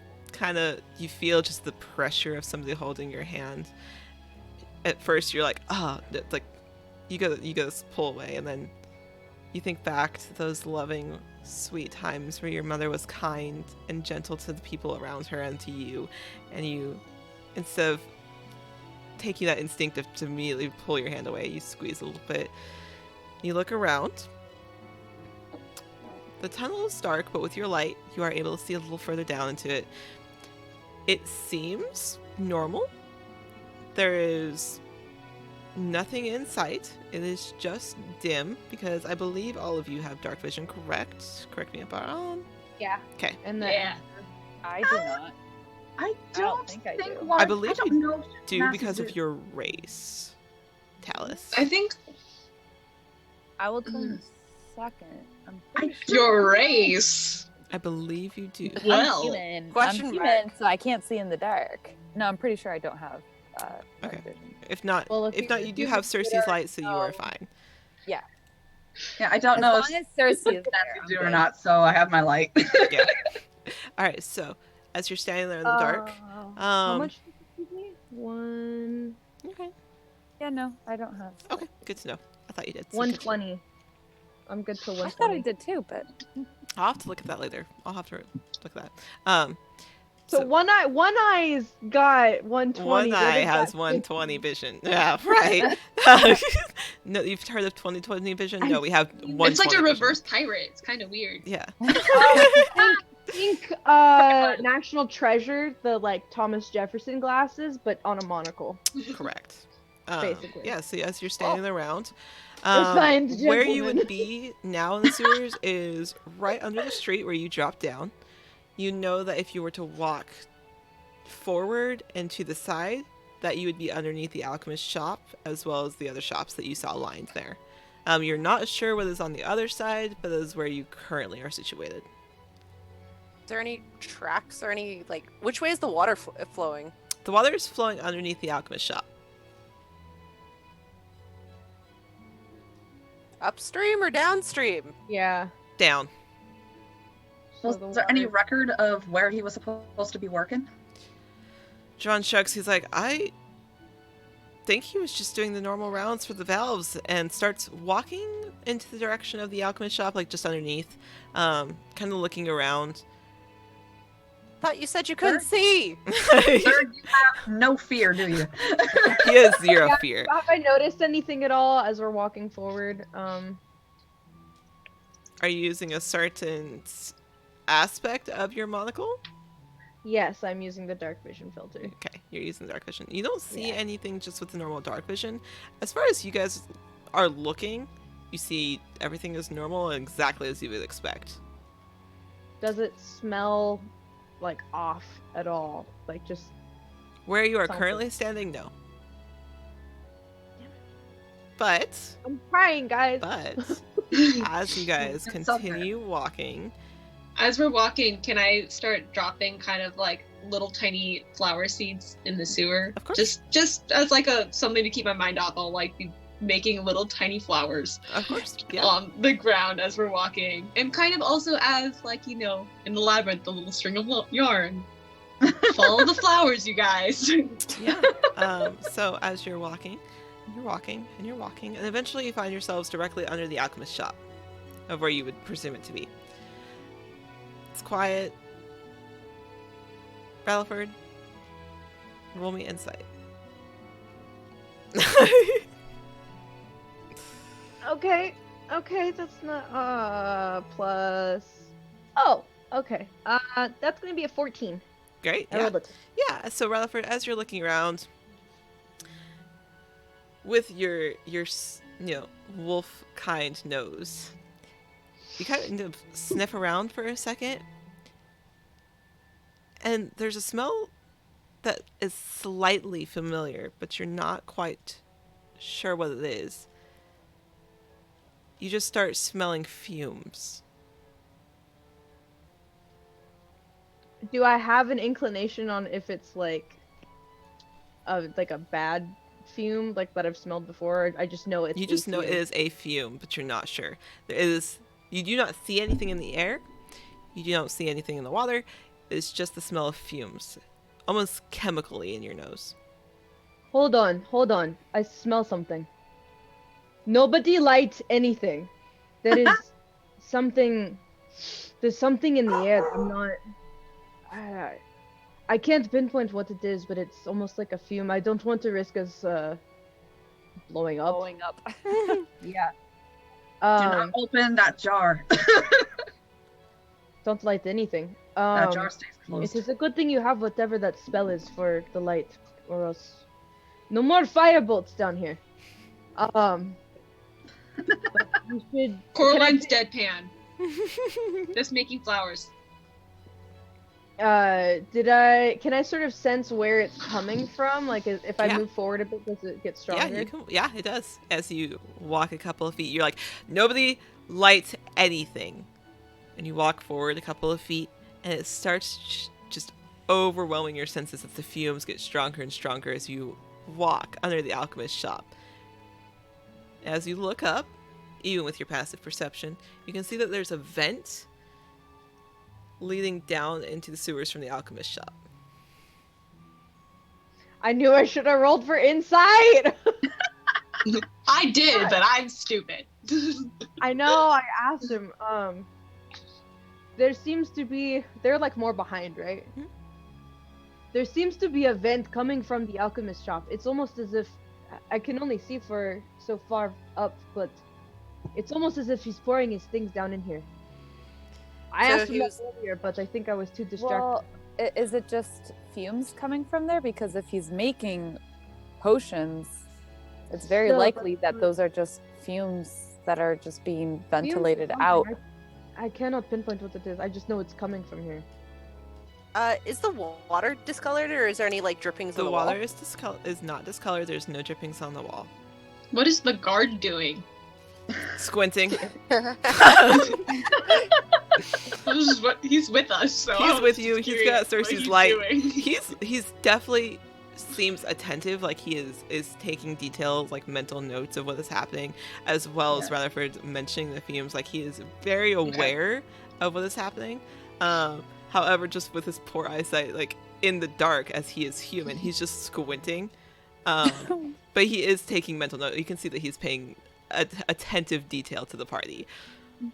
feel just the pressure of somebody holding your hand. At first you're like, like you go pull away, and then you think back to those loving, sweet times where your mother was kind and gentle to the people around her and to you, and you, instead of taking that instinctive to immediately pull your hand away, you squeeze a little bit. You look around. The tunnel is dark, but with your light, you are able to see a little further down into it. It seems normal. There is nothing in sight. It is just dim, because I believe all of you have dark vision, correct? Correct me if I'm wrong. Yeah. Okay. And Yeah. I do not. I don't think I do. one- I believe don't you know if do Master because of do. your race, Talus. I think I will tell you in a second. I'm I pretty sure. your race. I believe you do. Well, I'm human. question I'm mark. human, so I can't see in the dark. No, I'm pretty sure I don't have dark Okay. vision. If not, Well, if not, you do have Cersei's light, so you are fine. Yeah, I don't As know long if as Cersei is there, Nancy I'm do or good. not, so I have my light. Yeah. All right. So as you're standing there in the dark, how much did you give me? One. Okay. Yeah, no, I don't have. Okay. Good to know. I thought you did. So good to know. 120. I'm good till I thought I 120. did too, but I'll have to look at that later. I'll have to look at that. So one eye's got 120. One the eye other's has got 120 vision. Yeah, right. No, you've heard of 20/20 vision? No, we have 120 It's like a vision. reverse pirate. It's kind of weird. Yeah. I think National Treasure, the like Thomas Jefferson glasses, but on a monocle. Correct. Basically. Yeah, so as you're standing around, Refined where you gentleman. would be now in the sewers is right under the street where you drop down. You know that if you were to walk forward and to the side, that you would be underneath the alchemist shop, as well as the other shops that you saw lined there. You're not sure what is on the other side, but that is where you currently are situated. Is there any tracks or any, like, which way is the water flowing? The water is flowing underneath the alchemist shop. Upstream or downstream? Yeah. Down. So Was the there any water- record of where he was supposed to be working? John shrugs. He's like, I think he was just doing the normal rounds for the valves, and starts walking into the direction of the alchemist shop, like just underneath, kind of looking around. Thought you said you couldn't see. Sir, you have no fear, do you? He has zero fear. Have I noticed anything at all as we're walking forward? Are you using a certain aspect of your monocle? Yes, I'm using the dark vision filter. Okay, you're using dark vision. You don't see Yeah. anything just with the normal dark vision. As far as you guys are looking, you see everything is normal and exactly as you would expect. Does it smell like off at all. Like just Where you are Something. currently standing, no. But I'm trying, guys. as you guys It's so continue walking, As we're walking, can I start dropping kind of like little tiny flower seeds in the sewer? Of course. Just as like a something to keep my mind off. I'll like be making little tiny flowers of course, yeah. on the ground as we're walking, and kind of also as like in the labyrinth, the little string of yarn. Follow the flowers, you guys. Yeah. So as you're walking, and eventually you find yourselves directly under the alchemist shop of where you would presume it to be. It's quiet. Ralliford, roll me insight. Okay, that's not plus. Oh, okay. That's gonna be a 14. Great. I Yeah. rolled it. Yeah. So Ralliford, as you're looking around with your wolf kind nose, you kind of sniff around for a second, and there's a smell that is slightly familiar, but you're not quite sure what it is. You just start smelling fumes. Do I have an inclination on if it's like a bad fume like that I've smelled before? Or I just know it's. You just know it is a fume, but you're not sure. You do not see anything in the air. You don't see anything in the water. It's just the smell of fumes, almost chemically in your nose. Hold on. I smell something. Nobody light anything. There is something. There's something in the air. I'm not. I can't pinpoint what it is, but it's almost like a fume. I don't want to risk us blowing up. Blowing up. Yeah. Do not open that jar. Don't light anything. That jar stays It closed. is a good thing you have whatever that spell is for the light, or else no more firebolt down here. But you should. Coraline's deadpan, just making flowers. Can I sort of sense where it's coming from? Like, if I Yeah. move forward a bit, does it get stronger? Yeah, it does. As you walk a couple of feet, you're like, nobody lights anything. And you walk forward a couple of feet, and it starts just overwhelming your senses as the fumes get stronger and stronger as you walk under the alchemist shop. As you look up, even with your passive perception, you can see that there's a vent leading down into the sewers from the alchemist shop. I knew I should have rolled for insight. I did, but I'm stupid. I know. I asked him. There seems to be. They're like more behind, right? Mhm. There seems to be a vent coming from the alchemist shop. It's almost as if I can only see for so far up, but it's almost as if he's pouring his things down in here. I So asked him he that was- earlier, but I think I was too distracted. Well, is it just fumes coming from there? Because if he's making potions, it's very No, but- likely that those are just fumes that are just being ventilated Fumes, out. I cannot pinpoint what it is. I just know it's coming from here. Is the water discolored, or is there any like drippings The on the water wall? is not discolored. There's no drippings on the wall. What is the guard doing? Squinting. This is what he's with us. So He's I'm with just you. He's curious got what Cersei's he's light. doing. He's definitely seems attentive, like he is taking details, like mental notes of what is happening, as well as Rutherford mentioning the fumes. Like he is very aware of what is happening. However, just with his poor eyesight, like in the dark, as he is human, he's just squinting. But he is taking mental note. You can see that he's paying attentive detail to the party.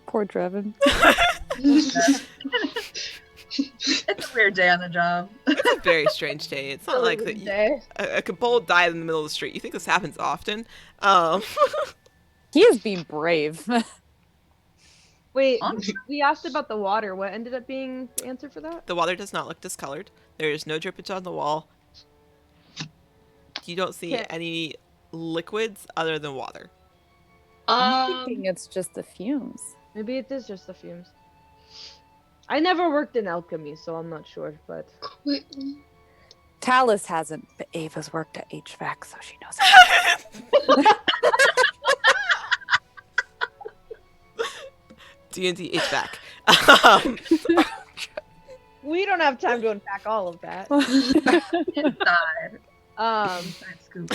Poor Drevin. It's a weird day on the job. It's a very strange day. It's not like that. Day. A kobold died in the middle of the street. You think this happens often? He is being brave. Wait, Honestly. we asked about the water. What ended up being the answer for that? The water does not look discolored. There is no drippage on the wall. You don't see Can't- any liquids other than water. I'm thinking it's just the fumes. Maybe it is just the fumes. I never worked in alchemy, so I'm not sure, but Wait, Talus hasn't, but Ava's worked at HVAC, so she knows how. D&D HVAC. we don't have time to unpack all of that. Inside. Inside scoop.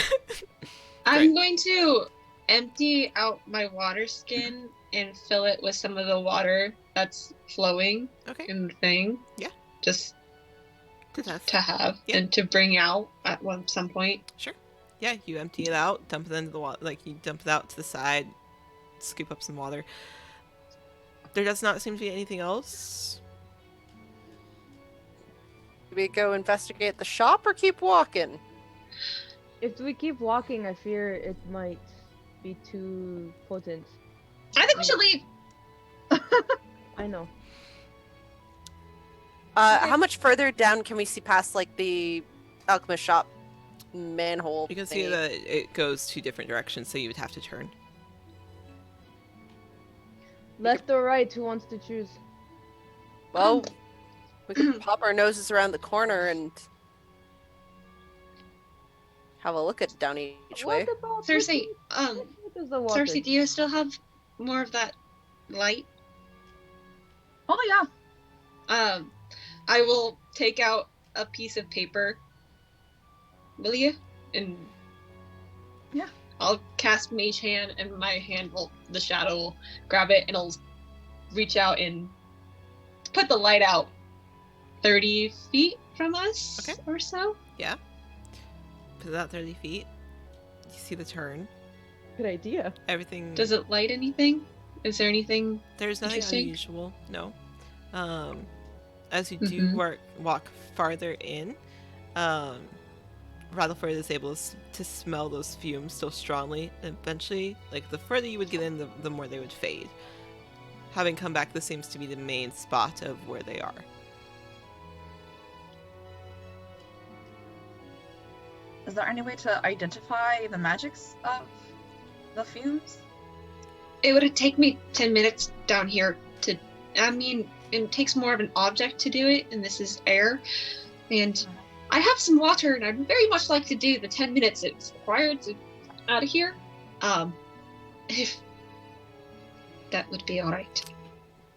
I'm going to empty out my water skin and fill it with some of the water that's flowing Okay. in the thing. Yeah. Just To test. to have Yeah. and to bring out at some point. Sure. Yeah, you empty it out, dump it into the water, like you dump it out to the side, scoop up some water. There does not seem to be anything else. Do we go investigate the shop or keep walking? If we keep walking, I fear it might be too potent. I think we should leave. I know. How much further down can we see past like the alchemist shop manhole? You can see thingy? that it goes two different directions, so you would have to turn. Left or right? Who wants to choose? Well, we can pop our noses around the corner and have a look at down each way. What about Cersei, what does the water? Cersei, do you still have more of that light? Oh yeah. I will take out a piece of paper. Will you? And Yeah. I'll cast Mage Hand, and my hand will, the shadow will grab it, and it'll reach out and put the light out 30 feet from us Okay. or so. Yeah. Put it out 30 feet. You see the turn. Good idea. Everything. Does it light anything? Is there anything? There's nothing Interesting. unusual. No. As you do Mhm. walk farther in, Rattleford is able to smell those fumes still strongly. And eventually, like the further you would get in, the more they would fade. Having come back, this seems to be the main spot of where they are. Is there any way to identify the magics of the fumes? It would take me 10 minutes down here to. I mean, it takes more of an object to do it, and this is air. And I have some water, and I'd very much like to do the 10 minutes it's required to out of here. If that would be all right.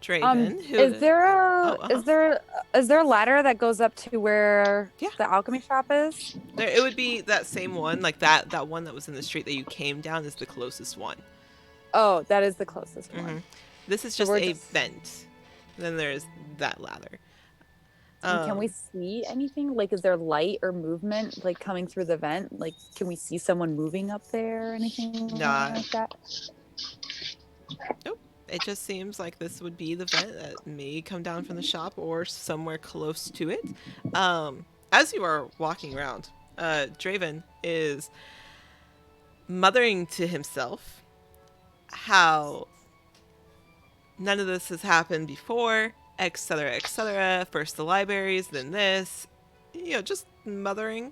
Draven, who Is there Oh, uh-huh. is there a ladder that goes up to where Yeah. the alchemy shop is? There, it would be that same one, like that one that was in the street that you came down is the closest one. Oh, that is the closest one. Mhm. This is So just we're a just- vent. Then there's that ladder. And can we see anything? Like, is there light or movement like coming through the vent? Like, can we see someone moving up there or anything Nah. like that? Nope. It just seems like this would be the vent that may come down from the shop or somewhere close to it. As you are walking around, Draven is mothering to himself how none of this has happened before, etc., etc. First the libraries, then this. You know, just mothering.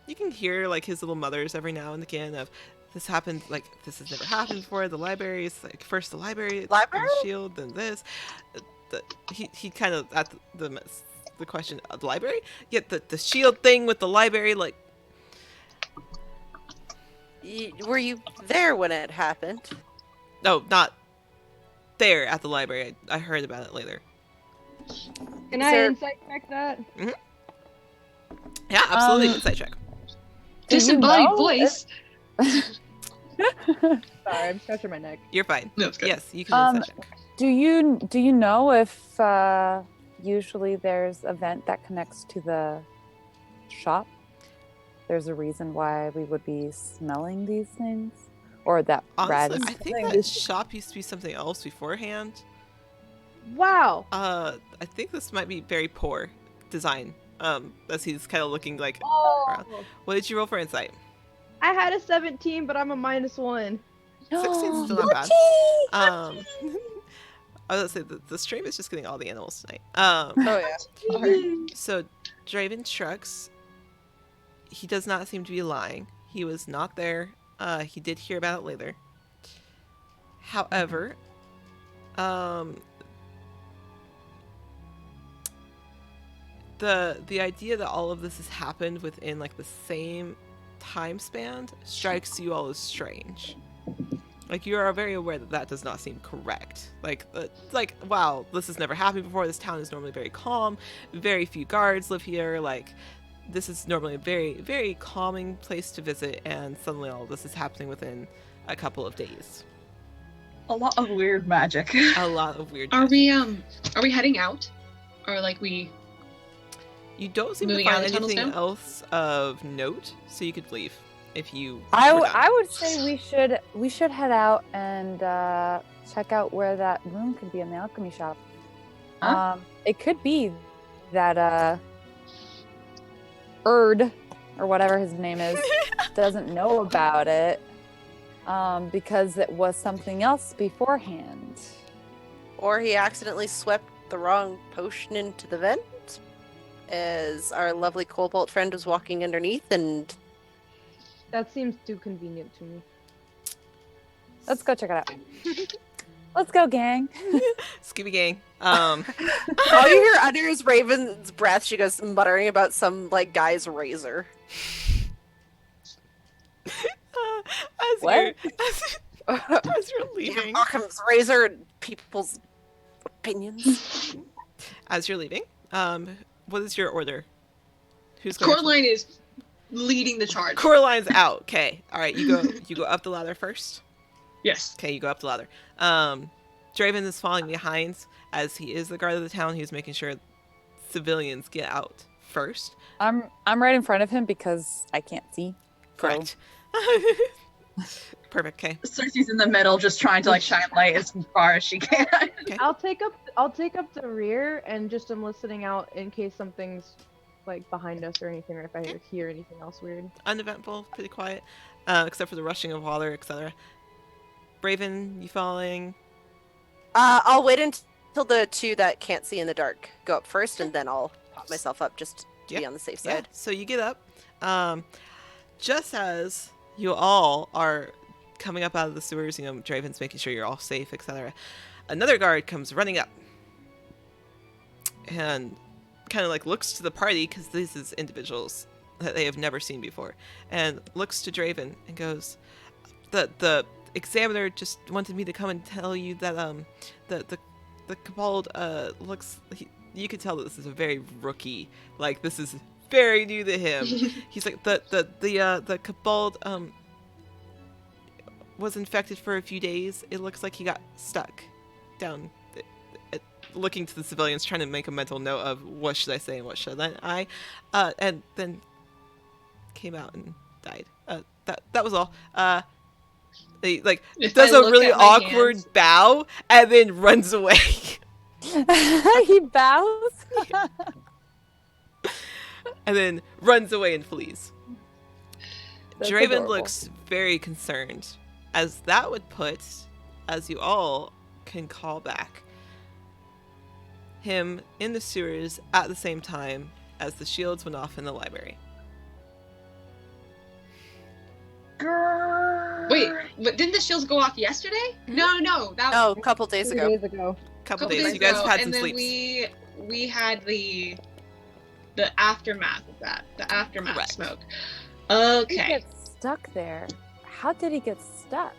You can hear like his little mothers every now and again of this happened, like this has never happened before. The libraries, like first the library, then Library? the shield, then this. He kind of at the question of the library. Yet the shield thing with the library, like Were you there when it happened? no, not there at the library. I heard about it later. Can Is I there- insight check that? Yeah, absolutely. Insight check. Do you Disembodied know voice. Sorry, I'm scratching my neck. You're fine. No, it's good. Yes, you can insight check. Do you know if usually there's a vent that connects to the shop? There's a reason why we would be smelling these things, or that Brad Honestly, is I think smelling that these- shop used to be something else beforehand. Wow. I think this might be very poor design. As he's kind of looking like. Oh, What did you roll for insight? I had a 17, but I'm a -1. 16's still not bad. I was gonna say the stream is just getting all the animals tonight. Oh yeah. So Draven shrugs. He does not seem to be lying. He was not there. He did hear about it later. However, the idea that all of this has happened within like the same time span strikes you all as strange. Like, you are very aware that that does not seem correct. Like, wow, this has never happened before. This town is normally very calm. Very few guards live here. Like, this is normally a very, very calming place to visit, and suddenly all this is happening within a couple of days. A lot of weird magic. A lot of weird Are magic. are we heading out? Or like we You don't seem to moving out find of the tunnels anything now? else of note, so you could leave if you were I done. would say we should head out and check out where that room could be in the alchemy shop. Huh? It could be that Erd or whatever his name is doesn't know about it because it was something else beforehand. Or he accidentally swept the wrong potion into the vent as our lovely cobalt friend was walking underneath, and That seems too convenient to me. Let's go check it out. Let's go, gang. Scooby Gang. all you hear under is Raven's breath. She goes muttering about some like guy's razor. As What? you're as you're leaving, Occam's razor and people's opinions. as you're leaving, what is your order? Who's going? Coraline is leading the charge. Coraline's out. Okay. All right. You go up the ladder first. Yes. Okay. You go up the ladder. Draven is falling behind as he is the guard of the town. He's making sure civilians get out first. I'm right in front of him because I can't see. Correct. Perfect. Okay. Cersei's in the middle, just trying to like shine light as far as she can. I'll take up the rear and just am listening out in case something's like behind us or anything, or if I hear anything else weird. Uneventful. Pretty quiet. Except for the rushing of water, etc. Raven, you falling? I'll wait until the two that can't see in the dark go up first, and then I'll pop myself up just to be Yeah. on the safe Yeah. side. So you get up. Just as you all are coming up out of the sewers, you know, Draven's making sure you're all safe, etc. Another guard comes running up and kind of like looks to the party, because this is individuals that they have never seen before, and looks to Draven and goes, the examiner just wanted me to come and tell you that the kobold looks, you could tell that this is a very rookie, like this is very new to him. He's like, the kobold was infected for a few days. It looks like he got stuck down. Looking to the civilians, trying to make a mental note of what should I say and what shouldn't I, and then came out and died. That was all. He like If does I a look really at my awkward hands- bow and then runs away. He bows. And then runs away and flees. That's Draven adorable. looks very concerned, as that would put, as you all can call back, him in the sewers at the same time as the shields went off in the library. Wait, but didn't the shields go off yesterday? No, that No, a couple days 3 ago. days ago. Couple couple days. You guys ago, have had and some then sleeps. we had the aftermath of that, the aftermath Correct. smoke. He Okay, gets stuck there. How did he get stuck?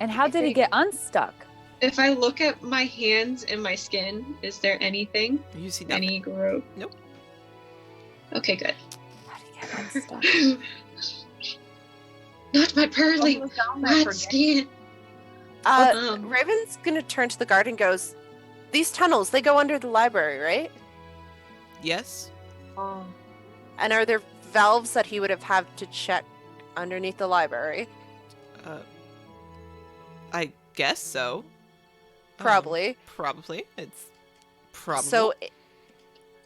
And how did he get unstuck? if I look at my hands and my skin, is there anything? You see nothing. Any growth? Nope. Okay, good. How did he get unstuck? Not my pearly What was down there red for skin. Raven's gonna turn to the guard and goes, "These tunnels, they go under the library, right? Yes. And are there valves that he would have had to check underneath the library? I guess so. Probably. Probably. It's probably. So,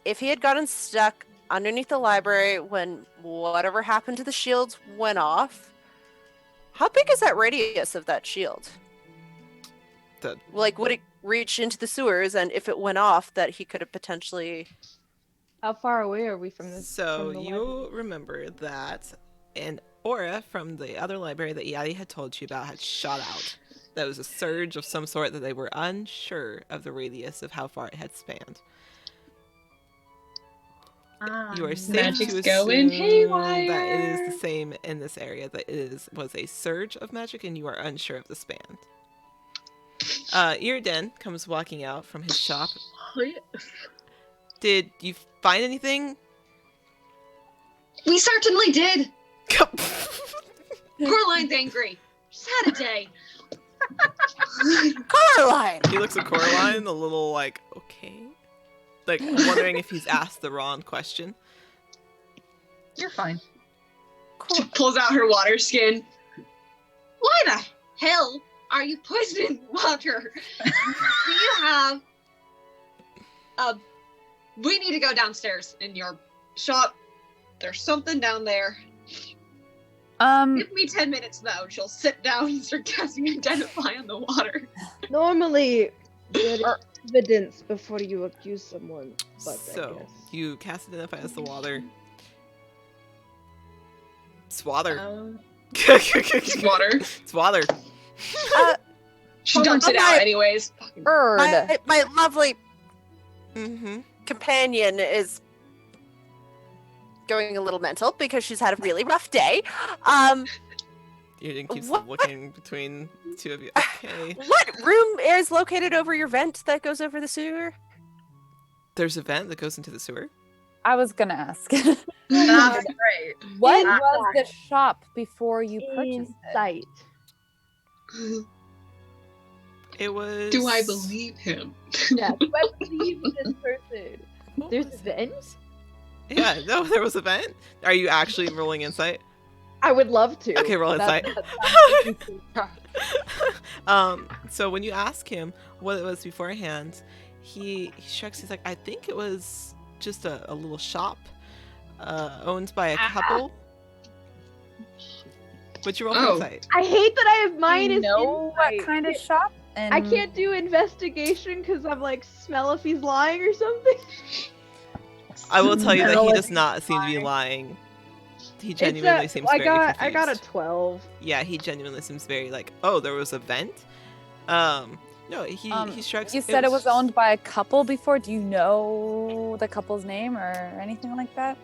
if he had gotten stuck underneath the library when whatever happened to the shields went off, how big is that radius of that shield? Like, would it reach into the sewers, and if it went off, that he could have potentially... How far away are we from this? So from the you library? remember that an aura from the other library that Yadi had told you about had shot out. That was a surge of some sort that they were unsure of the radius of how far it had spanned. You are safe Magic's to going assume that it haywire. is the same in this area. That was a surge of magic, and you are unsure of the span. Iriden comes walking out from his shop. Did you find anything? We certainly did. Coraline's angry. She's had a day. Coraline! He looks at Coraline a little like, okay. Like, wondering if he's asked the wrong question. You're fine. She pulls out her water skin. Why the hell are you poisoning water? Do you have we need to go downstairs in your shop. There's something down there. Give me 10 minutes though. She'll sit down and start casting Identify on the water. Normally, there is evidence before you accuse someone. But I So, guess. you cast Identify as the water. It's water. It's water. It's water. She dumps it out anyways. Fucking Bird. My lovely Mm-hmm. companion is going a little mental because she's had a really rough day. Iriden keeps What? looking between the two of you. Okay. What room is located over your vent that goes over the sewer? There's a vent that goes into the sewer. I was gonna ask. That's great. What Inside. was the shop before you purchased it? Insight. It was. Do I believe him? Yeah, do I believe this person? What There's was it? vents? Yeah, no, there was a vent. Are you actually rolling insight? I would love to. Okay, roll That- insight. that- So when you ask him what it was beforehand, he shrugs. He's like, I think it was just a little shop, owned by a couple. What'd you roll for Oh. insight? I hate that I have mine you is know what insight. kind of shop? And I can't do investigation because I'm like, smell if he's lying or something. I will tell you that he No, does it's not seem to be lying. He genuinely seems very confused. I got a 12. Yeah, he genuinely seems very like, oh, there was a vent. No, he shrugs. You said it was owned by a couple before. Do you know the couple's name or anything like that?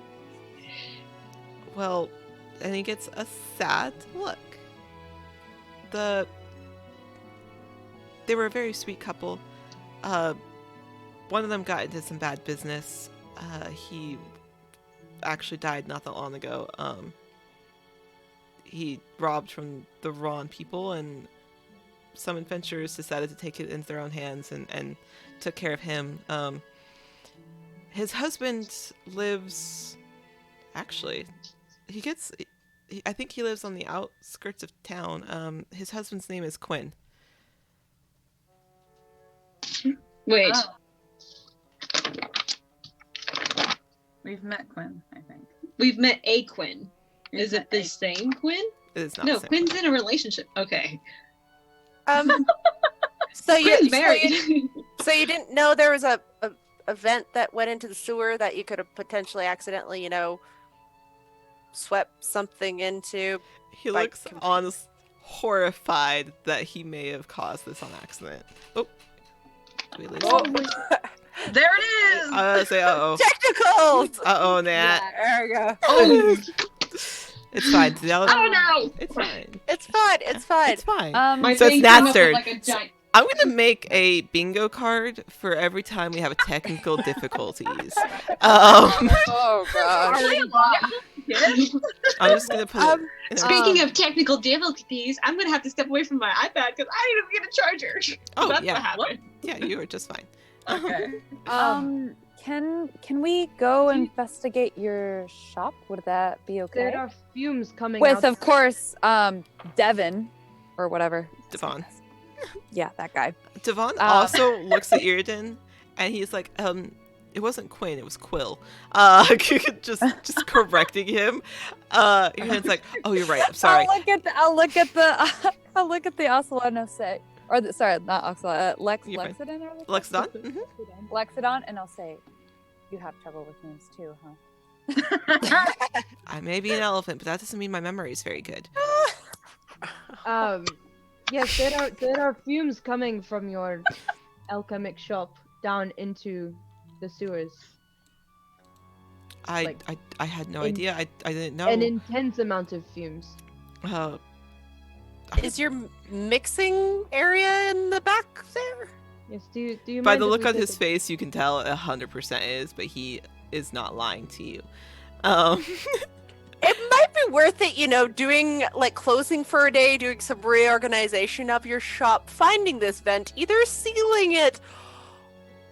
Well, I think it's a sad look. They were a very sweet couple. One of them got into some bad business. He actually died not that long ago. He robbed from the wrong people, and some adventurers decided to take it into their own hands and took care of him. His husband lives... Actually, I think he lives on the outskirts of town. His husband's name is Quinn. Wait. Oh. We've met Quinn, I think. We've met a Quinn. We've Is it met the a- same Quinn? It is not No, the same. Quinn's in a relationship. Okay. So you Quinn's married. so you didn't know there was a vent that went into the sewer that you could have potentially accidentally, swept something into. He Like, looks honest, horrified that he may have caused this on accident. Oh, did we lose him? There it is! I was say, uh-oh. Technicals! Uh-oh, Nat. There we go. Oh, It's fine. Dell. I don't know. It's fine. It's fine. It's fine. It's fine. My So it's thing Nat's came up with, turn. like a giant. I'm going to make a bingo card for every time we have a technical difficulties. Oh gosh. I'm just going to put it in a- Speaking of technical difficulties, I'm gonna have to step away from my iPad because I didn't even get a charger. Oh, That's yeah. what happened. Yeah, you are just fine. Okay. Can we go investigate your shop? Would that be okay? There are fumes coming With, out. of course, Devin or whatever. Devon. Yeah, that guy. Devon also looks at Iriden, and he's like, it wasn't Quinn, it was Quill. Just correcting him. Iriden's like, oh, you're right, I'm sorry. I'll look at the ocelot and I'll say, sorry, not ocelot, You're fine. Lexodon or Lexodon? Mhm. Lexodon, and I'll say, you have trouble with names too, huh? I may be an elephant, but that doesn't mean my memory is very good. Yes, there are fumes coming from your alchemic shop down into the sewers. I, Like, I had no in- idea. I didn't know. An intense amount of fumes. Uh, Is your mixing area in the back there? Yes. Do you by mind the if look we on take his a- face, you can tell 100% is, but he is not lying to you. It might be worth it, doing like closing for a day, doing some reorganization of your shop, finding this vent, either sealing it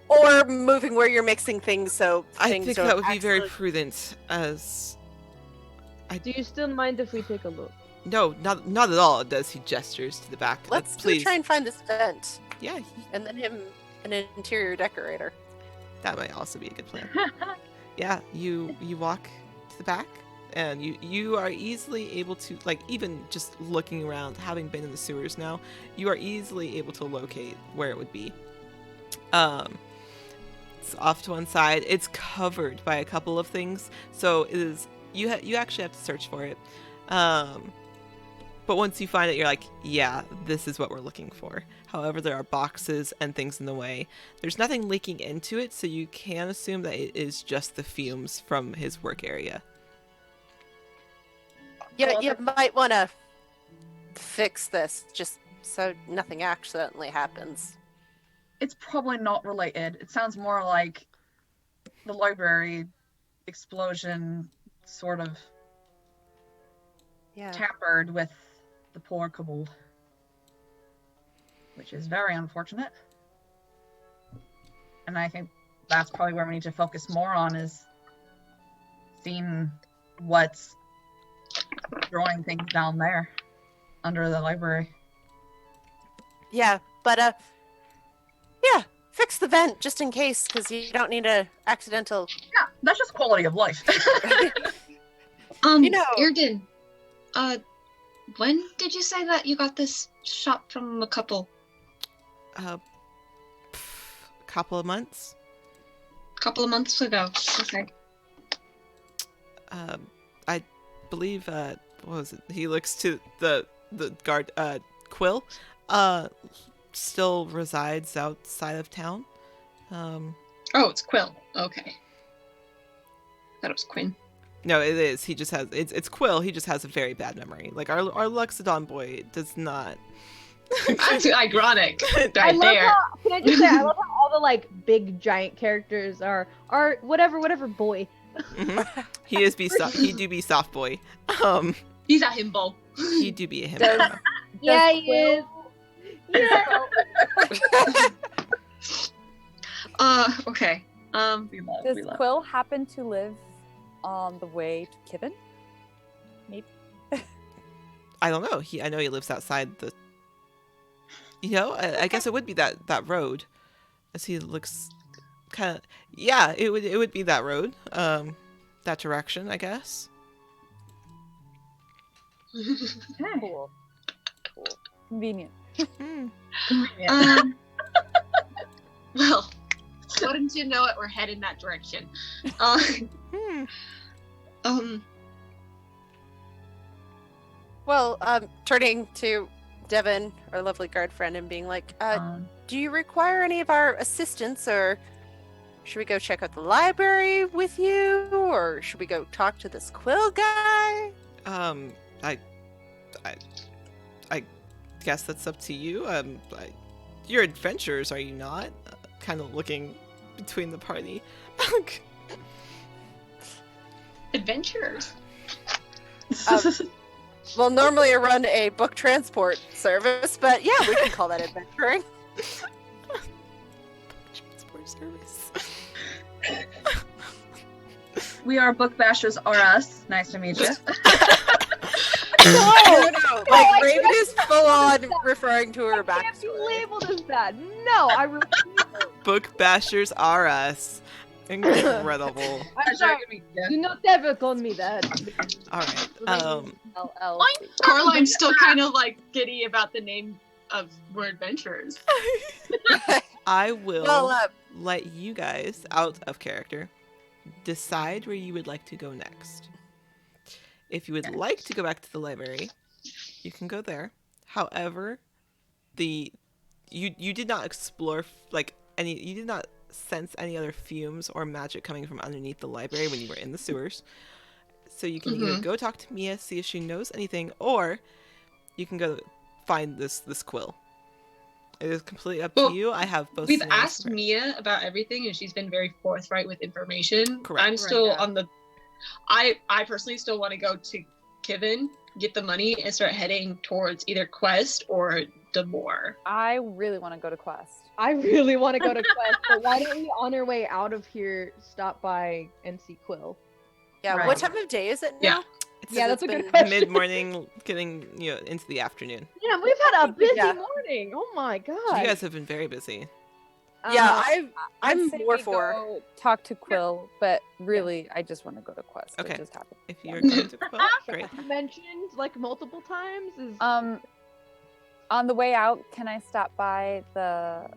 or moving where you're mixing things so I things think don't that would be very accidentally- prudent. As Do you still mind if we take a look? no, not at all. Does he gestures to the back? Let's go please. try and find this vent, Yeah, and then him an interior decorator. that might also be a good plan. Yeah, you walk to the back, and you are easily able to, like, even just looking around, having been in the sewers now, you are easily able to locate where it would be. It's off to one side. It's covered by a couple of things, so it is you actually have to search for it. But once you find it, you're like, yeah, this is what we're looking for. However, there are boxes and things in the way. There's nothing leaking into it, so you can assume that it is just the fumes from his work area. Yeah, you might want to fix this just so nothing accidentally happens. It's probably not related. It sounds more like the library explosion sort of Yeah. tampered with the poor kobold, which is very unfortunate. And I think that's probably where we need to focus more on, is seeing what's throwing things down there under the library. Yeah, but yeah, fix the vent just in case, because you don't need a accidental. Yeah, that's just quality of life. Irden, when did you say that you got this shop from a couple? A couple of months. Couple of months ago. Okay. I believe what was it? He looks to the guard. Quill still resides outside of town. Oh, it's Quill. Okay. Thought it was Quinn. No, it is. He just has it's Quill. He just has a very bad memory. Like our Luxodon boy does not. That's ironic. I Right love there. how, can I just say, I love how all the like big giant characters are whatever boy. Mhm. He is he do be soft boy. He's a himbo. He do be a him. Does- Yeah, he is. Yeah. Okay. we love. Does Quill happen to live on the way to Kibben? Maybe. I don't know. I know he lives outside the. I guess it would be that road, as he looks, kind of. Yeah, it would be that road. That direction, I guess. Cool. Convenient. Hmm. Well, wouldn't you know it, we're heading that direction. Hmm. Well, turning to Devin, our lovely guard friend, and being like, do you require any of our assistance, or should we go check out the library with you, or should we go talk to this Quill guy? I guess that's up to you. You're adventurers, are you not? Kind of looking between the party. Adventurers. Well, normally I run a book transport service, but yeah, we can call that adventuring. Transport service. We are Book Bashers R Us. Nice to meet you. No. Like, Raven is full on referring to her Can't be backstory. labeled as that. No, I refuse. Book bashers are us. Incredible. I'm sorry. Do not ever call me that. All right. LLC. Caroline's still kind of like giddy about the name of we're adventurers. I will Well, let you guys, out of character, decide where you would like to go next. If you would like to go back to the library, you can go there. However, you did not explore you did not sense any other fumes or magic coming from underneath the library when you were in the sewers. So you can either go talk to Mia, see if she knows anything, or you can go find this quill. It is completely up to Well, you. I have both. We've scenarios asked prepared. Mia about everything, and she's been very forthright with information. Correct. I'm still Right, yeah. on the. I personally still want to go to Kivin, get the money, and start heading towards either Quest or Demore. I really want to go to Quest. I really want to go to Quest, but why don't we, on our way out of here, stop by and see Quill? Yeah, Right. what time of day is it Yeah. now? It's Yeah, that's a been good question. mid-morning, getting into the afternoon. Yeah, we've had a busy Yeah. morning. Oh my god. You guys have been very busy. Yeah, I'd I'm say more we for. go talk to Quill, but really, I just want to go to Quest. Okay. It just happened. If you're going to Quill, great. You mentioned like multiple times. Is On the way out, can I stop by the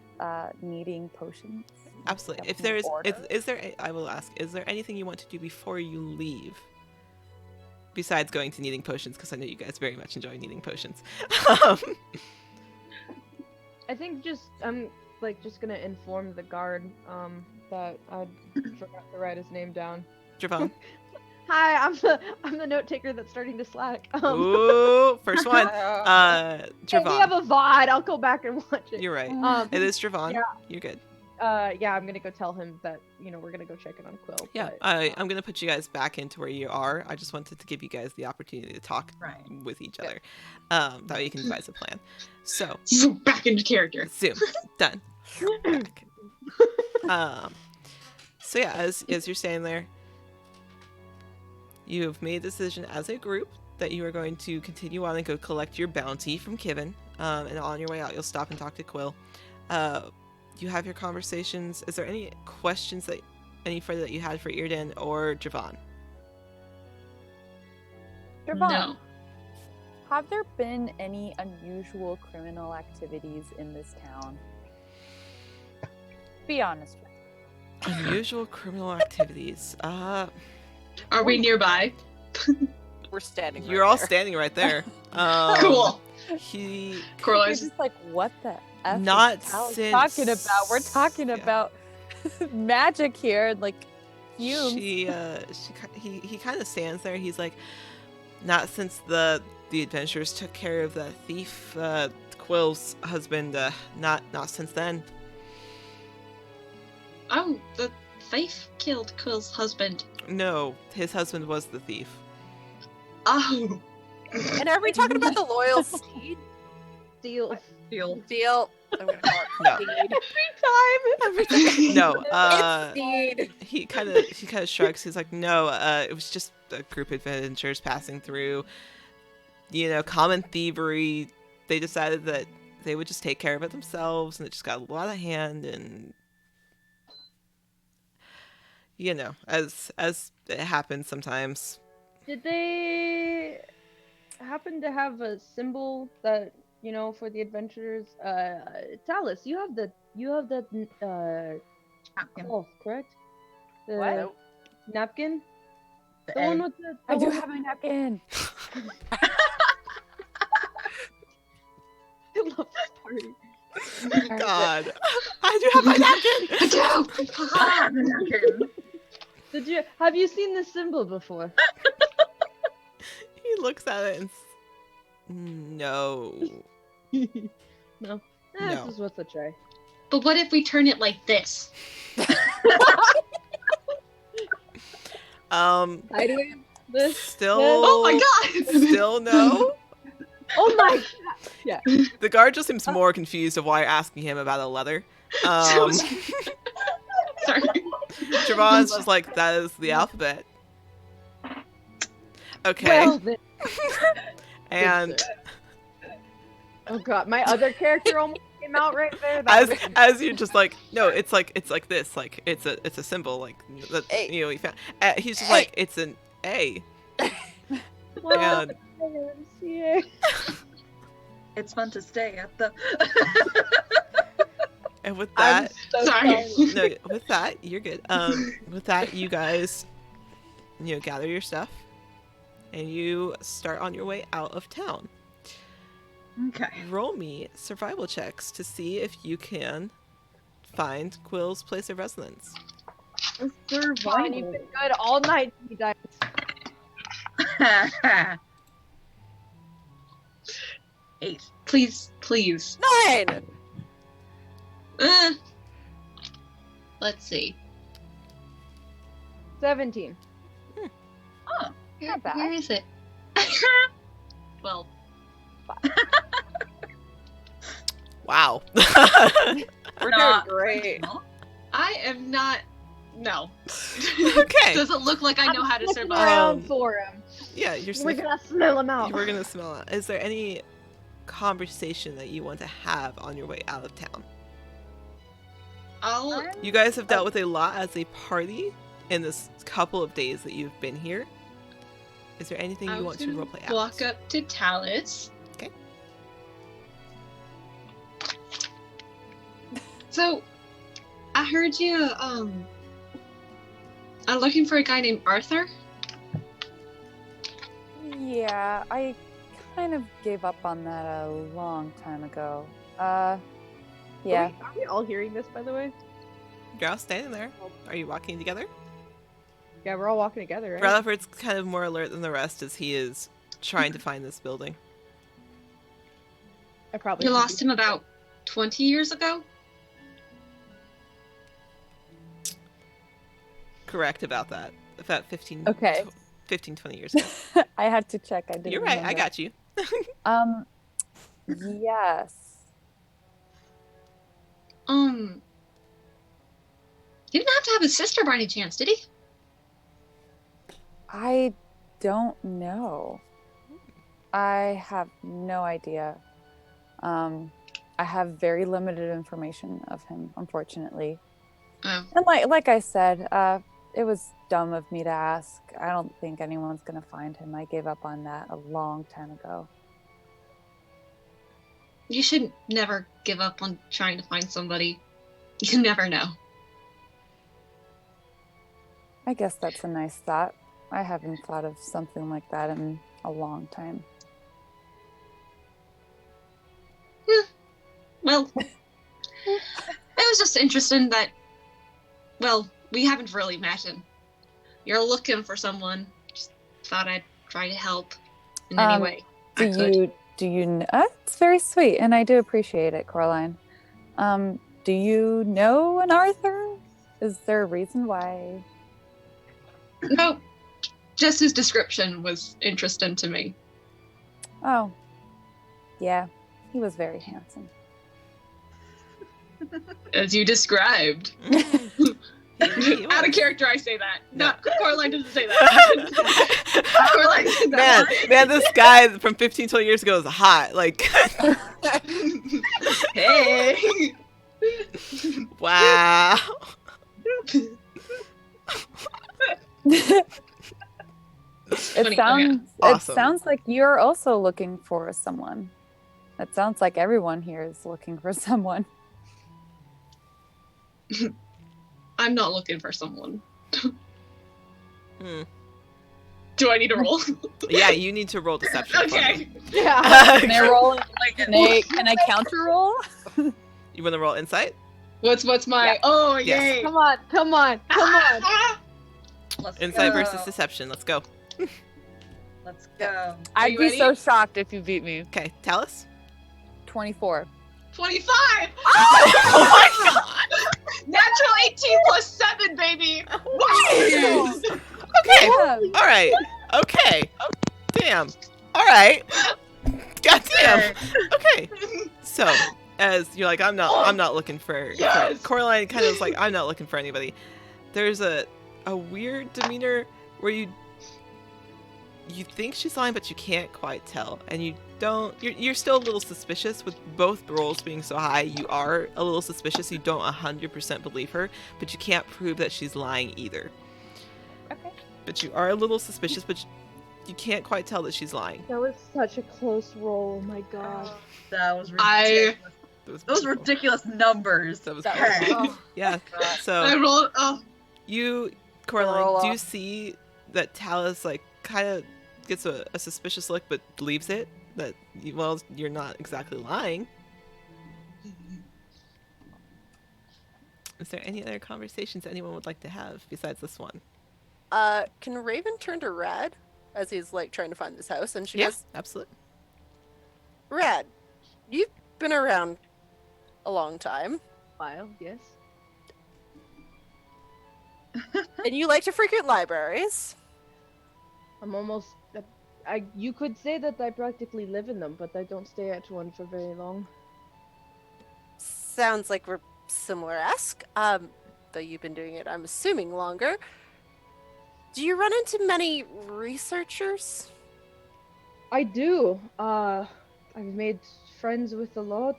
kneading potions? Absolutely. If Definitely there is, order. is there? I will ask. Is there anything you want to do before you leave? Besides going to kneading potions, because I know you guys very much enjoy kneading potions. I think just I'm like just gonna inform the guard that I forgot to write his name down. Javon. Hi, I'm the note taker that's starting to slack. Ooh, first one. Hey, we have Javon. a VOD. I'll go back and watch it. You're right. Um, It is Javon. yeah. You're good. yeah, I'm gonna go tell him that we're gonna go check in on Quill. Yeah, but, I'm gonna put you guys back into where you are. I just wanted to give you guys the opportunity to talk Right. with each Yeah. other. That way you can devise a plan. So, So back into character. zoom. Done. Back. So yeah, as you're standing there, you have made a decision as a group that you are going to continue on and go collect your bounty from Kivin. And on your way out, you'll stop and talk to Quill. You have your conversations. Is there any questions that any further that you had for Irden or Javon? Javon, No. have there been any unusual criminal activities in this town? Be honest with me. Unusual criminal activities. Are we nearby? We're standing. You're right all there. standing right there. Cool. He You're Corali's just like, what the F Not is Alex since- talking about? We're talking yeah. about magic here, and like fumes. he kind of stands there. He's like, not since the adventurers took care of that thief, Quill's husband. Not since then. Oh, the thief killed Quill's husband. No, his husband was the thief. Oh. And are we talking about the loyal steed Steal Deal. deal? I'm gonna call it No. steed. No. It's steed. He kind of shrugs. He's like, no, it was just a group of adventurers passing through. Common thievery. They decided that they would just take care of it themselves, and it just got a lot of hand. And as it happens sometimes. Did they happen to have a symbol that for the adventurers? Talus, you have that Napkin. cloth, correct? The What? napkin? The The one egg. with the. I do one have my napkin. I love this party. God, I do have my napkin. I do. Ah, the napkin. Have you seen this symbol before? He looks at it and no. No. No. This is worth a try. But what if we turn it like this? Sideways. This. Still. Oh my god! Still no. Oh my. The guard just seems more confused of why you're asking him about a leather. Sorry. Javon's just like, that is the alphabet. Okay. Well, then. And Oh god, my other character almost came out right there. That was- as you're just like, no, it's like this, like it's a symbol, like that A. he found. He's just A. like, it's an A. Well, And yeah. It's fun to stay at the. and with I'm that, so Sorry. no, with that, you're good. With that, you guys, gather your stuff, and you start on your way out of town. Okay. Roll me survival checks to see if you can find Quill's place of residence. Fine, you've been good all night, you guys. 8. Please, please. 9! Let's see. 17. Where, bad. where is it? 12. Wow. We're Not doing great. original. I am not. No. Okay. Doesn't look like I know how to Looking survive. around for him. Yeah, you're We're sniffing. gonna smell him out. You were gonna smell it. Is there any conversation that you want to have on your way out of town? I'll. You guys have dealt with a lot as a party in this couple of days that you've been here. Is there anything you want to roleplay out? Walk up to Talus. Okay. So, I heard you are looking for a guy named Arthur. Yeah, I kind of gave up on that a long time ago. Yeah. Are we all hearing this, by the way? You're all standing there. Are you walking together? Yeah, we're all walking together, right? Rutherford's kind of more alert than the rest as he is trying to find this building. I probably You should lost be. him about 20 years ago. Correct about that. About 15, Okay. 15, 20 years ago. I had to check. I didn't You're right. I remember. got you. Yes. He didn't have to have a sister by any chance, did he? I don't know. I have no idea. I have very limited information of him, unfortunately. Oh. And like I said, it was dumb of me to ask. I don't think anyone's gonna find him. I gave up on that a long time ago. You should never give up on trying to find somebody. You never know. I guess that's a nice thought. I haven't thought of something like that in a long time. Well, it was just interesting that, well, we haven't really met and you're looking for someone. Just thought I'd try to help in any way I could. Do you it's very sweet, and I do appreciate it, Coraline. Do you know an Arthur? Is there a reason why? No, just his description was interesting to me. Oh, yeah, he was very handsome. As you described. He Out of was. character, I say that. No. No, Coraline doesn't say that. Coraline said that. Man, this guy from 15, 20 years ago is hot. Like, Hey. wow. Funny, It Awesome. sounds like you're also looking for someone. It sounds like everyone here is looking for someone. I'm not looking for someone. Hmm. Do I need to roll? Yeah, you need to roll deception. for Okay. me. Yeah. Can I roll? Like, Can I counter roll? You want to roll insight? What's my? Yeah. Oh Yes. yay! Come on, come on, come on. let's Insight go. versus deception. Let's go. Let's go. I'd you be ready? so shocked if you beat me. Okay, Talus. 24. 25. Oh my god! Natural 18 plus 7, baby. Okay. Yeah. All right. Okay. Damn. All right. God damn. Okay. So, as you're like, I'm not looking for. Yes. Coraline kind of is like, I'm not looking for anybody. There's a weird demeanor where you think she's lying, but you can't quite tell, and you don't. You're still a little suspicious with both rolls being so high. You are a little suspicious. You don't 100% believe her, but you can't prove that she's lying either. Okay. But you are a little suspicious, but you can't quite tell that she's lying. That was such a close roll. Oh my god. That was I- ridiculous. That was Those beautiful. ridiculous numbers. That was That beautiful. was- Okay. Yeah. I So rolled. Oh, you, Roll Coraline, do off. see that Talus like kind of gets a suspicious look, but believes it that you're not exactly lying. Is there any other conversations anyone would like to have besides this one? Can Raven turn to Rad as he's like trying to find this house? And she Yeah, goes, absolutely. Rad, you've been around a long time, File, yes. and you like to frequent libraries. I'm almost. You could say that I practically live in them, but I don't stay at one for very long. Sounds like we're similar-esque. Though you've been doing it, I'm assuming, longer. Do you run into many researchers? I do. I've made friends with a lot.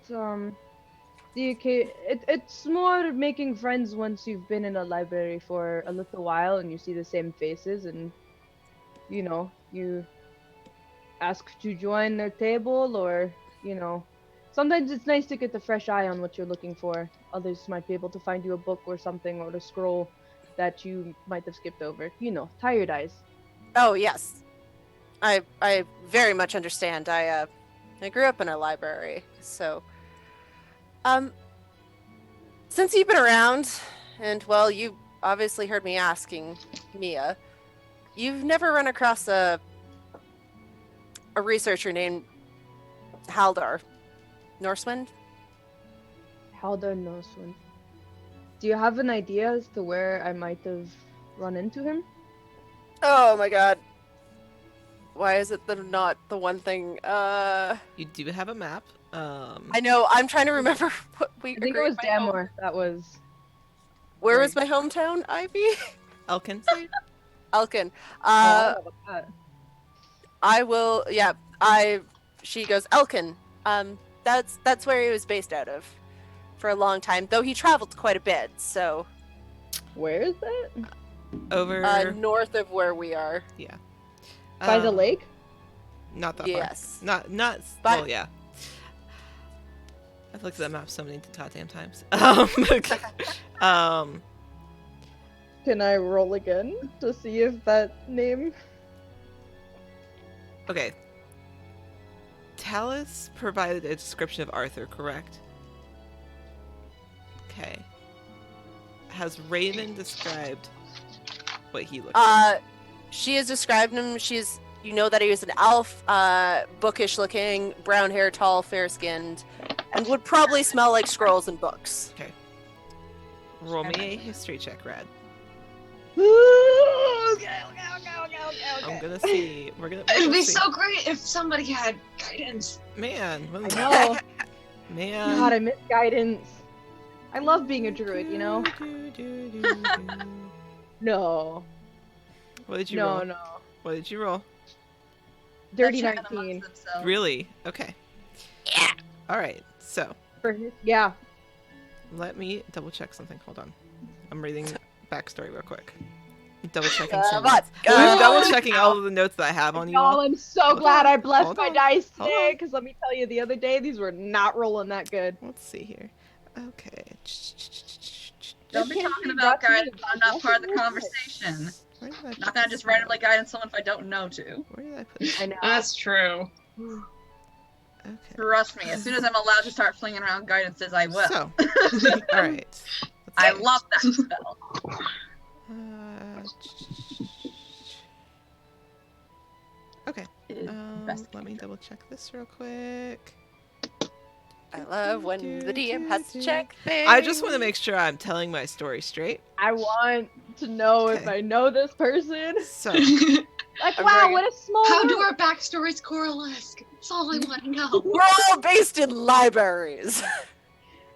It's more making friends once you've been in a library for a little while and you see the same faces and, you ask to join their table or, sometimes it's nice to get the fresh eye on what you're looking for. Others might be able to find you a book or something or a scroll that you might have skipped over. Tired eyes. Oh, yes. I very much understand. I grew up in a library, so since you've been around, and well, you obviously heard me asking Mia, you've never run across a researcher named Haldar Norsewind? Haldor Noswind. Do you have an idea as to where I might have run into him? Oh my god. Why is it not the one thing? You do have a map. I know. I'm trying to remember what we. I think it was Damor. That was. Where was my hometown, Ivy? Elkin. Elkin. I don't know about that. I will. Yeah. She goes Elkin. That's where he was based out of, for a long time. Though he traveled quite a bit. So. Where is that? Over. North of where we are. Yeah. By the lake? Not that yes. far. Not. But, well, yeah. I've looked at that map so many goddamn times. Can I roll again to see if that name? Okay. Talus provided a description of Arthur, correct? Okay. Has Raven described what he looks like? She has described him. You know that he was an elf, bookish looking, brown hair, tall, fair skinned, and would probably smell like scrolls and books. Okay. Roll me a history check, Rad. Okay. I'm gonna see. We're gonna It'd be see. so great if somebody had guidance. Man, what is I know. Man. God, I miss guidance. I love being a druid, No. What did you roll? No. What did you roll? Dirty They're chatting 19. amongst themselves. Really? Okay. Yeah. All right. So Yeah. let me double check something. Hold on. I'm reading backstory real quick. Double checking Come some on. notes. I'm double checking all of the notes that I have on you Y'all, all. I'm so Hold glad on, I blessed hold my on, dice hold today, on. because let me tell you, the other day, these were not rolling that good. Let's see here. Okay. Don't be Can't talking be about brought to me guidance. I'm not part of the by conversation. Where did I put Not gonna this just randomly note? guidance someone if I don't know to. Where did I put this? I know. That's true. Okay. Trust me, as soon as I'm allowed to start flinging around guidances, I will. So, all right. I love that spell. Okay. It is best Let me double check this real quick. I love when the DM has to check things. I just want to make sure I'm telling my story straight. I want to know if Okay. I know this person. So, Like, I'm wow, very- what a small How do world. our backstories coalesce? That's all I want to know. We're all based in libraries.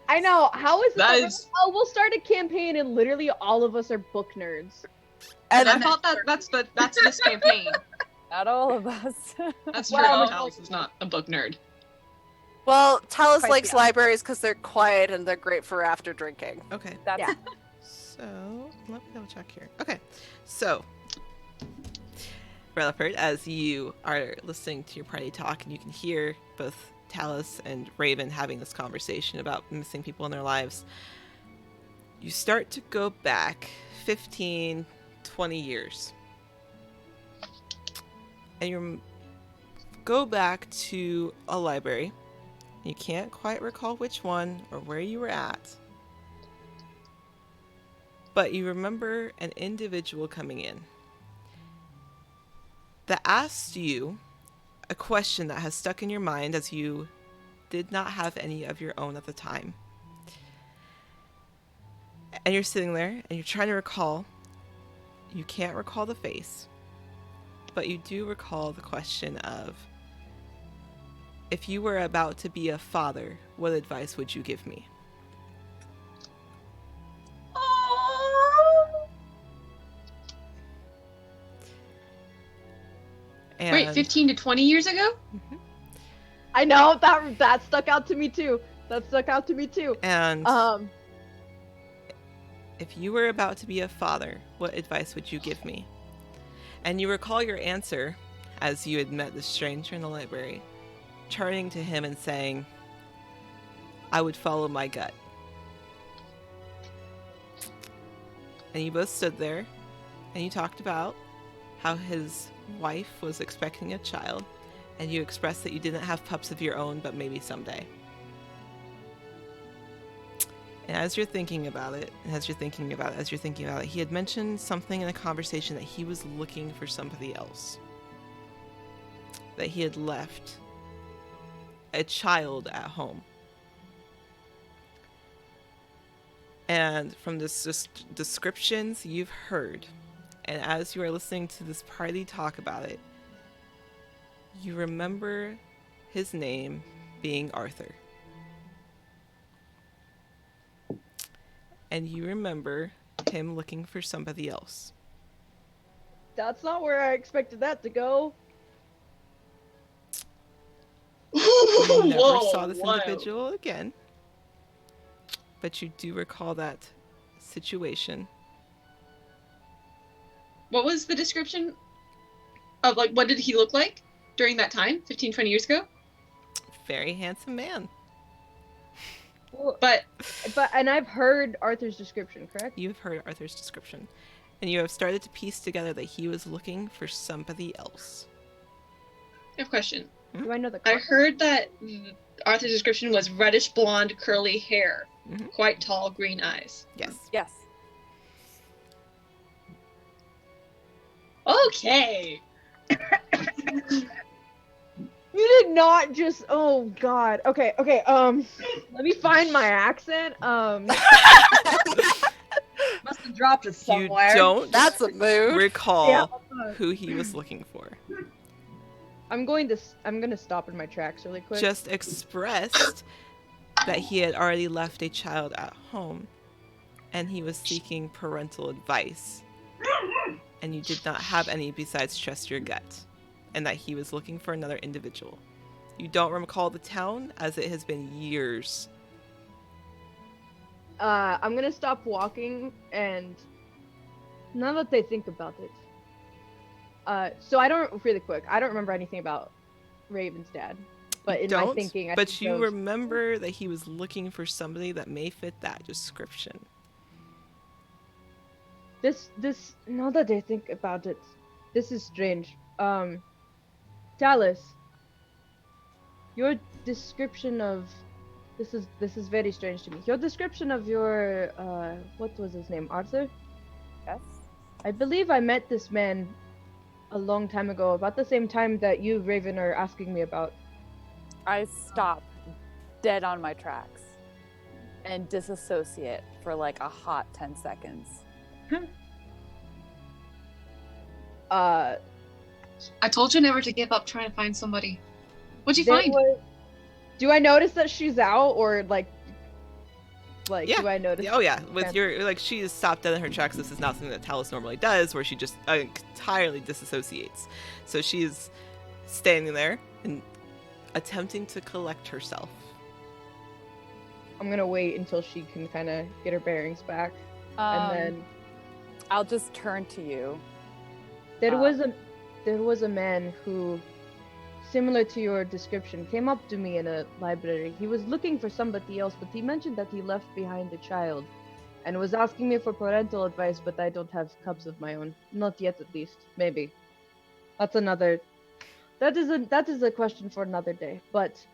I know. How is it That that is- we'll start a campaign and literally all of us are book nerds. And I thought that's this campaign. Not all of us. That's Wow, true. it's Talus is not a book nerd. well, Talus Quite likes the libraries because they're quiet and they're great for after drinking. okay. That's Yeah. So, let me double check here. Okay. So, Relaford, as you are listening to your party talk and you can hear both Talus and Raven having this conversation about missing people in their lives, you start to go back 15, 20 years. And you go back to a library. You can't quite recall which one or where you were at. But you remember an individual coming in that asked you a question that has stuck in your mind as you did not have any of your own at the time. And you're sitting there and you're trying to recall. You can't recall the face, but you do recall the question of, if you were about to be a father, what advice would you give me? And Wait, 15 to 20 years ago? I know that stuck out to me too. That stuck out to me too. And if you were about to be a father, what advice would you give me? And you recall your answer as you had met the stranger in the library, turning to him and saying, I would follow my gut. And you both stood there and you talked about how his wife was expecting a child, and you expressed that you didn't have pups of your own, but maybe someday. And as you're thinking about it, he had mentioned something in a conversation that he was looking for somebody else. That he had left a child at home. And from the descriptions you've heard, and as you are listening to this party talk about it, you remember his name being Arthur. And you remember him looking for somebody else. That's not where I expected that to go. You never Whoa, saw this whoa. individual again. But you do recall that situation. What was the description of, like, what did he look like during that time, 15, 20 years ago? Very handsome man. But And I've heard Arthur's description, correct? You've heard Arthur's description. And you have started to piece together that he was looking for somebody else. I have a question. Do I know the I context? heard that Arthur's description was reddish blonde, curly hair, Mhm. quite tall, green eyes. Yes. Yes. Okay. You did not just. Oh God. Okay. Let me find my accent. Must have dropped it You somewhere. don't That's a mood. recall Yeah. who he was looking for. I'm gonna stop in my tracks really quick. Just expressed that he had already left a child at home and he was seeking parental advice. And you did not have any besides trust your gut, and that he was looking for another individual. You don't recall the town, as it has been years. I'm gonna stop walking, and now that I think about it, so I don't really quick. I don't remember anything about Raven's dad, but in my Don't, thinking, I but think you those- remember that he was looking for somebody that may fit that description. This now that I think about it, this is strange. Talus, your description of this is very strange to me. Your description of your what was his name? Arthur? Yes. I believe I met this man a long time ago, about the same time that you, Raven, are asking me about. I stop dead on my tracks and disassociate for like a hot 10 seconds. Uh, I told you never to give up trying to find somebody. What'd you there find? do I notice that she's out, or like Yeah. do I notice? Oh yeah, with Okay. your, like, she is stopped dead in her tracks. This is not something that Talus normally does, where she just entirely disassociates. So she is standing there and attempting to collect herself. I'm gonna wait until she can kind of get her bearings back, and then I'll just turn to you. there was a man who, similar to your description, came up to me in a library. He was looking for somebody else, but he mentioned that he left behind a child, and was asking me for parental advice. But I don't have cubs of my own, not yet, at least. Maybe that's another. That is a question for another day. But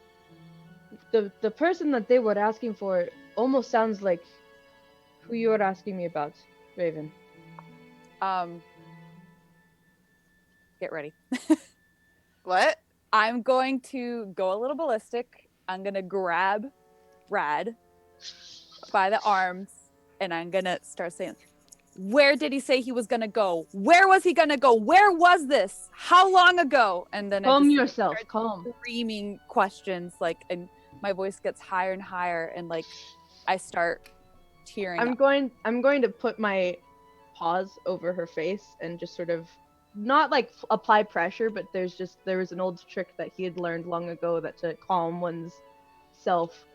the person that they were asking for almost sounds like who you're asking me about. Raven. Get ready. What? I'm going to go a little ballistic. I'm gonna grab Rad by the arms, and I'm gonna start saying, where did he say he was gonna go? Where was he gonna go? Where was this? How long ago? And then Calm I just yourself. start Calm. screaming questions, like, and my voice gets higher and higher, and like I start tearing I'm up. going to put my paws over her face and just sort of not like apply pressure, but there was an old trick that he had learned long ago that to calm one's self,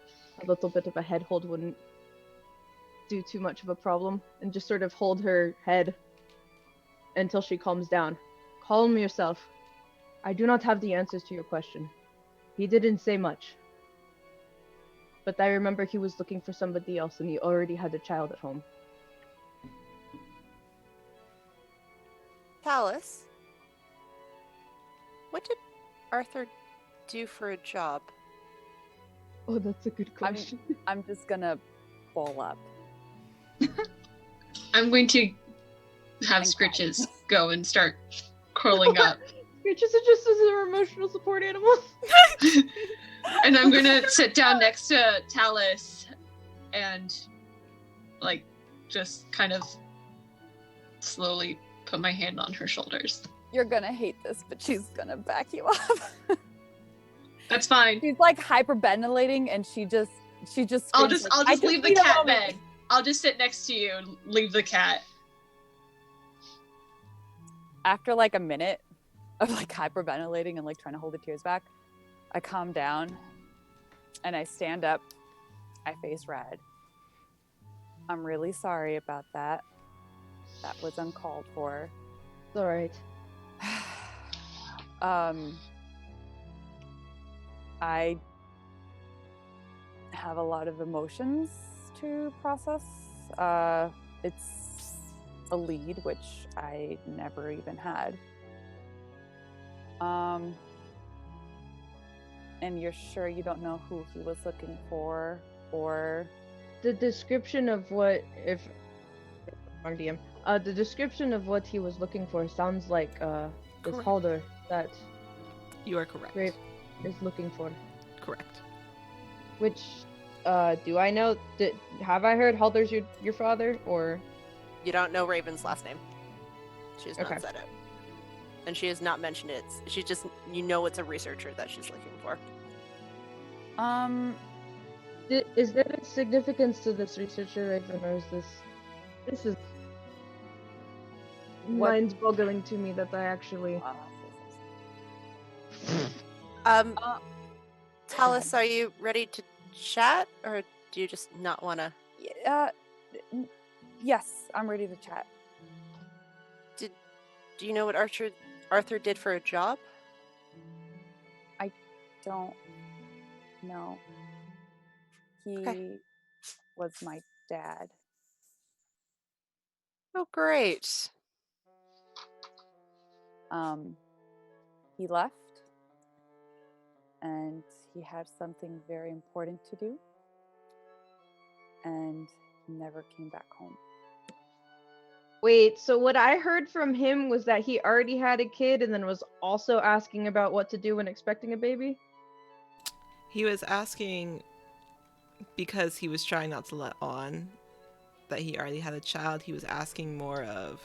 a little bit of a head hold wouldn't do too much of a problem, and just sort of hold her head until she calms down. Calm yourself. I do not have the answers to your question. He didn't say much. But I remember he was looking for somebody else and he already had a child at home. Talus, what did Arthur do for a job? Oh, that's a good question. I'm just gonna ball up. I'm going to have And Scritches go and start curling up. Scritches are just as our emotional support animals. And I'm going to sit down next to Talus and, like, just kind of slowly put my hand on her shoulders. You're gonna hate this, but she's gonna back you up. That's fine. She's like hyperventilating, and she just I'll screams, just like, leave the need a cat moment." bed. I'll just sit next to you and leave the cat. After like a minute of like hyperventilating and like trying to hold the tears back, I calm down and I stand up. I face Rad. I'm really sorry about that. That was uncalled for. It's alright. I have a lot of emotions to process. It's a lead, which I never even had. And you're sure you don't know who he was looking for, or The description of what if wrong DM. The description of what he was looking for sounds like this Correct. Halder that You are correct. Grape is looking for. Correct. Which do I know? Have I heard Halder's your father, or You don't know Raven's last name. She has Okay. not said it. And she has not mentioned it. She just, you know it's a researcher that she's looking for. is there a significance to this researcher, Raven, or is this is What- mind-boggling to me that I actually. Talus, are you ready to chat, or do you just not want to? Yes, I'm ready to chat. Do you know what Arthur did for a job? Don't know. He Okay. was my dad. Oh, great. He left, and he had something very important to do, and he never came back home. Wait, so what I heard from him was that he already had a kid and then was also asking about what to do when expecting a baby? He was asking because he was trying not to let on that he already had a child. He was asking more of,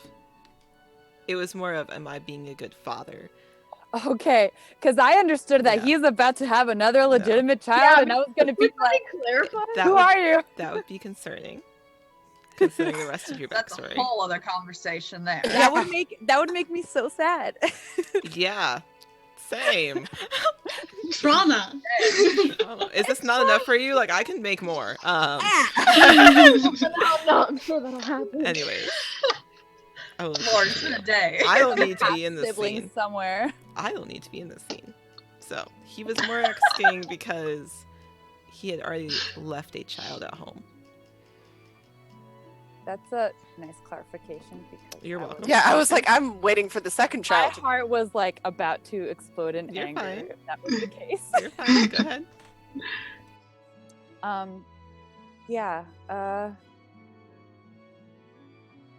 am I being a good father? Okay, because I understood that Yeah. he's about to have another legitimate child, and I was going to be like, clarify? That who would, are you? That would be concerning, considering the rest of your That's a backstory. whole other conversation there. That would make me so sad. Yeah, same. Trauma. Oh, is this not enough for you? Like, I can make more. No, I'm sure that'll happen. Anyways. I will Lord, it's been a day. I don't need to be in this Siblings scene. somewhere. I don't need to be in this scene. So, he was more asking because he had already left a child at home. That's a nice clarification because You're I was- welcome. Yeah, I was like, I'm waiting for the second My child. heart was like about to explode in You're anger fine. if that was the case. You're fine. Go ahead. Yeah.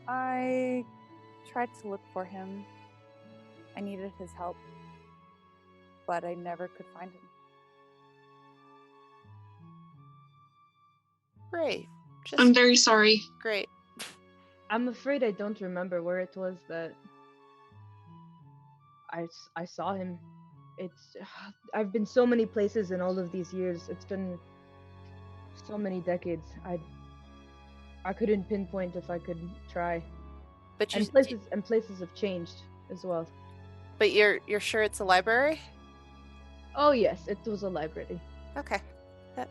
I tried to look for him. I needed his help, but I never could find him. Great. Just I'm very sorry. great. I'm afraid I don't remember where it was that I saw him. It's I've been so many places in all of these years. It's been so many decades. I couldn't pinpoint if I could try. But you And places have changed as well. but you're sure it's a library? Oh yes, it was a library. Okay.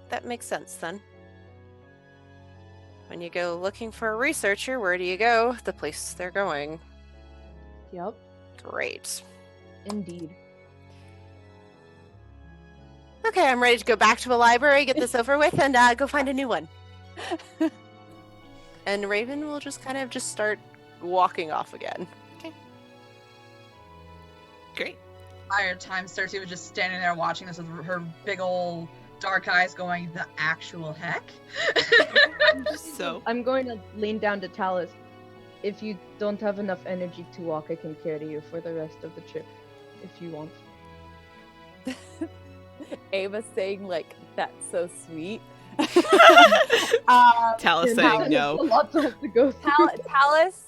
That makes sense then. When you go looking for a researcher, where do you go? The place they're going. Yep, Great. indeed. Okay, I'm ready to go back to a library, get this over with, and go find a new one. And Raven will just kind of just start walking off again. Great. Entire time, Cersei was just standing there watching this with her big old dark eyes going, the actual heck? So, I'm going to lean down to Talus. If you don't have enough energy to walk, I can carry you for the rest of the trip, if you want. Ava's saying, like, that's so sweet. Talus And saying Talus no. has a lot to have to go through. Talus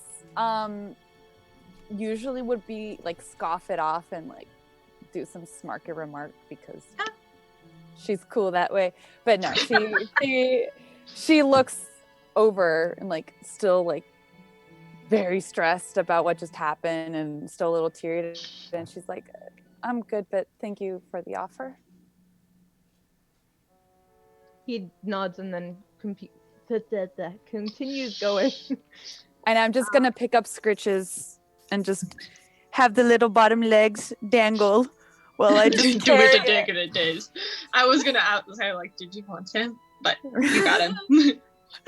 usually would be like scoff it off and like do some smarky remark because she's cool that way. But no, she looks over and like still like very stressed about what just happened and still a little teary, and she's like, I'm good, but thank you for the offer. He nods and then continues going. And I'm just gonna pick up Scritches and just have the little bottom legs dangle while I just Do it carry the dick it is. I was gonna say like, did you want him? But you got him.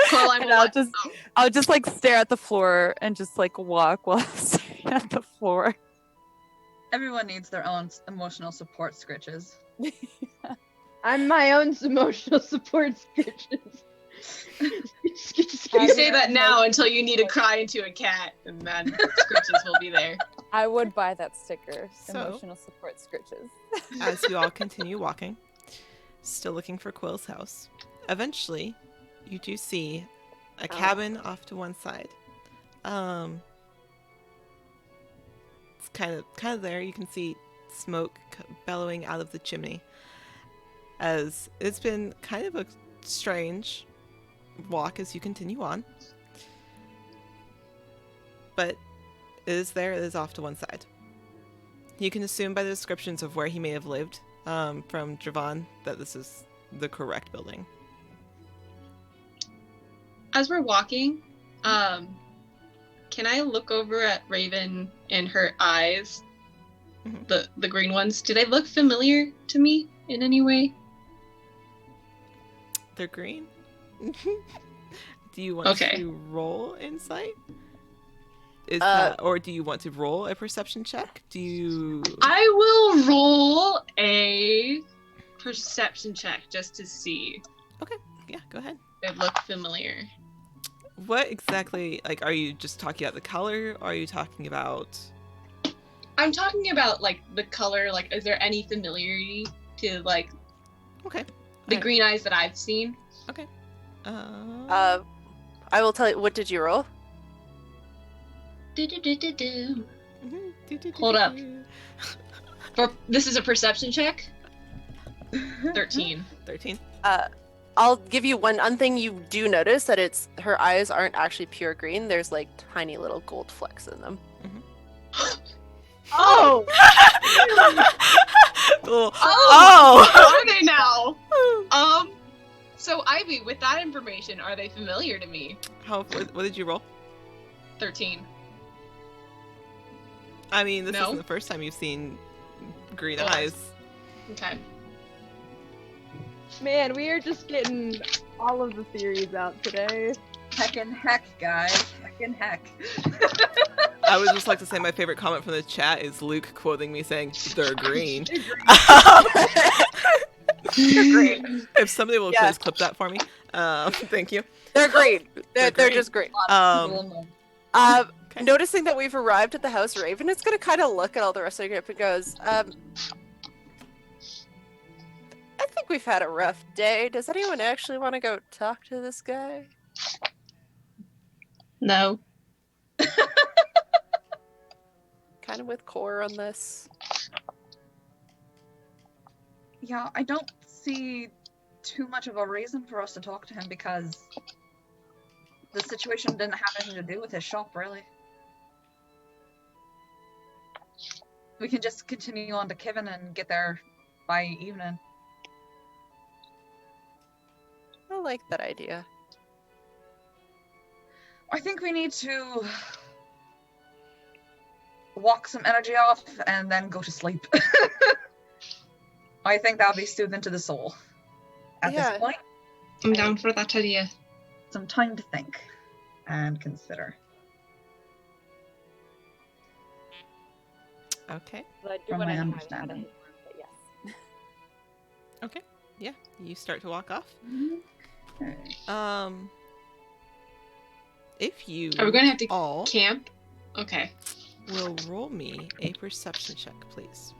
Coraline And will I'll just like stare at the floor and just like walk while I'm staring at the floor. Everyone needs their own emotional support scritches. I'm my own emotional support sketches. You say that now until you need to cry into a cat, and then Scritches will be there. I would buy that sticker, So- emotional support Scritches. As you all continue walking, still looking for Quill's house. Eventually, you do see a cabin off to one side. It's kind of there. You can see smoke bellowing out of the chimney. As it's been kind of a strange walk as you continue on, but it is there. It is off to one side. You can assume by the descriptions of where he may have lived from Javon that this is the correct building. As we're walking, can I look over at Raven and her eyes? Mhm. The green ones. Do they look familiar to me in any way? They're green. Do you want Okay. to roll insight? Is that, or do you want to roll a perception check? Do you? I will roll a perception check just to see Yeah, go ahead. if they look familiar. What exactly? Like, are you just talking about the color? Or are you talking about? I'm talking about like the color. Like, is there any familiarity to like Okay. the Alright. green eyes that I've seen? I will tell you. What did you roll? Do-do-do-do-do. Mhm. Hold up. This is a perception check. 13. 13. I'll give you one thing you do notice that it's her eyes aren't actually pure green. There's like tiny little gold flecks in them. Oh! Oh! Are they now? So Ivy, with that information, are they familiar to me? What did you roll? 13. I mean, this No. isn't the first time you've seen green Oh. eyes. Okay. Man, we are just getting all of the theories out today. Heckin' heck, guys. Heckin' heck. I would just like to say my favorite comment from the chat is Luke quoting me saying, "They're green." Great. If somebody will Yeah. please clip that for me, thank you. They're green. They're green. just green. Okay. Noticing that we've arrived at the house, Raven is going to kind of look at all the rest of the group and goes, I think we've had a rough day. Does anyone actually want to go talk to this guy? No. Kind of with core on this. Yeah, I don't see too much of a reason for us to talk to him because the situation didn't have anything to do with his shop, really. We can just continue on to Kevin and get there by evening. I like that idea. I think we need to walk some energy off and then go to sleep. I think that'll be soothing to the soul. At Yeah. this point, I'm down for that idea. some time to think and consider. Okay. But I do From want my to know how to understanding. hit one, but yes. Okay. Yeah. You start to walk off. Okay. If you Are we going to have to all camp? Okay. will roll me a perception check, please.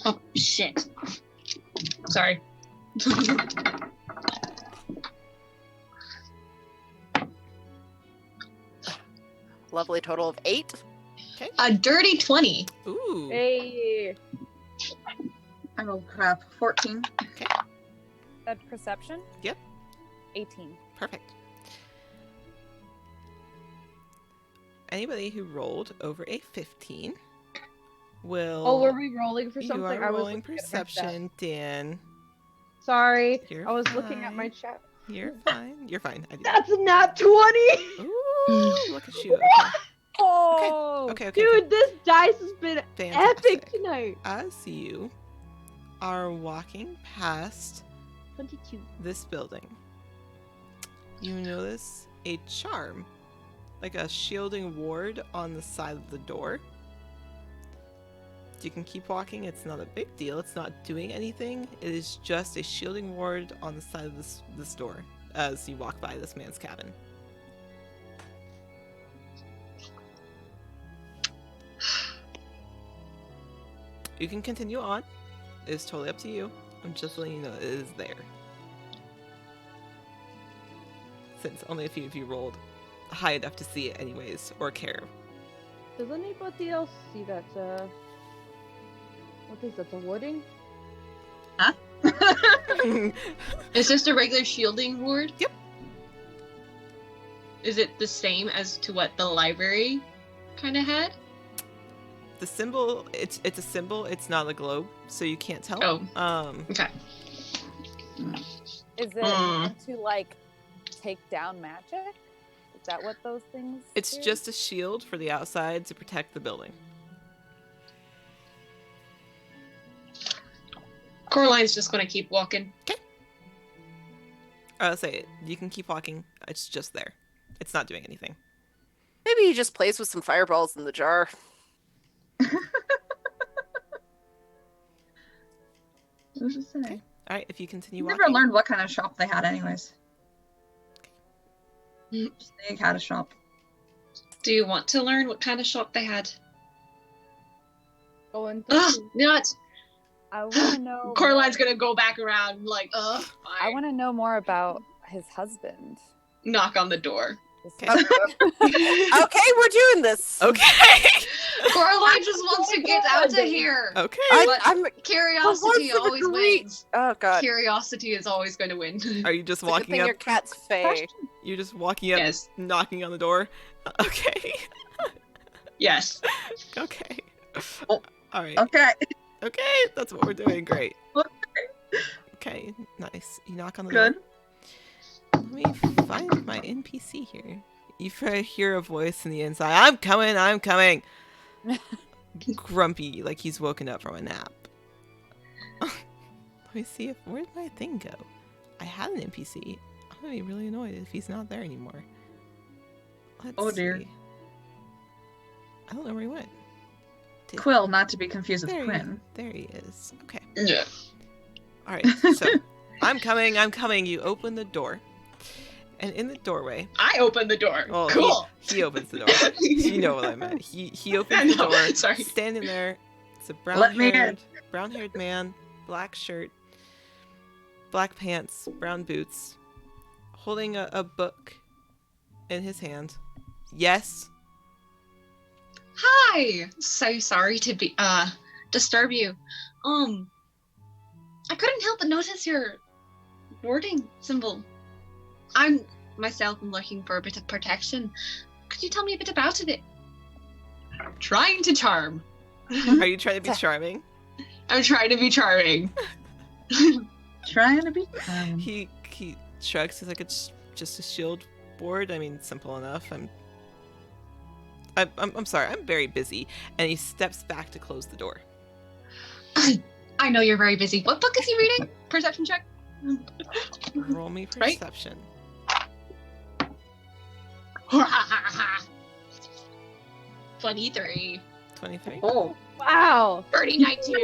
Oh, shit. Sorry. Lovely total of 8. A dirty 20. Ooh. Hey. I rolled crap. 14. That perception? Yep. 18. Perfect. Anybody who rolled over a 15 will. Oh, were we rolling for You something? are I was rolling looking at my chat. perception, Dan. Sorry, You're I was looking at my fine. chat. You're fine. You're fine. I did. That's a nat 20! Ooh, look at you. Okay. Oh! Okay. Okay. Dude, this dice has been Fantastic. epic tonight. As you are walking past 22. this building, you notice a charm, like a shielding ward on the side of the door. You can keep walking. It's not a big deal. It's not doing anything. It is just a shielding ward on the side of this door as you walk by this man's cabin. You can continue on. It's totally up to you. I'm just letting you know it is there. Since only a few of you rolled high enough to see it anyways, or care. Does anybody else see that, what is that, a warding? Is this a regular shielding ward? Yep. Is it the same as to what the library kind of had? The symbol, it's a symbol, it's not a globe, so you can't tell. Oh. Okay. Is it meant to, like, take down magic? Is that what those things It's do? just a shield for the outside to protect the building. Coraline's just gonna keep walking. I'll say it. You can keep walking. It's just there. It's not doing anything. Maybe he just plays with some fireballs in the jar. What was I say? All right, if you continue You walking. never learned what kind of shop they had, anyways. Mm. Just they had a shop. Do you want to learn what kind of shop they had? Go into Ugh, nuts! I want to know. Coraline's gonna go back around like, I fine. want to know more about his husband. Knock on the door. Okay. Okay, we're doing this. Okay. Coraline just wants to get out of here. Okay. I'm Curiosity for the always great- wins. Oh god. Curiosity is always going to win. Are you just It's a good walking thing up? your cat's fey. You're just walking up, Yes. knocking on the door. Okay. Yes. Okay. Oh. All right. Okay. Okay, that's what we're doing. Great. Okay. Okay, nice. You knock on the Good. door. Let me find my NPC here. You hear a voice in the inside. I'm coming. I'm coming. Grumpy, like he's woken up from a nap. Let me see if where'd my thing go? I had an NPC. I'm gonna be really annoyed if he's not there anymore. Let's Oh, dear. see. I don't know where he went. Quill, not to be confused with There Quinn. there he is. Okay. Yeah. All right. So I'm coming, I'm coming. You open the door. And in the doorway, I opened the door. well, Cool. he opens the door. You know what I meant. He I opens the know, door. sorry. Standing there, it's a Let me in. brown-haired man, black shirt, black pants, brown boots, holding a book in his hand. Yes. Hi. So sorry to be disturb you. I couldn't help but notice your warding symbol. I'm myself am looking for a bit of protection. Could you tell me a bit about it? I'm trying to charm. Are you trying to be charming? I'm trying to be charming. Trying to be. He shrugs. He's like, it's just a shield board. I mean, simple enough. I'm sorry. I'm very busy. And he steps back to close the door. I know you're very busy. What book is he reading? Perception check. Roll me Right? perception. 23. 23. Oh, Wow. Birdie 19.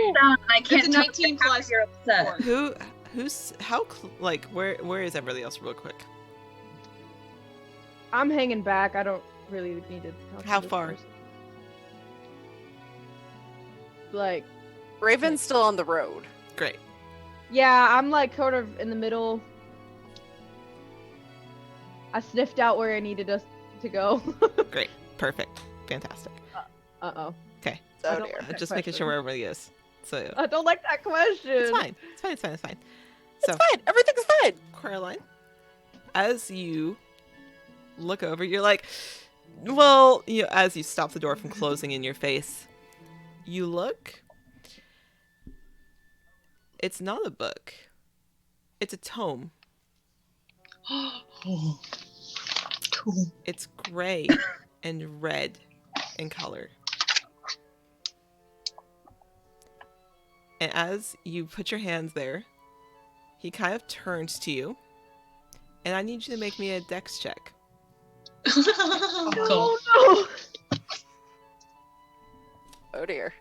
I can't It's a tell 19 how plus you're upset. 4. Who's how like where is everybody else real quick? I'm hanging back. I don't really need to talk How to this far? person. Like, Raven's still on the road. Great. yeah, I'm like sort of in the middle. I sniffed out where I needed us to go. Great. Perfect. Fantastic. Uh-oh. Oh don't dear. like that Just making sure question. where everybody is. So I don't like that question. it's fine. It's fine. It's fine. It's fine. So It's fine. Everything's fine. Coraline, as you look over, you're like, well, as you stop the door from closing in your face, you look. It's not a book. It's a tome. It's gray and red in color. And as you put your hands there, he kind of turns to you. And I need you to make me a dex check. Cool. Oh no. Oh dear.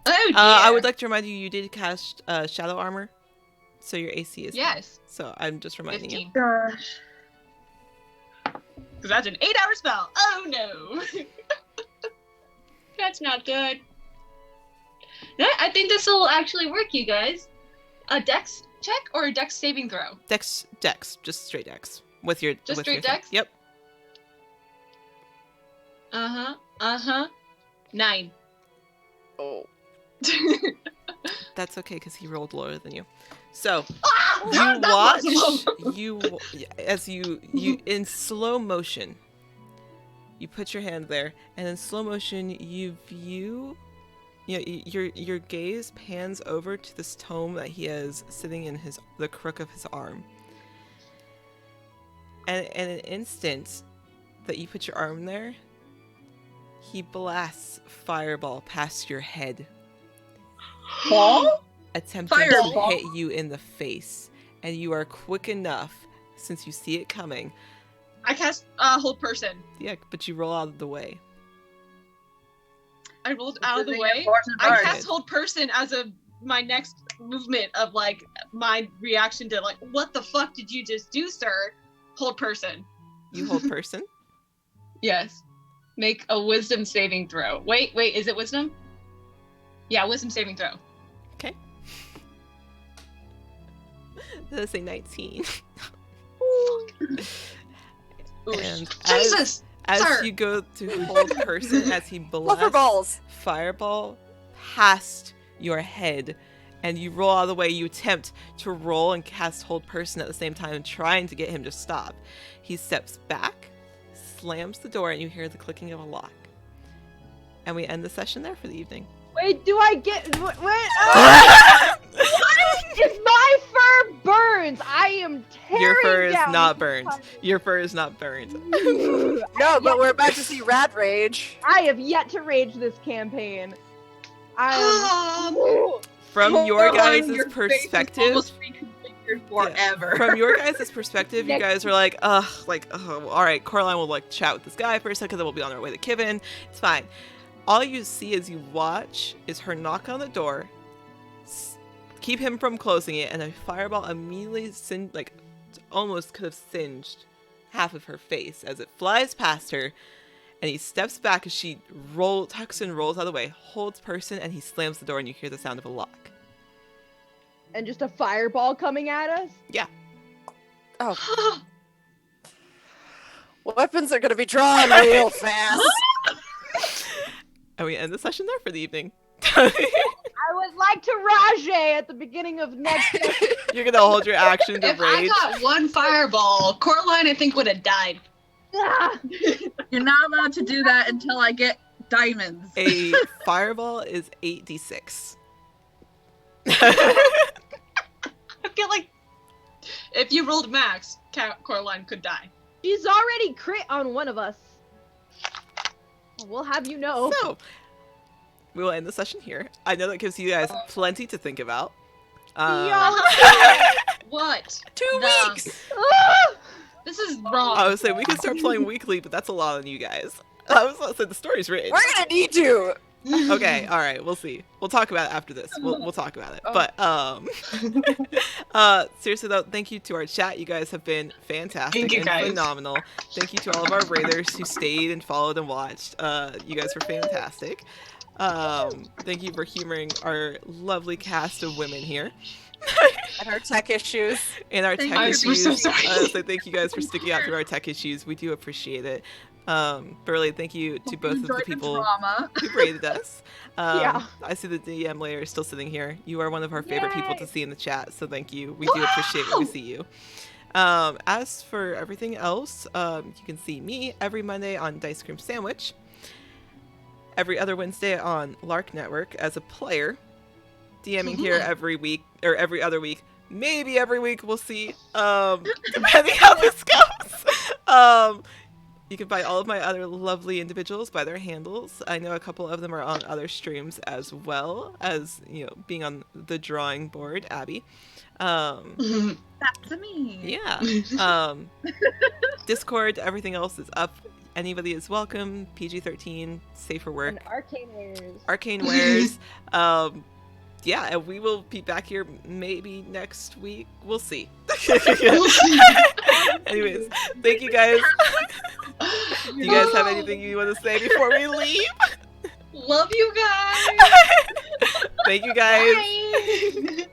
Oh dear. I would like to remind you, you did cast shadow armor. So your AC is 5. Yes. So I'm just reminding 15. Gosh. Because that's an 8-hour spell. Oh no. That's not good. Yeah, I think this will actually work, you guys. A dex check or a dex saving throw? you. Dex. Just straight dex. With your... Just with straight your thing. dex? Yep. 9. Oh. That's okay, because he rolled lower than you. So, Ah, you that watch... was as you in slow motion, you put your hand there, and in slow motion, you view... your gaze pans over to this tome that he has sitting in the crook of his arm. And in an instant that you put your arm there, he blasts fireball past your head, Ball? attempting Fireball? to hit you in the face. And you are quick enough, since you see it coming. I cast hold person. Yeah, but you roll out of the way. I rolled out of the This is way. important I part. cast hold person as my next movement of like my reaction to like, what the fuck did you just do, sir? Hold person. You hold person. Yes. Make a wisdom saving throw. Wait, is it wisdom? Yeah, wisdom saving throw. Okay. Let's say 19. Ooh, And Jesus! As Sir. you go to hold person, as he Fluffer blasts balls. fireball past your head, and you roll out of the way, you attempt to roll and cast hold person at the same time, trying to get him to stop. He steps back, slams the door, and you hear the clicking of a lock. And we end the session there for the evening. Wait, do I get what? If my fur burns, I am tearing Your fur is down not this burned. time. Your fur is not burned. No, but we're about to see Rat Rage. I have yet to rage this campaign. I am. From your guys' Your face is perspective, almost reconfigured forever. from your guys' perspective, you guys are like, all right, Coraline will like chat with this guy for a second, then we'll be on our way to Kivin. It's fine. All you see as you watch is her knock on the door, keep him from closing it, and a fireball immediately almost could have singed half of her face as it flies past her, and he steps back as she tucks and rolls out of the way, holds person, and he slams the door, and you hear the sound of a lock. And just a fireball coming at us? Yeah. Oh. Weapons are gonna be drawn real fast. And we end the session there for the evening. I would like to rage at the beginning of next session. You're gonna hold your action to If I rage. got one fireball, Coraline I think would have died. Ah! You're not allowed to do that until I get diamonds. A fireball is 8d6. I feel like if you rolled max, Coraline could die. She's already crit on one of us. We'll have you know. So, we will end the session here. I know that gives you guys plenty to think about. What? 2 The- weeks. Ah! This is wrong. I would say we can start playing weekly, but that's a lot on you guys. I was going to say the story's written. We're gonna need you. Okay, all right, we'll see. We'll talk about it after this. We'll talk about it. Oh. But seriously though, thank you to our chat. You guys have been fantastic Thank you, and guys. phenomenal. Thank you to all of our raiders who stayed and followed and watched. You guys were fantastic. Thank you for humoring our lovely cast of women here. And our tech issues. And our Thank tech you. issues. We're so sorry. So thank you guys for sticking out through our tech issues. We do appreciate it. Really, thank you to both of the Enjoyed people drama. who rated us. Yeah. I see the DM layer is still sitting here. You are one of our favorite people to Yay. see in the chat, so thank you. We do appreciate when we see you. As for everything else, you can see me every Monday on Dice Cream Sandwich, every other Wednesday on Lark Network as a player, DMing here every week, or every other week, maybe every week, we'll see, depending how this goes. You can find all of my other lovely individuals by their handles. I know a couple of them are on other streams as well as, being on the drawing board, Abby. That's me. Yeah. Discord, everything else is up. Anybody is welcome. PG-13, safe for work. And arcane wares. Arcane wares. Yeah, and we will be back here maybe next week. We'll see. Anyways, thank you guys. Do you guys have anything you want to say before we leave? Love you guys. Thank you guys. Bye.